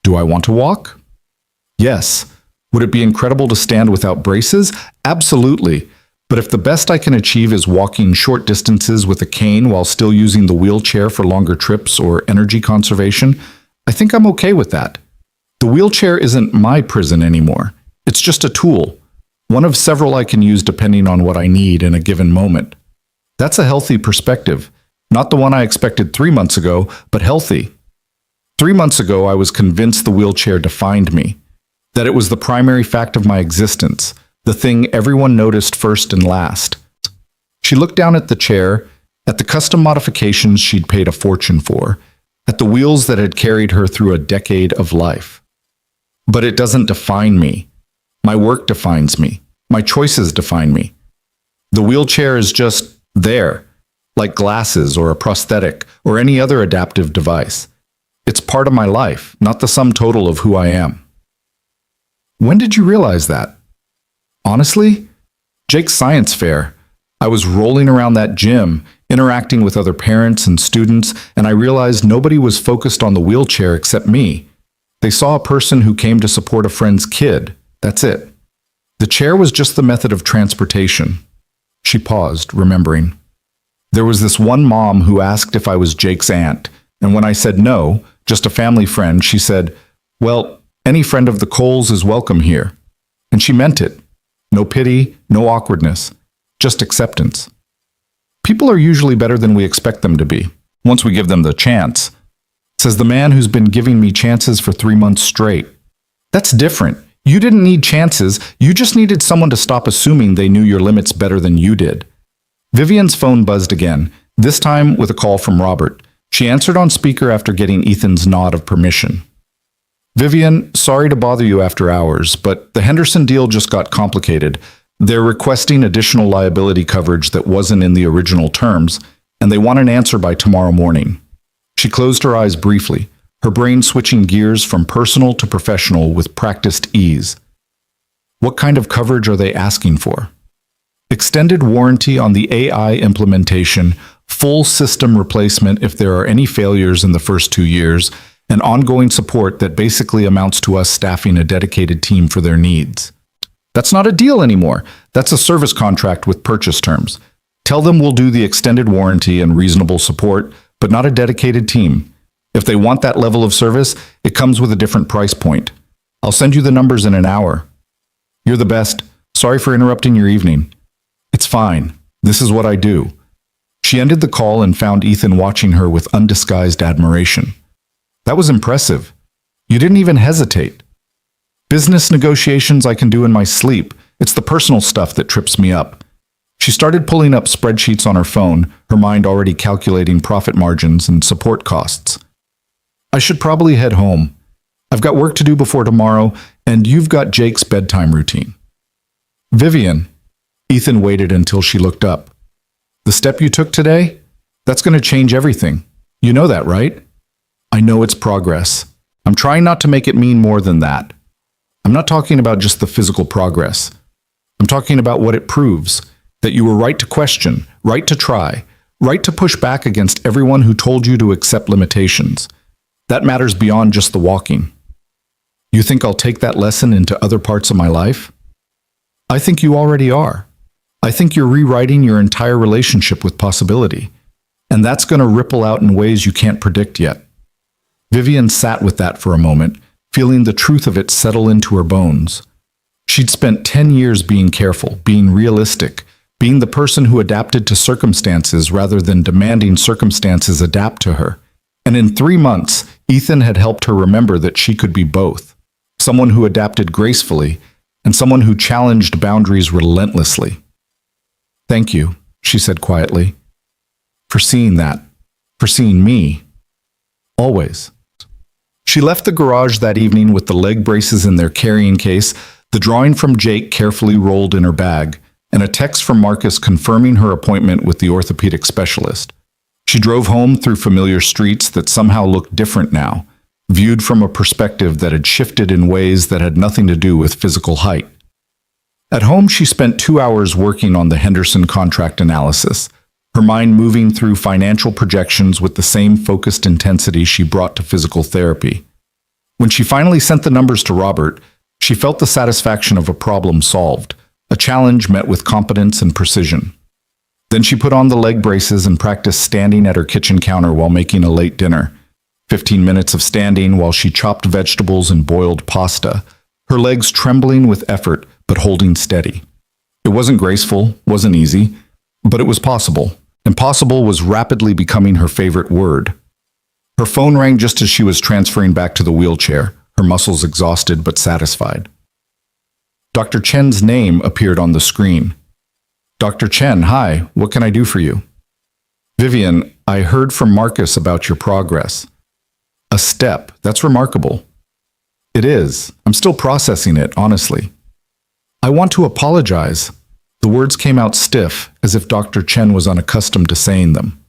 Do I want to walk? Yes. Would it be incredible to stand without braces? Absolutely. But if the best I can achieve is walking short distances with a cane while still using the wheelchair for longer trips or energy conservation, I think I'm okay with that. The wheelchair isn't my prison anymore. It's just a tool, one of several I can use depending on what I need in a given moment. That's a healthy perspective, not the one I expected 3 months ago, but healthy. 3 months ago, I was convinced the wheelchair defined me, that it was the primary fact of my existence, the thing everyone noticed first and last. She looked down at the chair, at the custom modifications she'd paid a fortune for, at the wheels that had carried her through a decade of life. But it doesn't define me. My work defines me. My choices define me. The wheelchair is just there, like glasses or a prosthetic or any other adaptive device. It's part of my life, not the sum total of who I am. When did you realize that? Honestly, Jake's science fair, I was rolling around that gym, interacting with other parents and students, and I realized nobody was focused on the wheelchair except me. They saw a person who came to support a friend's kid. That's it. The chair was just the method of transportation. She paused, remembering. There was this one mom who asked if I was Jake's aunt, and when I said no, just a family friend, she said, "Well, any friend of the Coles is welcome here." And she meant it. No pity, no awkwardness, just acceptance. People are usually better than we expect them to be, once we give them the chance. Says the man who's been giving me chances for 3 months straight. That's different. You didn't need chances, you just needed someone to stop assuming they knew your limits better than you did. Vivian's phone buzzed again, this time with a call from Robert. She answered on speaker after getting Ethan's nod of permission. "Vivian, sorry to bother you after hours, but the Henderson deal just got complicated. They're requesting additional liability coverage that wasn't in the original terms, and they want an answer by tomorrow morning." She closed her eyes briefly, her brain switching gears from personal to professional with practiced ease. What kind of coverage are they asking for? Extended warranty on the AI implementation, full system replacement if there are any failures in the first 2 years, and ongoing support that basically amounts to us staffing a dedicated team for their needs. That's not a deal anymore. That's a service contract with purchase terms. Tell them we'll do the extended warranty and reasonable support, but not a dedicated team. If they want that level of service, it comes with a different price point. I'll send you the numbers in an hour. You're the best. Sorry for interrupting your evening. It's fine. This is what I do. She ended the call and found Ethan watching her with undisguised admiration. That was impressive. You didn't even hesitate. Business negotiations I can do in my sleep. It's the personal stuff that trips me up. She started pulling up spreadsheets on her phone, her mind already calculating profit margins and support costs. I should probably head home. I've got work to do before tomorrow, and you've got Jake's bedtime routine. Vivian. Ethan waited until she looked up. The step you took today? That's going to change everything. You know that, right? I know it's progress. I'm trying not to make it mean more than that. I'm not talking about just the physical progress. I'm talking about what it proves, that you were right to question, right to try, right to push back against everyone who told you to accept limitations. That matters beyond just the walking. You think I'll take that lesson into other parts of my life? I think you already are. I think you're rewriting your entire relationship with possibility, and that's going to ripple out in ways you can't predict yet. Vivian sat with that for a moment, feeling the truth of it settle into her bones. She'd spent 10 years being careful, being realistic, being the person who adapted to circumstances rather than demanding circumstances adapt to her. And in 3 months, Ethan had helped her remember that she could be both, someone who adapted gracefully and someone who challenged boundaries relentlessly. Thank you, she said quietly, for seeing that, for seeing me. Always. She left the garage that evening with the leg braces in their carrying case, the drawing from Jake carefully rolled in her bag, and a text from Marcus confirming her appointment with the orthopedic specialist. She drove home through familiar streets that somehow looked different now, viewed from a perspective that had shifted in ways that had nothing to do with physical height. At home, she spent 2 hours working on the Henderson contract analysis, her mind moving through financial projections with the same focused intensity she brought to physical therapy. When she finally sent the numbers to Robert, she felt the satisfaction of a problem solved, a challenge met with competence and precision. Then she put on the leg braces and practiced standing at her kitchen counter while making a late dinner. 15 minutes of standing while she chopped vegetables and boiled pasta, her legs trembling with effort but holding steady. It wasn't graceful, wasn't easy, but it was possible, and possible was rapidly becoming her favorite word. Her phone rang just as she was transferring back to the wheelchair, her muscles exhausted but satisfied. Dr. Chen's name appeared on the screen. Dr. Chen, hi, what can I do for you? Vivian, I heard from Marcus about your progress. A step, that's remarkable. It is. I'm still processing it, honestly. I want to apologize. The words came out stiff, as if Dr. Chen was unaccustomed to saying them.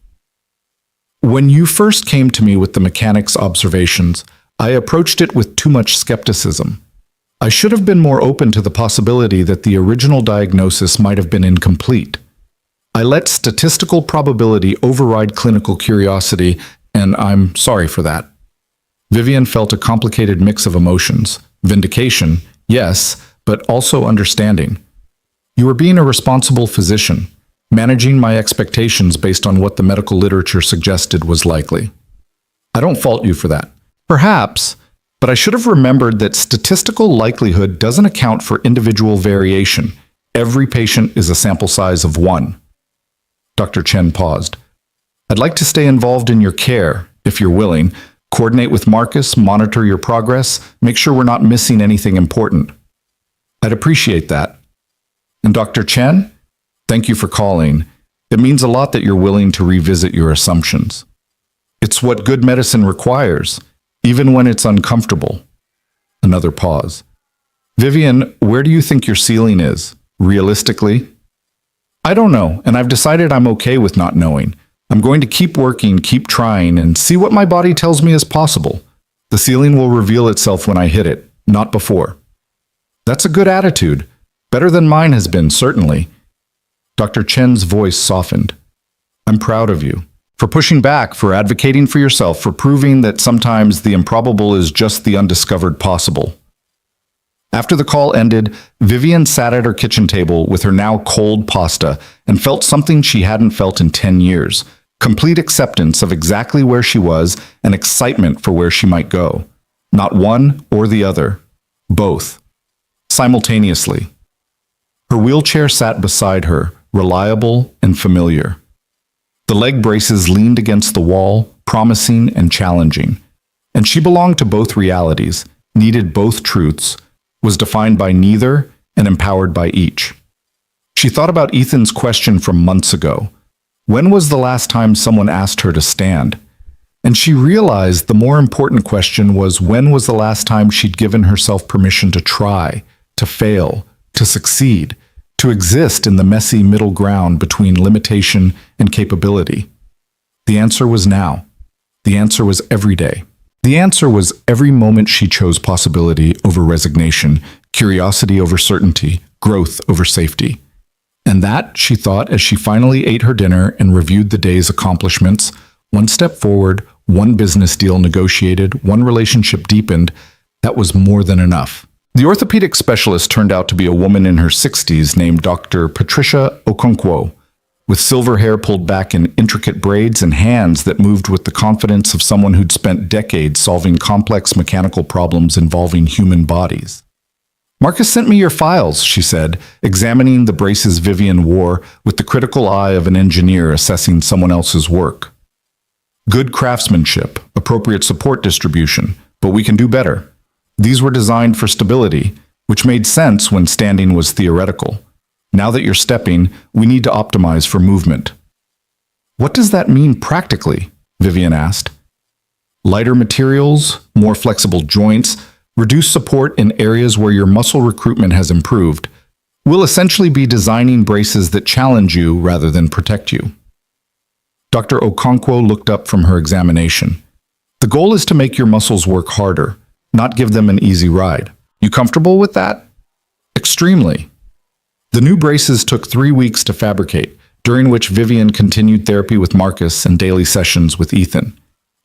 When you first came to me with the mechanic's observations, I approached it with too much skepticism. I should have been more open to the possibility that the original diagnosis might have been incomplete. I let statistical probability override clinical curiosity, and I'm sorry for that. Vivian felt a complicated mix of emotions. Vindication, yes, but also understanding. You were being a responsible physician, managing my expectations based on what the medical literature suggested was likely. I don't fault you for that. Perhaps, but I should have remembered that statistical likelihood doesn't account for individual variation. Every patient is a sample size of one. Dr. Chen paused. I'd like to stay involved in your care, if you're willing. Coordinate with Marcus, monitor your progress, make sure we're not missing anything important. I'd appreciate that. And Dr. Chen, thank you for calling. It means a lot that you're willing to revisit your assumptions. It's what good medicine requires, even when it's uncomfortable. Another pause. Vivian, where do you think your ceiling is, realistically? I don't know, and I've decided I'm okay with not knowing. I'm going to keep working, keep trying, and see what my body tells me is possible. The ceiling will reveal itself when I hit it, not before. That's a good attitude. Better than mine has been, certainly. Dr. Chen's voice softened. I'm proud of you. For pushing back, for advocating for yourself, for proving that sometimes the improbable is just the undiscovered possible. After the call ended, Vivian sat at her kitchen table with her now cold pasta and felt something she hadn't felt in 10 years. Complete acceptance of exactly where she was and excitement for where she might go. Not one or the other. Both. Simultaneously. Her wheelchair sat beside her, reliable and familiar. The leg braces leaned against the wall, promising and challenging. And she belonged to both realities, needed both truths, was defined by neither and empowered by each. She thought about Ethan's question from months ago. When was the last time someone asked her to stand? And she realized the more important question was when was the last time she'd given herself permission to try, to fail, to succeed, to exist in the messy middle ground between limitation and capability. The answer was now. The answer was every day. The answer was every moment she chose possibility over resignation, curiosity over certainty, growth over safety. And that, she thought as she finally ate her dinner and reviewed the day's accomplishments, one step forward, one business deal negotiated, one relationship deepened, that was more than enough. The orthopedic specialist turned out to be a woman in her 60s named Dr. Patricia Okonkwo, with silver hair pulled back in intricate braids and hands that moved with the confidence of someone who'd spent decades solving complex mechanical problems involving human bodies. Marcus sent me your files, she said, examining the braces Vivian wore with the critical eye of an engineer assessing someone else's work. Good craftsmanship, appropriate support distribution, but we can do better. These were designed for stability, which made sense when standing was theoretical. Now that you're stepping, we need to optimize for movement. What does that mean practically? Vivian asked. Lighter materials, more flexible joints, reduced support in areas where your muscle recruitment has improved. We'll essentially be designing braces that challenge you rather than protect you. Dr. Okonkwo looked up from her examination. The goal is to make your muscles work harder, not give them an easy ride. You comfortable with that? Extremely. The new braces took 3 weeks to fabricate, during which Vivian continued therapy with Marcus and daily sessions with Ethan.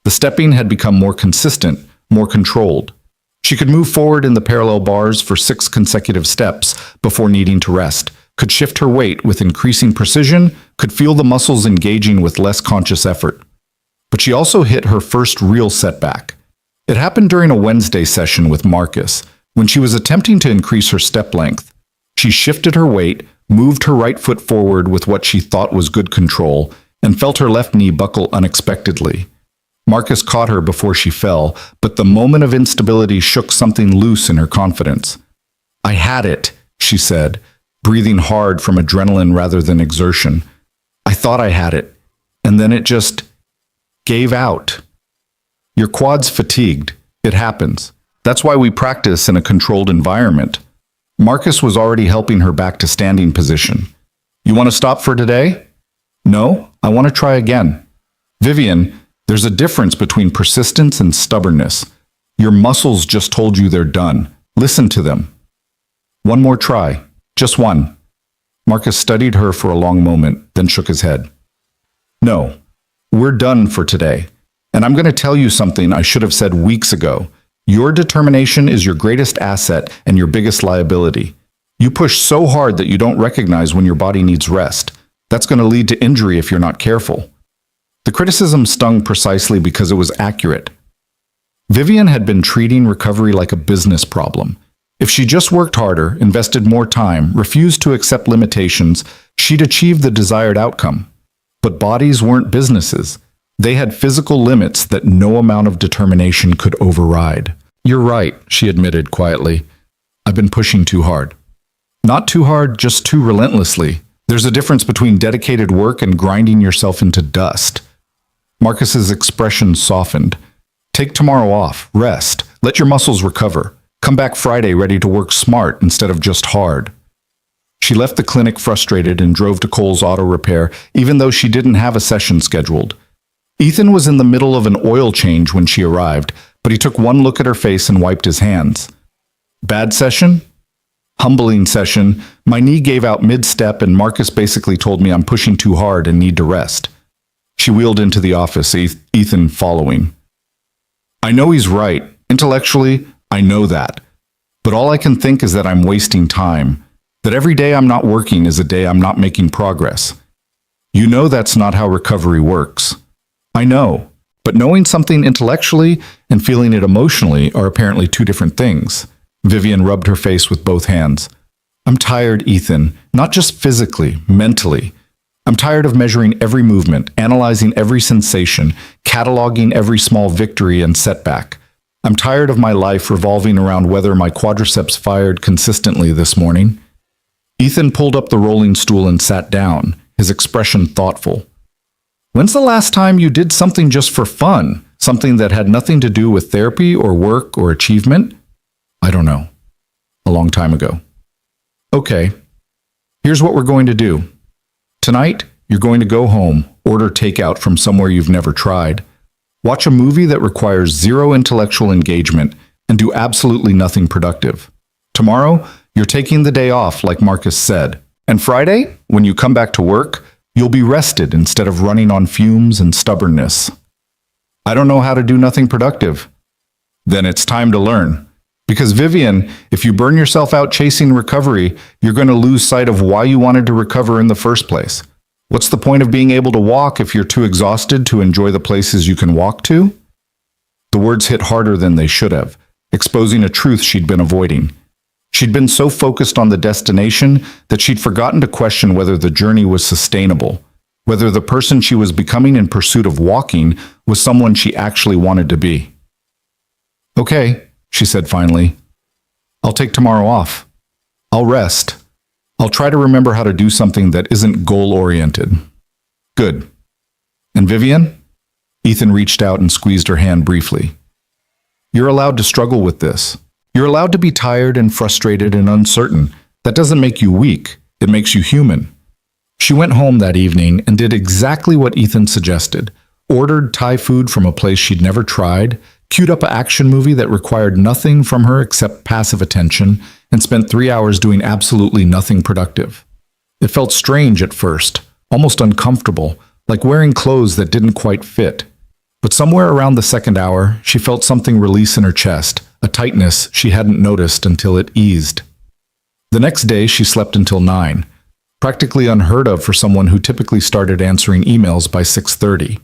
The stepping had become more consistent, more controlled. She could move forward in the parallel bars for 6 consecutive steps before needing to rest, could shift her weight with increasing precision, could feel the muscles engaging with less conscious effort. But she also hit her first real setback. It happened during a Wednesday session with Marcus, when she was attempting to increase her step length. She shifted her weight, moved her right foot forward with what she thought was good control, and felt her left knee buckle unexpectedly. Marcus caught her before she fell, but the moment of instability shook something loose in her confidence. I had it, she said, breathing hard from adrenaline rather than exertion. I thought I had it, and then it just gave out. Your quad's fatigued. It happens. That's why we practice in a controlled environment. Marcus was already helping her back to standing position. You want to stop for today? No, I want to try again. Vivian, there's a difference between persistence and stubbornness. Your muscles just told you they're done. Listen to them. One more try. Just one. Marcus studied her for a long moment, then shook his head. No, we're done for today. And I'm going to tell you something I should have said weeks ago. Your determination is your greatest asset and your biggest liability. You push so hard that you don't recognize when your body needs rest. That's going to lead to injury if you're not careful. The criticism stung precisely because it was accurate. Vivian had been treating recovery like a business problem. If she just worked harder, invested more time, refused to accept limitations, she'd achieve the desired outcome. But bodies weren't businesses. They had physical limits that no amount of determination could override. You're right, she admitted quietly. I've been pushing too hard. Not too hard, just too relentlessly. There's a difference between dedicated work and grinding yourself into dust. Marcus's expression softened. Take tomorrow off, rest, let your muscles recover. Come back Friday ready to work smart instead of just hard. She left the clinic frustrated and drove to Cole's Auto Repair, even though she didn't have a session scheduled. Ethan was in the middle of an oil change when she arrived, but he took one look at her face and wiped his hands. Bad session? Humbling session. My knee gave out mid-step and Marcus basically told me I'm pushing too hard and need to rest. She wheeled into the office, Ethan following. I know he's right. Intellectually, I know that. But all I can think is that I'm wasting time. That every day I'm not working is a day I'm not making progress. You know that's not how recovery works. I know, but knowing something intellectually and feeling it emotionally are apparently two different things. Vivian rubbed her face with both hands. I'm tired, Ethan, not just physically, mentally. I'm tired of measuring every movement, analyzing every sensation, cataloging every small victory and setback. I'm tired of my life revolving around whether my quadriceps fired consistently this morning. Ethan pulled up the rolling stool and sat down, his expression thoughtful. When's the last time you did something just for fun? Something that had nothing to do with therapy or work or achievement? I don't know. A long time ago. Okay, here's what we're going to do. Tonight, you're going to go home, order takeout from somewhere you've never tried, watch a movie that requires zero intellectual engagement, and do absolutely nothing productive. Tomorrow, you're taking the day off, like Marcus said. And Friday, when you come back to work, you'll be rested instead of running on fumes and stubbornness. I don't know how to do nothing productive. Then it's time to learn. Because Vivian, if you burn yourself out chasing recovery, you're going to lose sight of why you wanted to recover in the first place. What's the point of being able to walk if you're too exhausted to enjoy the places you can walk to? The words hit harder than they should have, exposing a truth she'd been avoiding. She'd been so focused on the destination that she'd forgotten to question whether the journey was sustainable, whether the person she was becoming in pursuit of walking was someone she actually wanted to be. Okay, she said finally. I'll take tomorrow off. I'll rest. I'll try to remember how to do something that isn't goal-oriented. Good. And Vivian? Ethan reached out and squeezed her hand briefly. You're allowed to struggle with this. You're allowed to be tired and frustrated and uncertain. That doesn't make you weak. It makes you human. She went home that evening and did exactly what Ethan suggested. Ordered Thai food from a place she'd never tried, queued up an action movie that required nothing from her except passive attention, and spent 3 hours doing absolutely nothing productive. It felt strange at first, almost uncomfortable, like wearing clothes that didn't quite fit. But somewhere around the second hour, she felt something release in her chest, a tightness she hadn't noticed until it eased. The next day, she slept until 9, practically unheard of for someone who typically started answering emails by 6:30.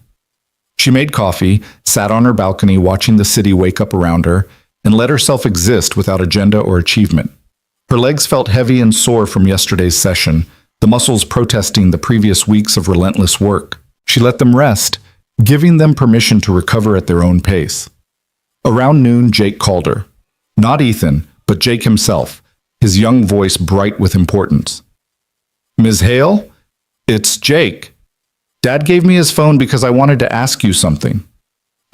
She made coffee, sat on her balcony watching the city wake up around her, and let herself exist without agenda or achievement. Her legs felt heavy and sore from yesterday's session, the muscles protesting the previous weeks of relentless work. She let them rest, giving them permission to recover at their own pace. Around noon, Jake called her. Not Ethan, but Jake himself, his young voice bright with importance. Ms. Hale? It's Jake. Dad gave me his phone because I wanted to ask you something.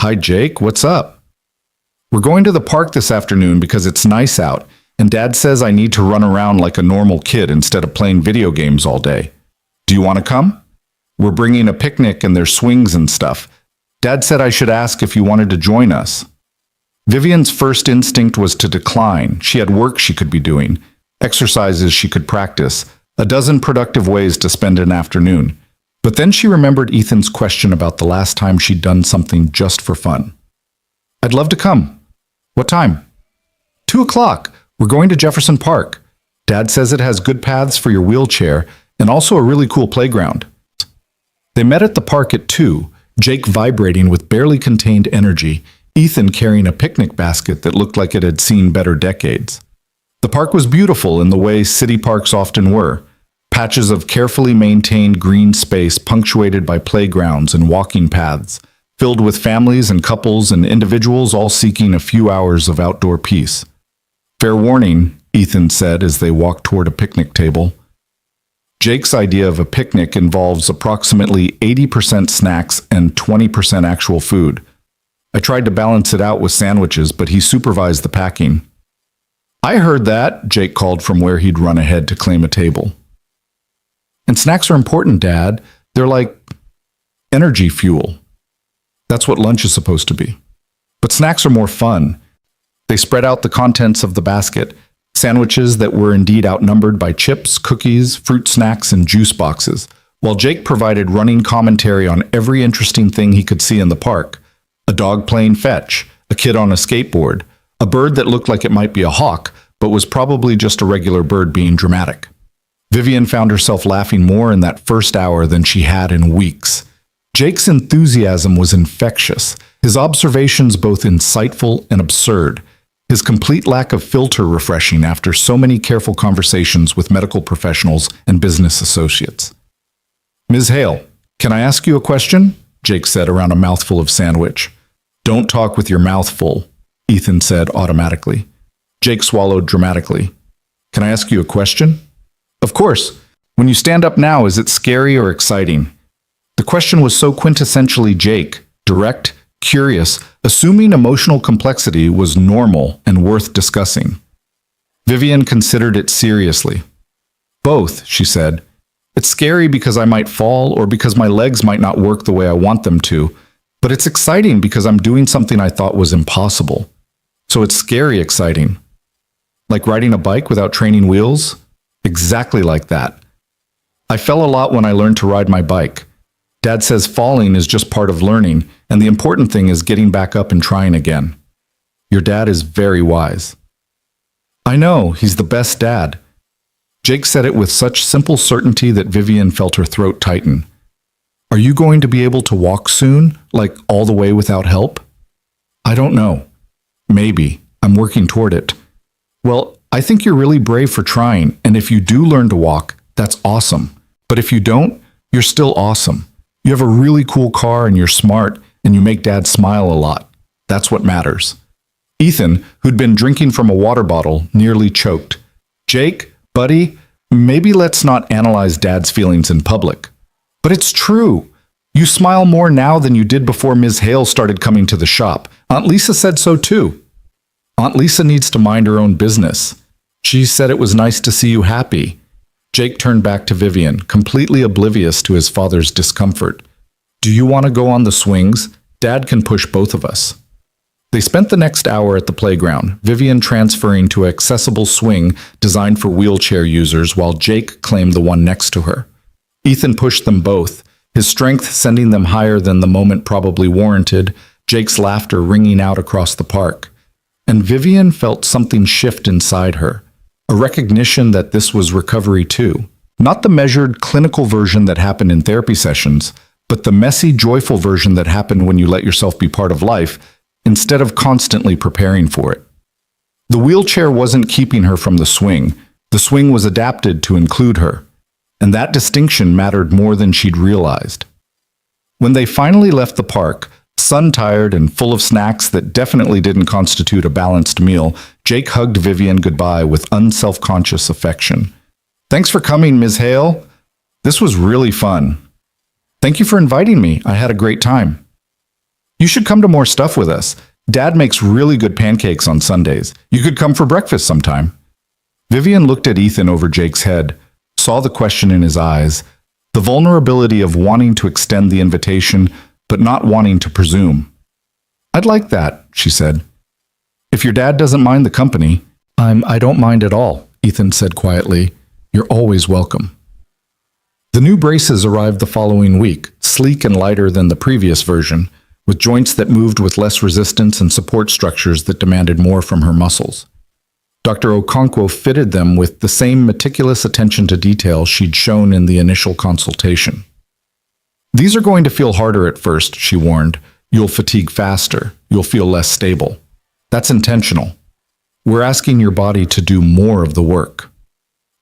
Hi, Jake. What's up? We're going to the park this afternoon because it's nice out, and Dad says I need to run around like a normal kid instead of playing video games all day. Do you want to come? We're bringing a picnic and there's swings and stuff. Dad said I should ask if you wanted to join us. Vivian's first instinct was to decline. She had work she could be doing, exercises she could practice, A dozen productive ways to spend an afternoon. But then she remembered Ethan's question about the last time she'd done something just for fun. I'd love to come. What time? 2 o'clock. We're going to Jefferson Park. Dad says it has good paths for your wheelchair and also a really cool playground. They met at the park at 2, Jake vibrating with barely contained energy, Ethan carrying a picnic basket that looked like it had seen better decades. The park was beautiful in the way city parks often were, patches of carefully maintained green space punctuated by playgrounds and walking paths, filled with families and couples and individuals all seeking a few hours of outdoor peace. Fair warning, Ethan said as they walked toward a picnic table. Jake's idea of a picnic involves approximately 80% snacks and 20% actual food. I tried to balance it out with sandwiches, but he supervised the packing. I heard that, Jake called from where he'd run ahead to claim a table. And snacks are important, Dad. They're like energy fuel. That's what lunch is supposed to be. But snacks are more fun. They spread out the contents of the basket, sandwiches that were indeed outnumbered by chips, cookies, fruit snacks, and juice boxes, while Jake provided running commentary on every interesting thing he could see in the park. A dog playing fetch, a kid on a skateboard, a bird that looked like it might be a hawk, but was probably just a regular bird being dramatic. Vivian found herself laughing more in that first hour than she had in weeks. Jake's enthusiasm was infectious, his observations both insightful and absurd, his complete lack of filter refreshing after so many careful conversations with medical professionals and business associates. Ms. Hale, can I ask you a question? Jake said around a mouthful of sandwich. Don't talk with your mouth full, Ethan said automatically. Jake swallowed dramatically. Can I ask you a question? Of course. When you stand up now, is it scary or exciting? The question was so quintessentially Jake, direct, curious, assuming emotional complexity was normal and worth discussing. Vivian considered it seriously. Both, she said. It's scary because I might fall or because my legs might not work the way I want them to, but it's exciting because I'm doing something I thought was impossible. So it's scary exciting. Like riding a bike without training wheels? Exactly like that. I fell a lot when I learned to ride my bike. Dad says falling is just part of learning, and the important thing is getting back up and trying again. Your dad is very wise. I know, he's the best dad. Jake said it with such simple certainty that Vivian felt her throat tighten. Are you going to be able to walk soon, like all the way without help? I don't know. Maybe. I'm working toward it. Well, I think you're really brave for trying, and if you do learn to walk, that's awesome. But if you don't, you're still awesome. You have a really cool car and you're smart and you make Dad smile a lot. That's what matters. Ethan, who'd been drinking from a water bottle, nearly choked. Jake, buddy, maybe let's not analyze Dad's feelings in public. But it's true. You smile more now than you did before Ms. Hale started coming to the shop. Aunt Lisa said so too. Aunt Lisa needs to mind her own business. She said it was nice to see you happy. Jake turned back to Vivian, completely oblivious to his father's discomfort. Do you want to go on the swings? Dad can push both of us. They spent the next hour at the playground, Vivian transferring to an accessible swing designed for wheelchair users while Jake claimed the one next to her. Ethan pushed them both, his strength sending them higher than the moment probably warranted, Jake's laughter ringing out across the park. And Vivian felt something shift inside her. A recognition that this was recovery too. Not the measured, clinical version that happened in therapy sessions, but the messy, joyful version that happened when you let yourself be part of life, instead of constantly preparing for it. The wheelchair wasn't keeping her from the swing. The swing was adapted to include her. And that distinction mattered more than she'd realized. When they finally left the park, sun-tired and full of snacks that definitely didn't constitute a balanced meal, Jake hugged Vivian goodbye with unself-conscious affection. Thanks for coming, Ms. Hale. This was really fun. Thank you for inviting me. I had a great time. You should come to more stuff with us. Dad makes really good pancakes on Sundays. You could come for breakfast sometime. Vivian looked at Ethan over Jake's head, saw the question in his eyes, the vulnerability of wanting to extend the invitation, but not wanting to presume. I'd like that, she said. If your dad doesn't mind the company, I don't mind at all, Ethan said quietly. You're always welcome. The new braces arrived the following week, sleek and lighter than the previous version, with joints that moved with less resistance and support structures that demanded more from her muscles. Dr. Okonkwo fitted them with the same meticulous attention to detail she'd shown in the initial consultation. These are going to feel harder at first, she warned. You'll fatigue faster. You'll feel less stable. That's intentional. We're asking your body to do more of the work.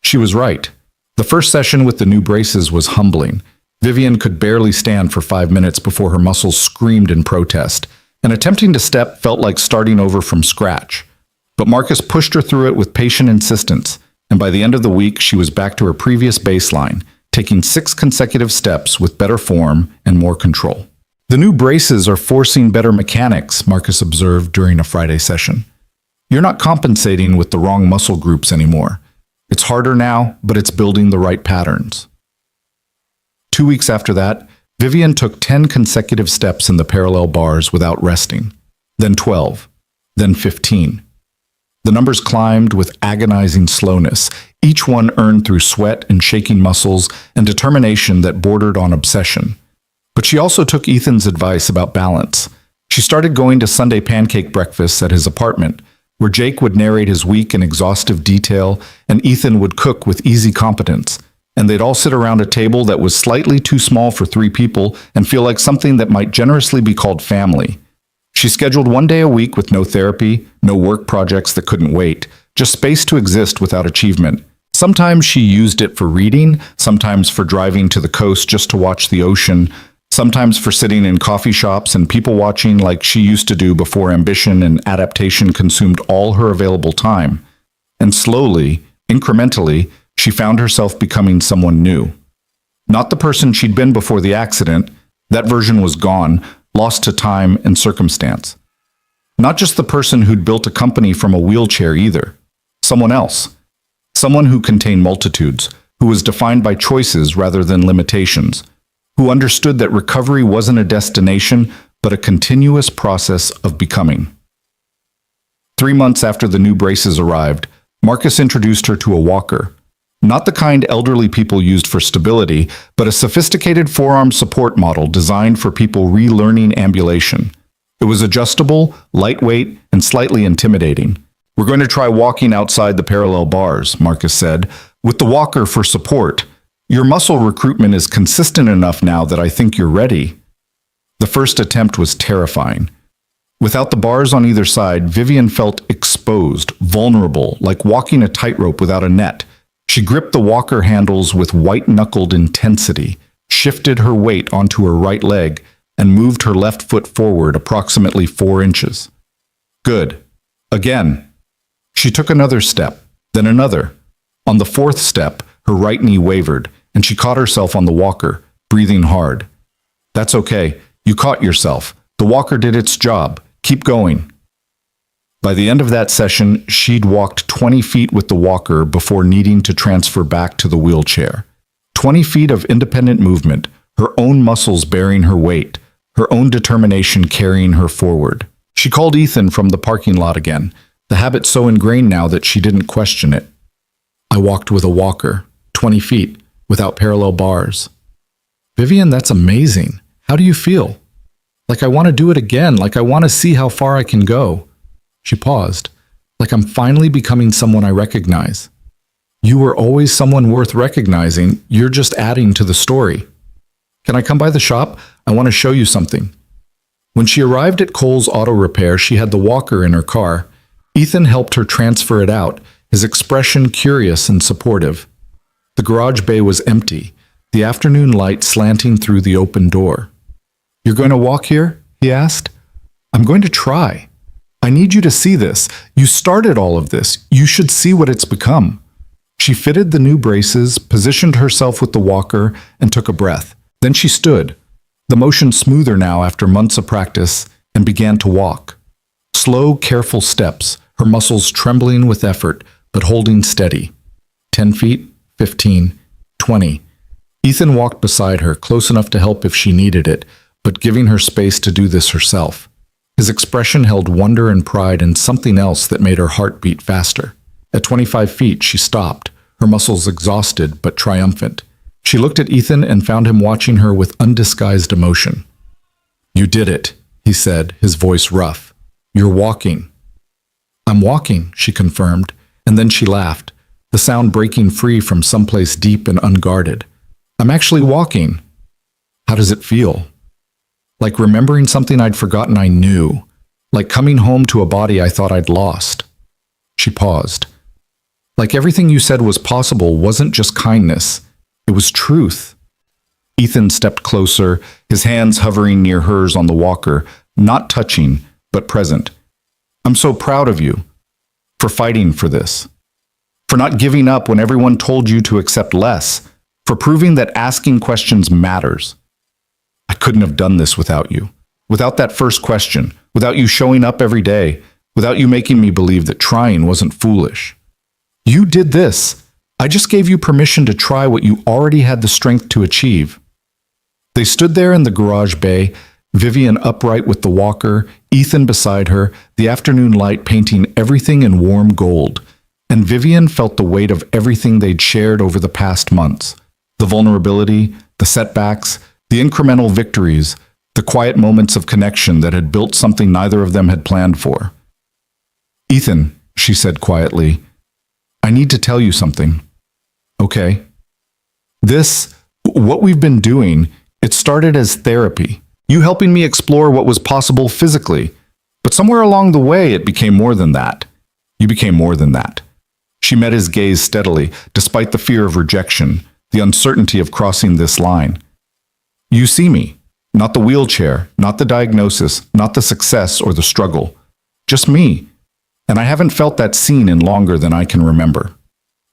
She was right. The first session with the new braces was humbling. Vivian could barely stand for 5 minutes before her muscles screamed in protest, and attempting to step felt like starting over from scratch. But Marcus pushed her through it with patient insistence, and by the end of the week she was back to her previous baseline, taking 6 consecutive steps with better form and more control. The new braces are forcing better mechanics, Marcus observed during a Friday session. You're not compensating with the wrong muscle groups anymore. It's harder now, but it's building the right patterns. 2 weeks after that, Vivian took 10 consecutive steps in the parallel bars without resting, then 12, then 15. The numbers climbed with agonizing slowness, each one earned through sweat and shaking muscles and determination that bordered on obsession. But she also took Ethan's advice about balance. She started going to Sunday pancake breakfasts at his apartment, where Jake would narrate his week in exhaustive detail and Ethan would cook with easy competence, and they'd all sit around a table that was slightly too small for 3 people and feel like something that might generously be called family. She scheduled 1 day a week with no therapy, no work projects that couldn't wait, just space to exist without achievement. Sometimes she used it for reading, sometimes for driving to the coast just to watch the ocean, sometimes for sitting in coffee shops and people watching like she used to do before ambition and adaptation consumed all her available time. And slowly, incrementally, she found herself becoming someone new. Not the person she'd been before the accident. That version was gone, lost to time and circumstance. Not just the person who'd built a company from a wheelchair either. Someone else. Someone who contained multitudes, who was defined by choices rather than limitations, who understood that recovery wasn't a destination, but a continuous process of becoming. 3 months after the new braces arrived, Marcus introduced her to a walker. Not the kind elderly people used for stability, but a sophisticated forearm support model designed for people relearning ambulation. It was adjustable, lightweight, and slightly intimidating. We're going to try walking outside the parallel bars, Marcus said, with the walker for support. Your muscle recruitment is consistent enough now that I think you're ready. The first attempt was terrifying. Without the bars on either side, Vivian felt exposed, vulnerable, like walking a tightrope without a net. She gripped the walker handles with white-knuckled intensity, shifted her weight onto her right leg, and moved her left foot forward approximately 4 inches. Good. Again. She took another step, then another. On the 4th step, her right knee wavered, and she caught herself on the walker, breathing hard. That's okay. You caught yourself. The walker did its job. Keep going. By the end of that session, she'd walked 20 feet with the walker before needing to transfer back to the wheelchair. 20 feet of independent movement, her own muscles bearing her weight, her own determination carrying her forward. She called Ethan from the parking lot again, the habit so ingrained now that she didn't question it. I walked with a walker, 20 feet, without parallel bars. Vivian, that's amazing. How do you feel? Like I want to do it again, like I want to see how far I can go. She paused, like I'm finally becoming someone I recognize. You were always someone worth recognizing, you're just adding to the story. Can I come by the shop? I want to show you something. When she arrived at Cole's Auto Repair, she had the walker in her car. Ethan helped her transfer it out, his expression curious and supportive. The garage bay was empty, the afternoon light slanting through the open door. You're going to walk here? He asked. I'm going to try. I need you to see this. You started all of this. You should see what it's become. She fitted the new braces, positioned herself with the walker, and took a breath. Then she stood, the motion smoother now after months of practice, and began to walk. Slow, careful steps, her muscles trembling with effort, but holding steady. 10 feet, 15, 20. Ethan walked beside her, close enough to help if she needed it, but giving her space to do this herself. His expression held wonder and pride and something else that made her heart beat faster. At 25 feet, she stopped, her muscles exhausted but triumphant. She looked at Ethan and found him watching her with undisguised emotion. "You did it," he said, his voice rough. "You're walking." "I'm walking," she confirmed, and then she laughed, the sound breaking free from someplace deep and unguarded. "I'm actually walking." "How does it feel?" "Like remembering something I'd forgotten I knew. Like coming home to a body I thought I'd lost." She paused. "Like everything you said was possible wasn't just kindness. It was truth." Ethan stepped closer, his hands hovering near hers on the walker, not touching, but present. "I'm so proud of you. For fighting for this. For not giving up when everyone told you to accept less. For proving that asking questions matters. I couldn't have done this without you. Without that first question. Without you showing up every day. Without you making me believe that trying wasn't foolish. You did this. I just gave you permission to try what you already had the strength to achieve." They stood there in the garage bay, Vivian upright with the walker, Ethan beside her, the afternoon light painting everything in warm gold. And Vivian felt the weight of everything they'd shared over the past months. The vulnerability, the setbacks, the incremental victories, the quiet moments of connection that had built something neither of them had planned for. "Ethan," she said quietly, "I need to tell you something." "Okay." What we've been doing, it started as therapy. You helping me explore what was possible physically. But somewhere along the way, it became more than that. You became more than that. She met his gaze steadily, despite the fear of rejection, the uncertainty of crossing this line. "You see me. Not the wheelchair, not the diagnosis, not the success or the struggle. Just me. And I haven't felt that seen in longer than I can remember."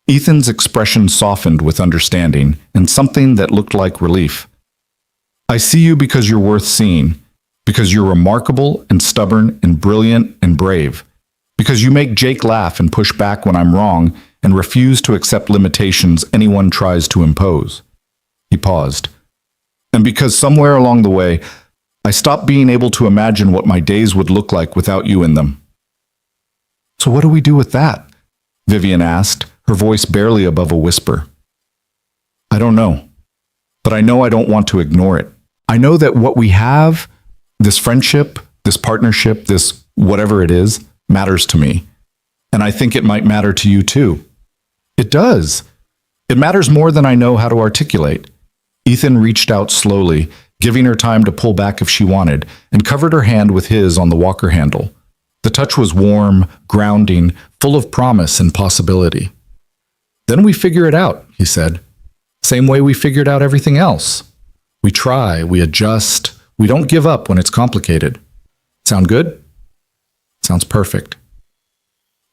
Ethan's expression softened with understanding and something that looked like relief. "I see you because you're worth seeing, because you're remarkable and stubborn and brilliant and brave, because you make Jake laugh and push back when I'm wrong and refuse to accept limitations anyone tries to impose." He paused. "And because somewhere along the way, I stopped being able to imagine what my days would look like without you in them." "So what do we do with that?" Vivian asked, her voice barely above a whisper. "I don't know. But I know I don't want to ignore it. I know that what we have, this friendship, this partnership, this whatever it is, matters to me. And I think it might matter to you too." "It does. It matters more than I know how to articulate." Ethan reached out slowly, giving her time to pull back if she wanted, and covered her hand with his on the walker handle. The touch was warm, grounding, full of promise and possibility. "Then we figure it out," he said. "Same way we figured out everything else. We try, we adjust, we don't give up when it's complicated. Sound good?" "Sounds perfect."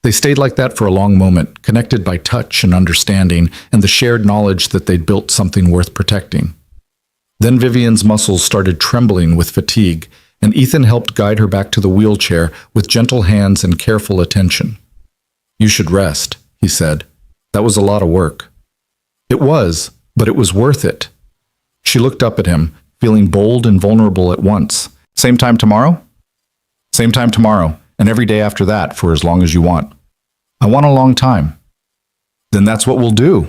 They stayed like that for a long moment, connected by touch and understanding and the shared knowledge that they'd built something worth protecting. Then Vivian's muscles started trembling with fatigue, and Ethan helped guide her back to the wheelchair with gentle hands and careful attention. "You should rest," he said. "That was a lot of work." "It was, but it was worth it." She looked up at him, feeling bold and vulnerable at once. "Same time tomorrow?" "Same time tomorrow, and every day after that for as long as you want." "I want a long time." "Then that's what we'll do."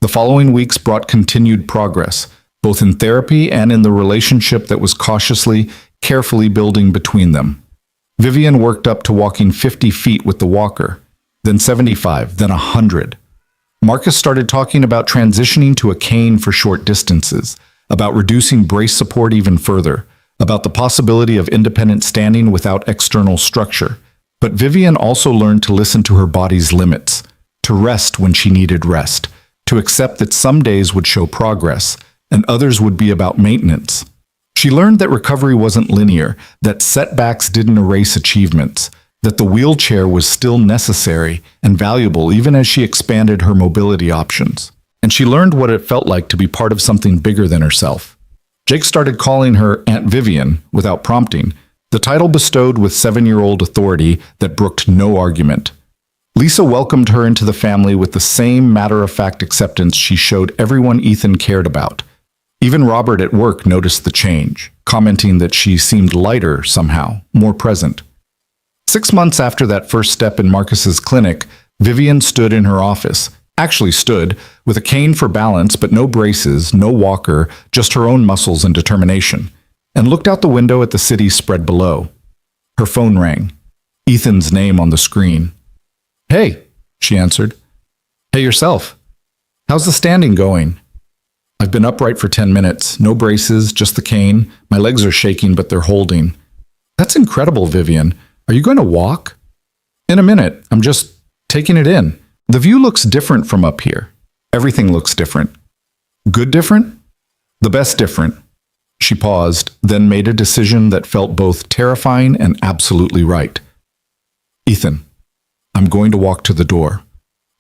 The following weeks brought continued progress, both in therapy and in the relationship that was cautiously, carefully building between them. Vivian worked up to walking 50 feet with the walker, then 75, then 100. Marcus started talking about transitioning to a cane for short distances, about reducing brace support even further, about the possibility of independent standing without external structure. But Vivian also learned to listen to her body's limits, to rest when she needed rest, to accept that some days would show progress, and others would be about maintenance. She learned that recovery wasn't linear, that setbacks didn't erase achievements, that the wheelchair was still necessary and valuable even as she expanded her mobility options. And she learned what it felt like to be part of something bigger than herself. Jake started calling her Aunt Vivian without prompting, the title bestowed with 7-year-old authority that brooked no argument. Lisa welcomed her into the family with the same matter-of-fact acceptance she showed everyone Ethan cared about. Even Robert at work noticed the change, commenting that she seemed lighter somehow, more present. 6 months after that first step in Marcus's clinic, Vivian stood in her office, actually stood, with a cane for balance but no braces, no walker, just her own muscles and determination, and looked out the window at the city spread below. Her phone rang. Ethan's name on the screen. "Hey," she answered. "Hey yourself. How's the standing going?" "I've been upright for 10 minutes. No braces, just the cane. My legs are shaking, but they're holding." "That's incredible, Vivian. Are you going to walk?" "In a minute. I'm just taking it in. The view looks different from up here. Everything looks different." "Good different?" "The best different." She paused, then made a decision that felt both terrifying and absolutely right. "Ethan, I'm going to walk to the door.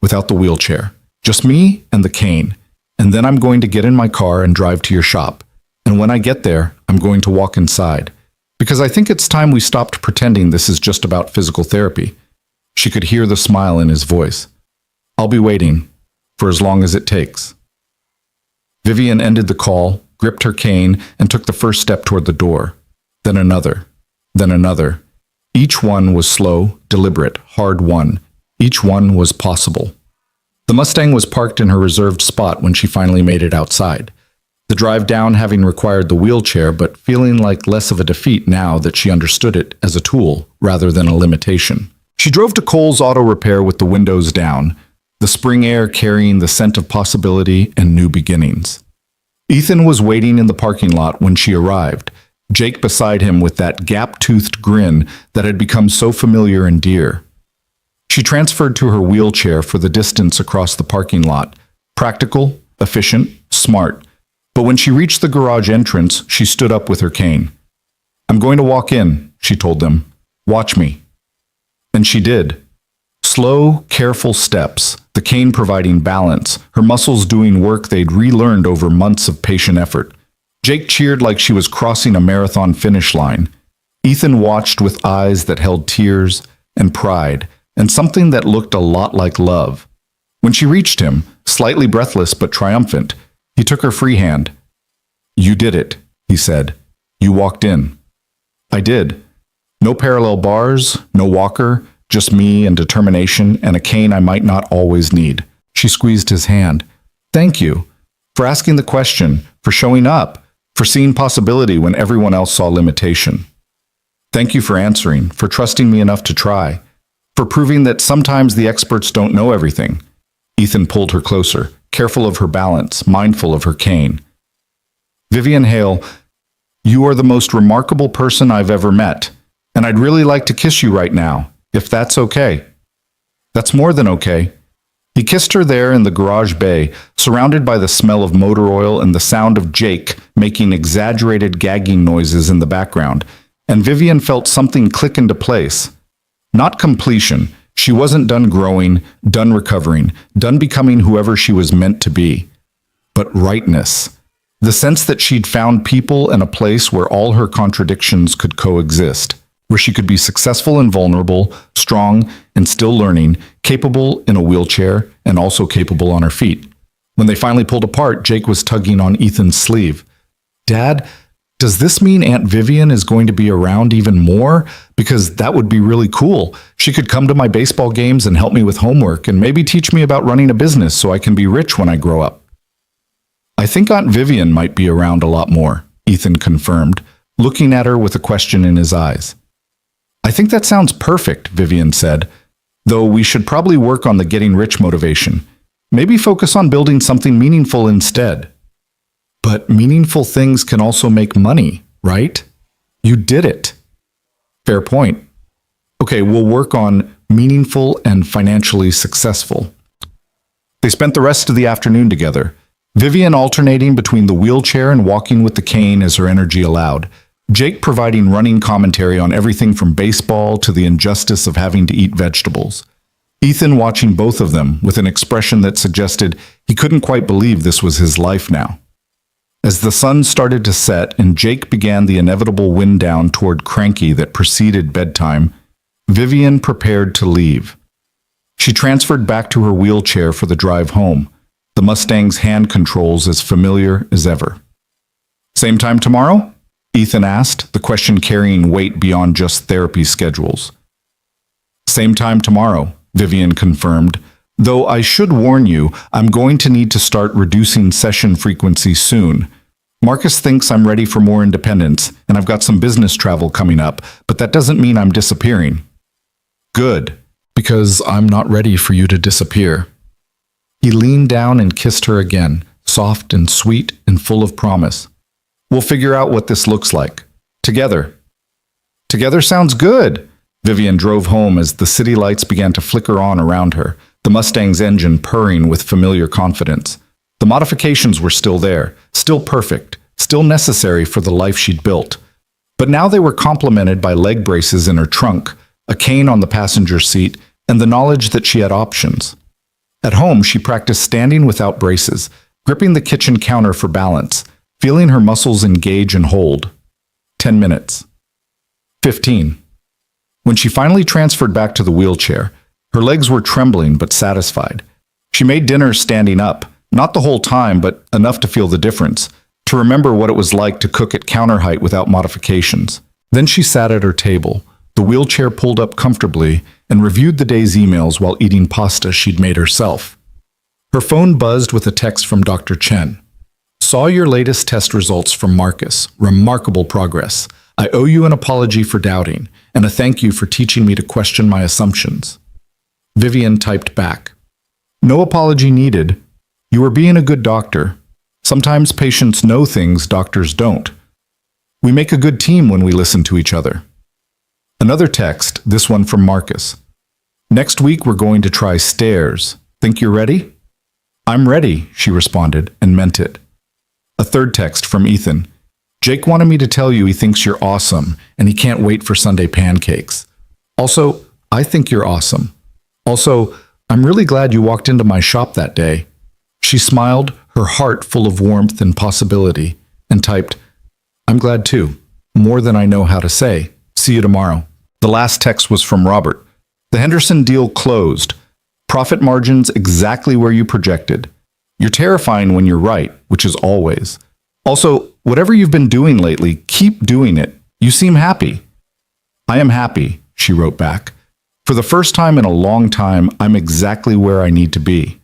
Without the wheelchair. Just me and the cane. And then I'm going to get in my car and drive to your shop. And when I get there, I'm going to walk inside. Because I think it's time we stopped pretending this is just about physical therapy." She could hear the smile in his voice. "I'll be waiting, for as long as it takes." Vivian ended the call, gripped her cane, and took the first step toward the door. Then another. Then another. Each one was slow, deliberate, hard-won. Each one was possible. The Mustang was parked in her reserved spot when she finally made it outside. The drive down having required the wheelchair, but feeling like less of a defeat now that she understood it as a tool rather than a limitation. She drove to Kohl's Auto Repair with the windows down, the spring air carrying the scent of possibility and new beginnings. Ethan was waiting in the parking lot when she arrived, Jake beside him with that gap-toothed grin that had become so familiar and dear. She transferred to her wheelchair for the distance across the parking lot, practical, efficient, smart. But when she reached the garage entrance, she stood up with her cane. "I'm going to walk in," she told them. "Watch me." And she did. Slow, careful steps, the cane providing balance, her muscles doing work they'd relearned over months of patient effort. Jake cheered like she was crossing a marathon finish line. Ethan watched with eyes that held tears and pride, and something that looked a lot like love. When she reached him, slightly breathless but triumphant, he took her free hand. "You did it," he said. "You walked in." "I did. No parallel bars, no walker, just me and determination and a cane I might not always need." She squeezed his hand. "Thank you. For asking the question, for showing up, for seeing possibility when everyone else saw limitation. Thank you for answering, for trusting me enough to try, for proving that sometimes the experts don't know everything." Ethan pulled her closer, careful of her balance, mindful of her cane. "Vivian Hale, you are the most remarkable person I've ever met, and I'd really like to kiss you right now, if that's okay." "That's more than okay." He kissed her there in the garage bay, surrounded by the smell of motor oil and the sound of Jake making exaggerated gagging noises in the background, and Vivian felt something click into place. Not completion. She wasn't done growing, done recovering, done becoming whoever she was meant to be. But rightness. The sense that she'd found people and a place where all her contradictions could coexist, where she could be successful and vulnerable, strong and still learning, capable in a wheelchair and also capable on her feet. When they finally pulled apart, Jake was tugging on Ethan's sleeve. "Dad, does this mean Aunt Vivian is going to be around even more? Because that would be really cool. She could come to my baseball games and help me with homework and maybe teach me about running a business so I can be rich when I grow up." "I think Aunt Vivian might be around a lot more," Ethan confirmed, looking at her with a question in his eyes. "I think that sounds perfect," Vivian said, "though we should probably work on the getting rich motivation. Maybe focus on building something meaningful instead." "But meaningful things can also make money, right? You did it." "Fair point." "Okay, we'll work on meaningful and financially successful." They spent the rest of the afternoon together, Vivian alternating between the wheelchair and walking with the cane as her energy allowed, Jake providing running commentary on everything from baseball to the injustice of having to eat vegetables. Ethan watching both of them with an expression that suggested he couldn't quite believe this was his life now. As the sun started to set and Jake began the inevitable wind down toward cranky that preceded bedtime, Vivian prepared to leave. She transferred back to her wheelchair for the drive home, the Mustang's hand controls as familiar as ever. "Same time tomorrow?" Ethan asked, the question carrying weight beyond just therapy schedules. "Same time tomorrow," Vivian confirmed, Though I should warn you, I'm going to need to start reducing session frequency soon. Marcus thinks I'm ready for more independence, and I've got some business travel coming up, but that doesn't mean I'm disappearing. Good, because I'm not ready for you to disappear. He leaned down and kissed her again, soft and sweet and full of promise. We'll figure out what this looks like. Together. Together sounds good. Vivian drove home as the city lights began to flicker on around her, the Mustang's engine purring with familiar confidence. The modifications were still there, still perfect, still necessary for the life she'd built. But now they were complemented by leg braces in her trunk, a cane on the passenger seat, and the knowledge that she had options. At home, she practiced standing without braces, gripping the kitchen counter for balance, feeling her muscles engage and hold. 10 minutes. 15. When she finally transferred back to the wheelchair, her legs were trembling but satisfied. She made dinner standing up, not the whole time, but enough to feel the difference, to remember what it was like to cook at counter height without modifications. Then she sat at her table, the wheelchair pulled up comfortably, and reviewed the day's emails while eating pasta she'd made herself. Her phone buzzed with a text from Dr. Chen. Saw your latest test results from Marcus. Remarkable progress. I owe you an apology for doubting, and a thank you for teaching me to question my assumptions. Vivian typed back. No apology needed. You were being a good doctor. Sometimes patients know things doctors don't. We make a good team when we listen to each other. Another text, this one from Marcus. Next week we're going to try stairs. Think you're ready? I'm ready, she responded, and meant it. A third text from Ethan. Jake wanted me to tell you he thinks you're awesome, and he can't wait for Sunday pancakes. Also, I think you're awesome. Also, I'm really glad you walked into my shop that day. She smiled, her heart full of warmth and possibility, and typed, I'm glad too. More than I know how to say. See you tomorrow. The last text was from Robert. The Henderson deal closed. Profit margins exactly where you projected. You're terrifying when you're right, which is always. Also, whatever you've been doing lately, keep doing it. You seem happy. I am happy, she wrote back. For the first time in a long time, I'm exactly where I need to be.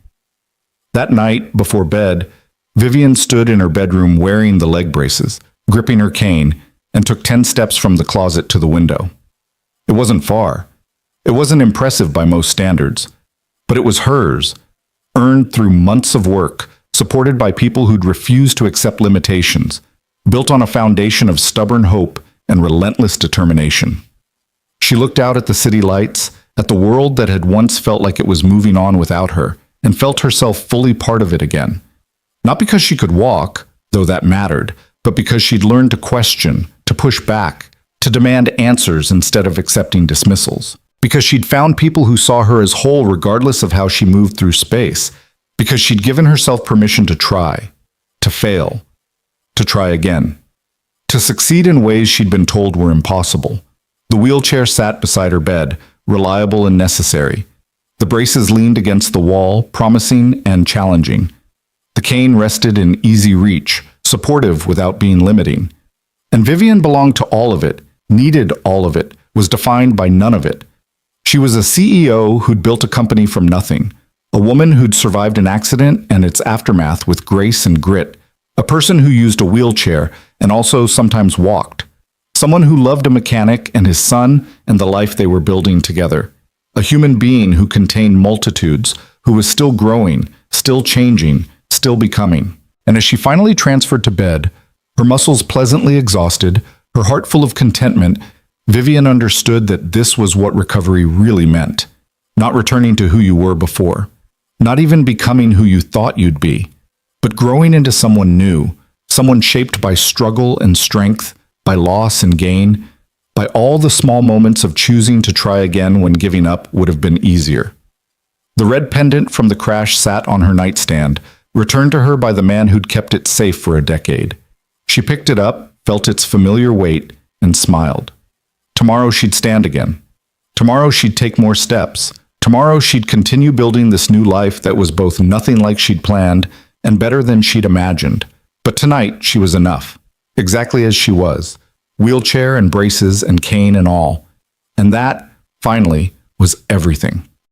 That night, before bed, Vivian stood in her bedroom wearing the leg braces, gripping her cane, and took 10 steps from the closet to the window. It wasn't far. It wasn't impressive by most standards, but it was hers, earned through months of work, supported by people who'd refused to accept limitations, built on a foundation of stubborn hope and relentless determination. She looked out at the city lights, at the world that had once felt like it was moving on without her, and felt herself fully part of it again. Not because she could walk, though that mattered, but because she'd learned to question, to push back, to demand answers instead of accepting dismissals. Because she'd found people who saw her as whole regardless of how she moved through space. Because she'd given herself permission to try, to fail, to try again, to succeed in ways she'd been told were impossible. The wheelchair sat beside her bed, reliable and necessary. The braces leaned against the wall, promising and challenging. The cane rested in easy reach, supportive without being limiting. And Vivian belonged to all of it, needed all of it, was defined by none of it. She was a CEO who'd built a company from nothing, a woman who'd survived an accident and its aftermath with grace and grit, a person who used a wheelchair and also sometimes walked, someone who loved a mechanic and his son and the life they were building together, a human being who contained multitudes, who was still growing, still changing, still becoming. And as she finally transferred to bed, her muscles pleasantly exhausted, her heart full of contentment, Vivian understood that this was what recovery really meant. Not returning to who you were before, not even becoming who you thought you'd be, but growing into someone new, someone shaped by struggle and strength, by loss and gain, by all the small moments of choosing to try again when giving up would have been easier. The red pendant from the crash sat on her nightstand, returned to her by the man who'd kept it safe for a decade. She picked it up, felt its familiar weight, and smiled. Tomorrow she'd stand again. Tomorrow she'd take more steps. Tomorrow she'd continue building this new life that was both nothing like she'd planned and better than she'd imagined. But tonight she was enough, exactly as she was, wheelchair and braces and cane and all. And that, finally, was everything.